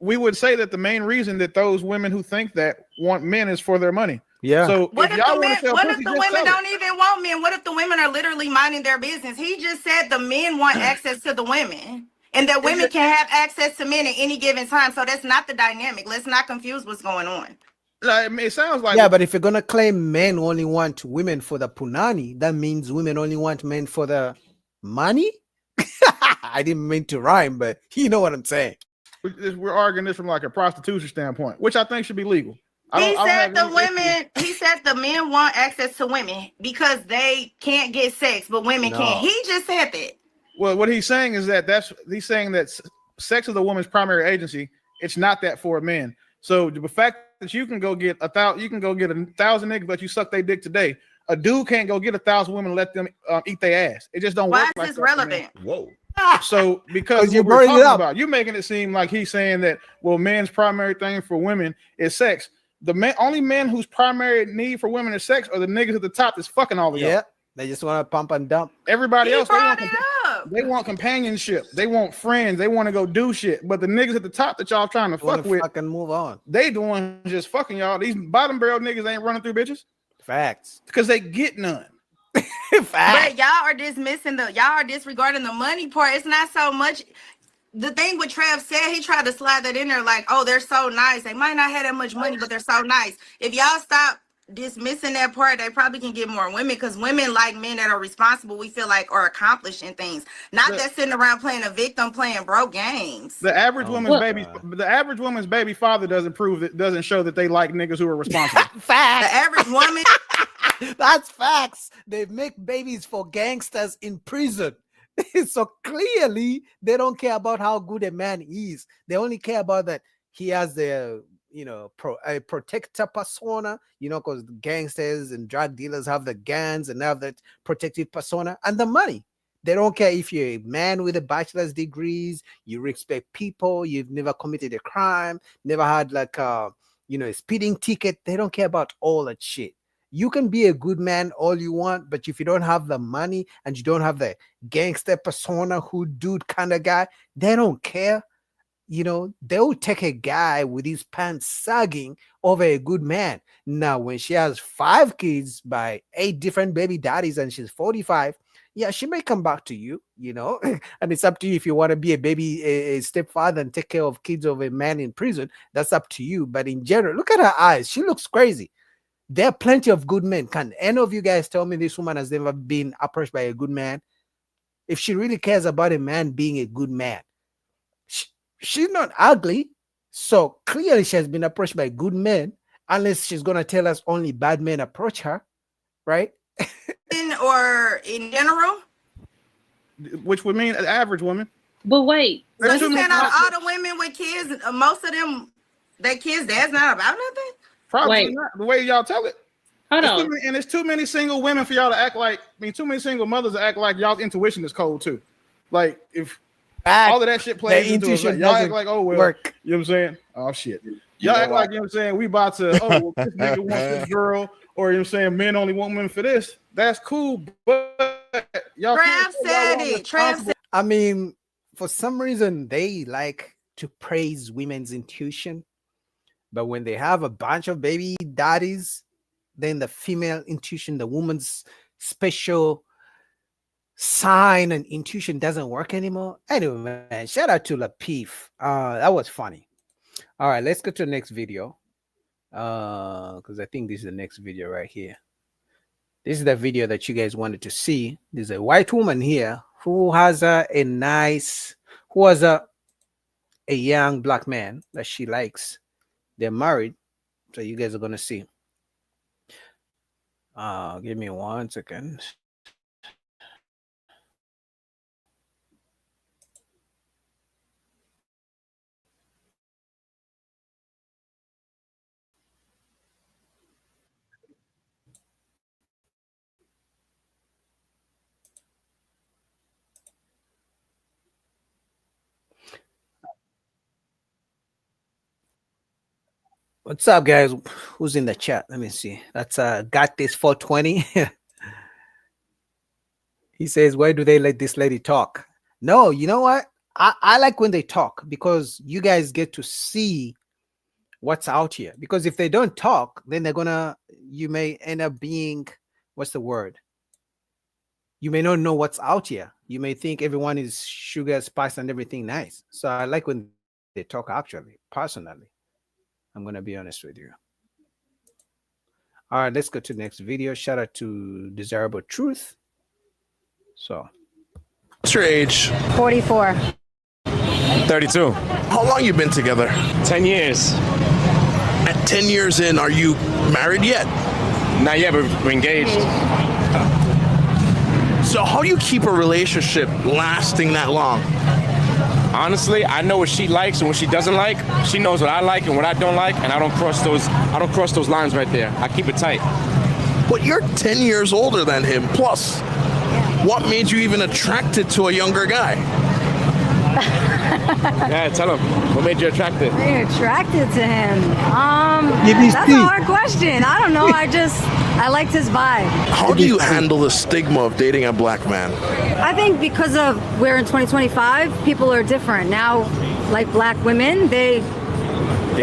we would say that the main reason that those women who think that want men is for their money. Yeah. So What if the pussy, women don't even want men? What if the women are literally minding their business? He just said the men want access to the women, and that women can have access to men at any given time. So that's not the dynamic. Let's not confuse what's going on. It sounds like but if you're gonna claim men only want women for the punani, that means women only want men for the money. I didn't mean to rhyme, but you know what I'm saying. We're arguing this from like a prostitution standpoint, which I think should be legal. He said the men want access to women because they can't get sex, but women can. He just said that. Well, what he's saying is he's saying that sex is a woman's primary agency. It's not that for a man. So the fact that you can go get 1,000 niggas, but you suck their dick today. A dude can't go get 1,000 women and let them eat their ass. It just don't work. Why is this relevant? Whoa. So because you what we're bring it talking up. about, you're making it seem like he's saying that men's primary thing for women is sex. The only men whose primary need for women is sex are the niggas at the top that's fucking all of y'all. Yeah, they just want to pump and dump. Everybody else, brought it up. they want companionship. They want friends. They want to go do shit. But the niggas at the top that y'all trying to fuck with, fucking move on. they the ones just fucking y'all. These bottom barrel niggas ain't running through bitches Facts. because they get none. But y'all are disregarding the money part. It's not so much. The thing what Trav said, he tried to slide that in there like, oh, they're so nice. They might not have that much money, but they're so nice. If y'all stop dismissing that part, they probably can get more women because women like men that are responsible, we feel like are accomplishing things. Not that sitting around playing a victim, playing broke games. The average woman's baby father doesn't show that they like niggas who are responsible. The average woman. That's facts. They make babies for gangsters in prison. So clearly they don't care about how good a man is. They only care about that he has the a protector persona, because gangsters and drug dealers have the guns and have that protective persona and the money. They don't care if you're a man with a bachelor's degrees, you respect people, you've never committed a crime, never had a speeding ticket. They don't care about all that shit. You can be a good man all you want, but if you don't have the money and you don't have the gangster persona, hood dude kind of guy, they don't care. They'll take a guy with his pants sagging over a good man. Now, when she has 5 kids by 8 different baby daddies and she's 45, yeah, she may come back to you, and it's up to you if you want to be a stepfather and take care of kids of a man in prison. That's up to you. But in general, look at her eyes. She looks crazy. There are plenty of good men. Can any of you guys tell me this woman has never been approached by a good man? If she really cares about a man being a good man, she's not ugly. So clearly she has been approached by good men, unless she's going to tell us only bad men approach her, right? Or in general? Which would mean an average woman. But wait. So you saying all the women with kids, most of them, their kids' dad's not about nothing? Probably not. The way y'all tell it. Hold on. And it's too many single women for y'all to act like, too many single mothers to act like y'all's intuition is cold too. Like if all of that shit plays into it, y'all act like, oh, well, work. You know what I'm saying? Oh shit. Y'all act like, you know what I'm saying, we about to, well, this nigga wants this girl, or you know what I'm saying, men only want women for this. That's cool, but y'all Trav said it. Trav said I mean, for some reason they like to praise women's intuition. But when they have a bunch of baby daddies, then the female intuition, the woman's special sign and intuition doesn't work anymore. Anyway, man, shout out to Lapeef. That was funny. All right, let's go to the next video. Because I think this is the next video right here. This is the video that you guys wanted to see. There's a white woman here who has a young black man that she likes. They're married, so you guys are gonna see. Give me 1 second. What's up, guys? Who's in the chat? Let me see. That's got this 420. He says, why do they let this lady talk? No, you know what? I like when they talk because you guys get to see what's out here. Because if they don't talk, then you may end up being, what's the word? You may not know what's out here. You may think everyone is sugar, spice, and everything nice. So I like when they talk, actually, personally. I'm going to be honest with you. All right, let's go to the next video. Shout out to Desirable Truth. So, what's your age? 44. 32. How long you been together? 10 years. At 10 years in, are you married yet? Not yet, but we're engaged. So how do you keep a relationship lasting that long? Honestly, I know what she likes and what she doesn't like. She knows what I like and what I don't like, and I don't cross those lines right there. I keep it tight. But you're 10 years older than him. Plus, what made you even attracted to a younger guy? Yeah, tell him. What made you attracted? You're attracted to him. That's a hard question. I don't know. I liked his vibe. How do you handle the stigma of dating a black man? I think because of we're in 2025, people are different now. Like black women, they're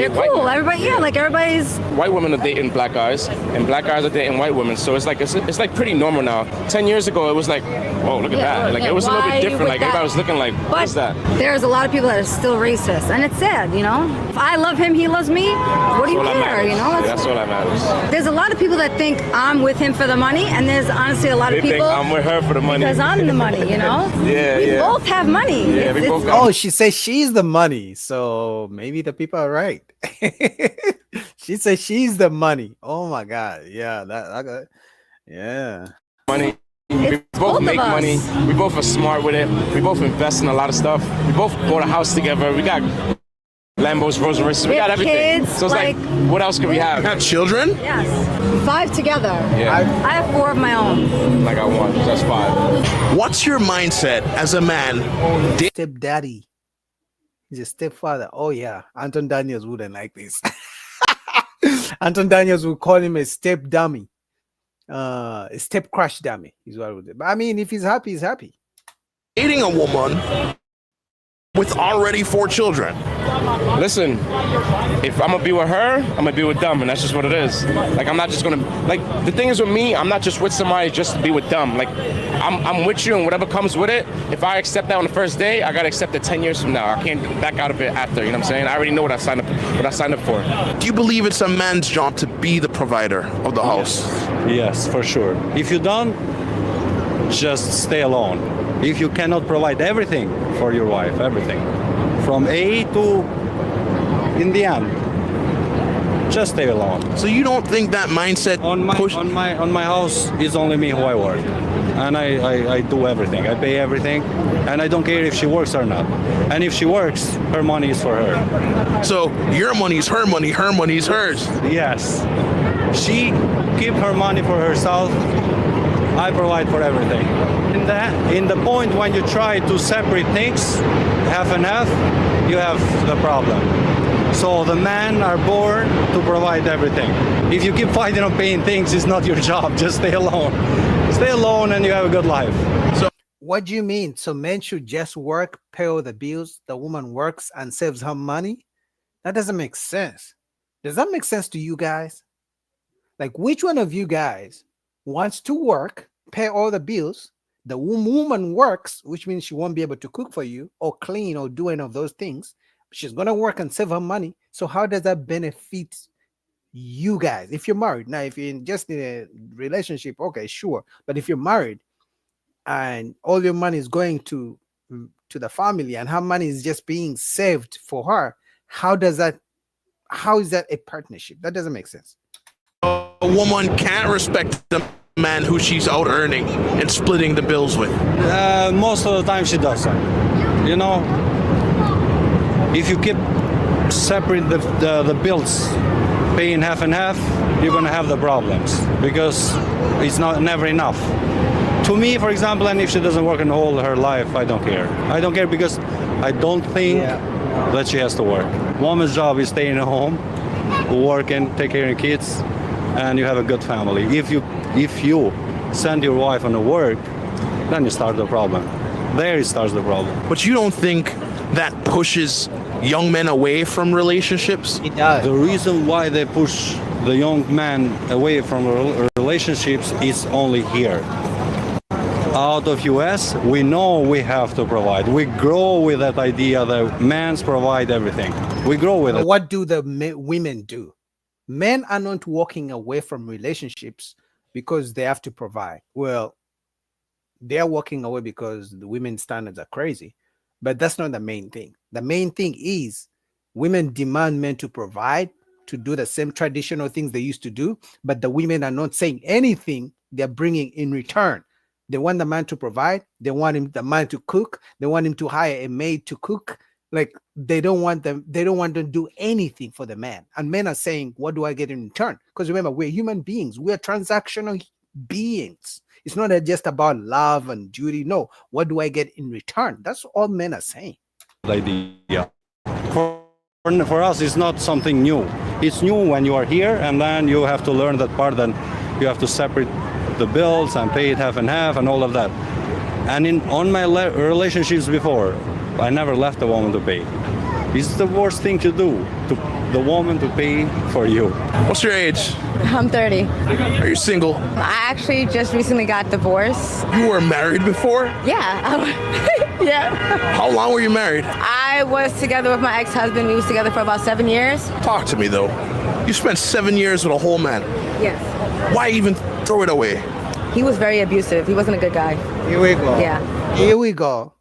cool. Everybody, yeah, like everybody's. White women are dating black guys, and black guys are dating white women. So it's like pretty normal now. 10 years ago, it was like, oh, look at that. Like it was a little bit different. Like everybody was looking like, what is that? There's a lot of people that are still racist, and it's sad, you know. If I love him, he loves me. What do you care, you know? That's all that matters. There's a lot of people that think I'm with him for the money, and there's honestly a lot of people think I'm with her for the money because I'm the money, you know. We both have money. Yeah, we both oh, she says she's the money, so maybe the people are right. She says she's the money. Oh my God, yeah, yeah. Money. We both make money. We both are smart with it. We both invest in a lot of stuff. We both bought a house together. We got Lambos, Rolls Royces. We got everything. Kids, so it's like, what else can we have? Have children? Yes, 5 together. Yeah. I have 4 of my own. I got 1. That's 5. What's your mindset as a man? Stepdaddy. He's a stepfather. Oh yeah, Anton Daniels wouldn't like this. Anton Daniels would call him a step dummy, a step crush dummy. Is what I would do. But I mean, if he's happy, he's happy. Dating a woman with already 4 children. Listen, if I'm gonna be with her, I'm gonna be with them, and that's just what it is. Like I'm not just gonna the thing is with me, I'm not just with somebody just to be with them. Like I'm with you, and whatever comes with it. If I accept that on the first day, I gotta accept it 10 years from now. I can't back out of it after. You know what I'm saying? I already know what I signed up for. Do you believe it's a man's job to be the provider of the house? Yes, for sure. If you don't, just stay alone. If you cannot provide everything for your wife, everything, from A to in the end, just stay alone. So you don't think that mindset on my house is only me who I work, and I do everything. I pay everything, and I don't care if she works or not. And if she works, her money is for her. So your money is her money is hers. Yes, she keep her money for herself. I provide for everything. In the point when you try to separate things, half and half, you have the problem. So the men are born to provide everything. If you keep fighting on paying things, it's not your job. Just stay alone. Stay alone and you have a good life. So what do you mean? So men should just work, pay all the bills, the woman works and saves her money? That doesn't make sense. Does that make sense to you guys? Like, which one of you guys wants to work, pay all the bills, the woman works, which means she won't be able to cook for you or clean or do any of those things. She's going to work and save her money. So how does that benefit you guys? If you're married, now if you're just in a relationship, okay, sure. But if you're married and all your money is going to the family and her money is just being saved for her, how is that a partnership? That doesn't make sense. A woman can't respect the man who she's out earning and splitting the bills with. Most of the time she doesn't. You know, if you keep separate the bills, paying half and half, you're gonna have the problems because it's never enough. To me, for example, and if she doesn't work in all her life, I don't care. I don't care because I don't think that she has to work. Woman's job is staying at home, working, take care of your kids, and you have a good family. If you send your wife on the work, then you start the problem. There it starts the problem. But you don't think that pushes young men away from relationships? It does. The reason why they push the young man away from relationships is only here. Out of US, we know we have to provide. We grow with that idea that men provide everything. We grow with it. What do the women do? Men are not walking away from relationships because they have to provide. Well, they're walking away because the women's standards are crazy, but that's not the main thing. The main thing is women demand men to provide, to do the same traditional things they used to do, but the women are not saying anything they're bringing in return. They want the man to provide. They want the man to cook. They want him to hire a maid to cook. Like they don't want them to do anything for the man. And men are saying, what do I get in return? Because remember, we're human beings. We're transactional beings. It's not just about love and duty. No, what do I get in return? That's all men are saying. Idea. For us, it's not something new. It's new when you are here, and then you have to learn that part. Then you have to separate the bills and pay it half and half and all of that. And on my relationships before, I never left the woman to pay. It's the worst thing to do, to the woman to pay for you. What's your age? I'm 30. Are you single? I actually just recently got divorced. You were married before? Yeah. Yeah. How long were you married? I was together with my ex-husband. We was together for about 7 years. Talk to me though. You spent 7 years with a whole man. Yes. Why even throw it away? He was very abusive. He wasn't a good guy. Here we go. Yeah. Here we go.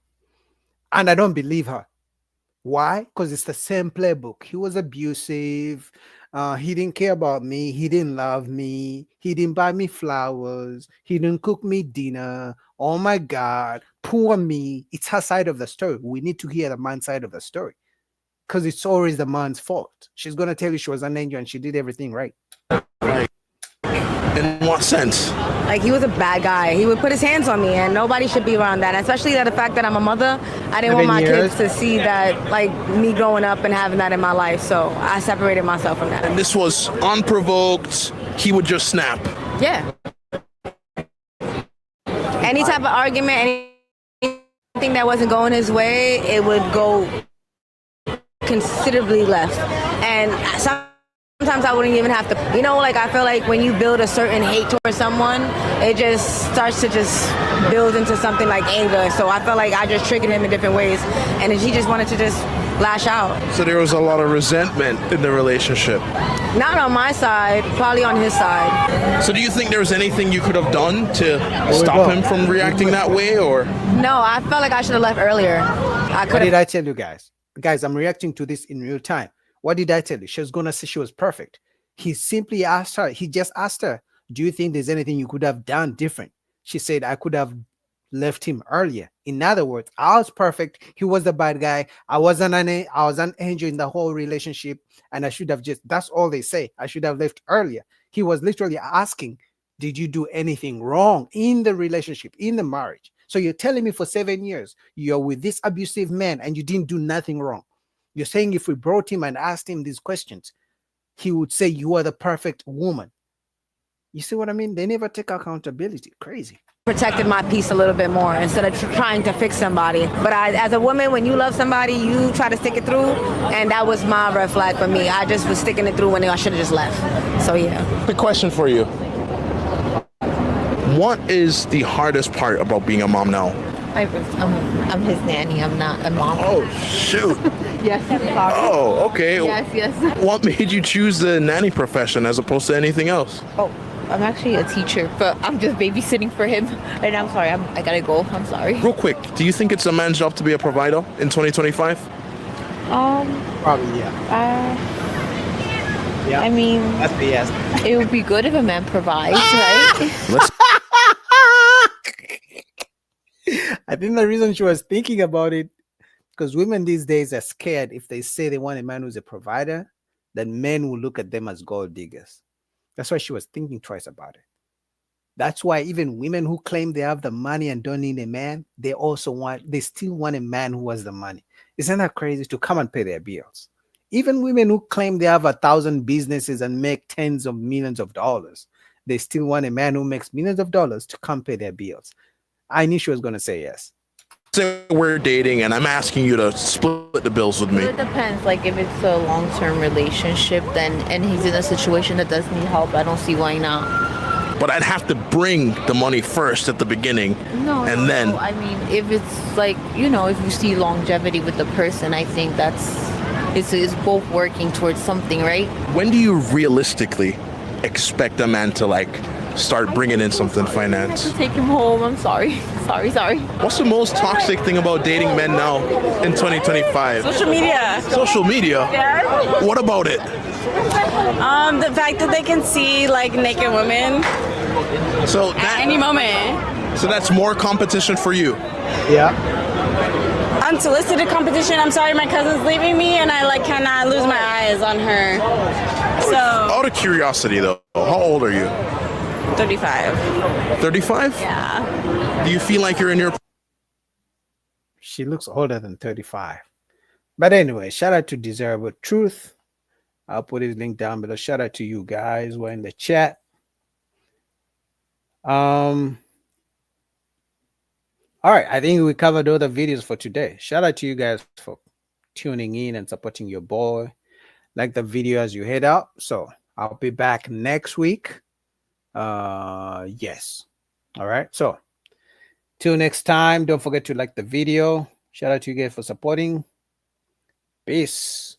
And I don't believe her. Why? Because it's the same playbook. He was abusive. He didn't care about me. He didn't love me. He didn't buy me flowers. He didn't cook me dinner. Oh my God, poor me. It's her side of the story. We need to hear the man's side of the story because it's always the man's fault. She's going to tell you she was an angel and she did everything right. In what sense? Like he was a bad guy. He would put his hands on me and nobody should be around that. Especially the fact that I'm a mother. I didn't want my kids to see that, like me growing up and having that in my life. So I separated myself from that. And this was unprovoked. He would just snap. Yeah. Any type of argument, anything that wasn't going his way, it would go considerably left. And sometimes I wouldn't even have to, like I feel like when you build a certain hate towards someone, it just starts to just build into something like anger. So I felt like I just triggered him in different ways. And he just wanted to just lash out. So there was a lot of resentment in the relationship. Not on my side, probably on his side. So do you think there was anything you could have done to stop him from reacting that way, or? No, I felt like I should have left earlier. What did I tell you guys? Guys, I'm reacting to this in real time. What did I tell you? She was going to say she was perfect. He simply asked her, he just asked her, do you think there's anything you could have done different? She said, I could have left him earlier. In other words, I was perfect. He was the bad guy. I was an angel in the whole relationship. And I should have that's all they say. I should have left earlier. He was literally asking, did you do anything wrong in the relationship, in the marriage? So you're telling me for 7 years, you're with this abusive man and you didn't do nothing wrong. You're saying if we brought him and asked him these questions, he would say you are the perfect woman. You see what I mean? They never take accountability. Crazy. Protected my peace a little bit more instead of trying to fix somebody. But as a woman, when you love somebody, you try to stick it through. And that was my red flag for me. I just was sticking it through when I should have just left. So yeah. Quick question for you. What is the hardest part about being a mom now? I'm his nanny. I'm not a mom. Oh, shoot. Yes, I'm sorry. Oh, okay. Yes. What made you choose the nanny profession as opposed to anything else? Oh, I'm actually a teacher, but I'm just babysitting for him. And I'm sorry, I gotta go. I'm sorry. Real quick, do you think it's a man's job to be a provider in 2025? Probably, yeah. Yeah. I mean, that's the yes. It would be good if a man provides, right? I think the reason she was thinking about it, because women these days are scared if they say they want a man who's a provider, then men will look at them as gold diggers. That's why she was thinking twice about it. That's why even women who claim they have the money and don't need a man, they still want a man who has the money. Isn't that crazy? To come and pay their bills. Even women who claim they have 1,000 businesses and make tens of millions of dollars, they still want a man who makes millions of dollars to come pay their bills. I knew she was going to say yes. Say we're dating and I'm asking you to split the bills with me. It depends. Like if it's a long-term relationship, then and he's in a situation that does need help, I don't see why not. But I'd have to bring the money first at the beginning. And then I mean, if it's like, you know, if you see longevity with the person, I think it's both working towards something, right? when do you realistically expect a man to like start bringing in something finance? Take him home. I'm sorry. Sorry. What's the most toxic thing about dating men now in 2025? Social media. Social media? Yeah. What about it? The fact that they can see like naked women So at any moment. So that's more competition for you. Yeah. Unsolicited competition. I'm sorry, my cousin's leaving me, and I like cannot lose my eyes on her. So Out of curiosity though, how old are you? 35. 35? Yeah. Do you feel like you're in your She looks older than 35. But anyway, shout out to Desirable Truth. I'll put his link down below. Shout out to you guys who are in the chat. All right, I think we covered all the videos for today. Shout out to you guys for tuning in and supporting your boy. Like the video as you head out. So I'll be back next week. Yes. All right. So till next time, don't forget to like the video. Shout out to you guys for supporting. Peace.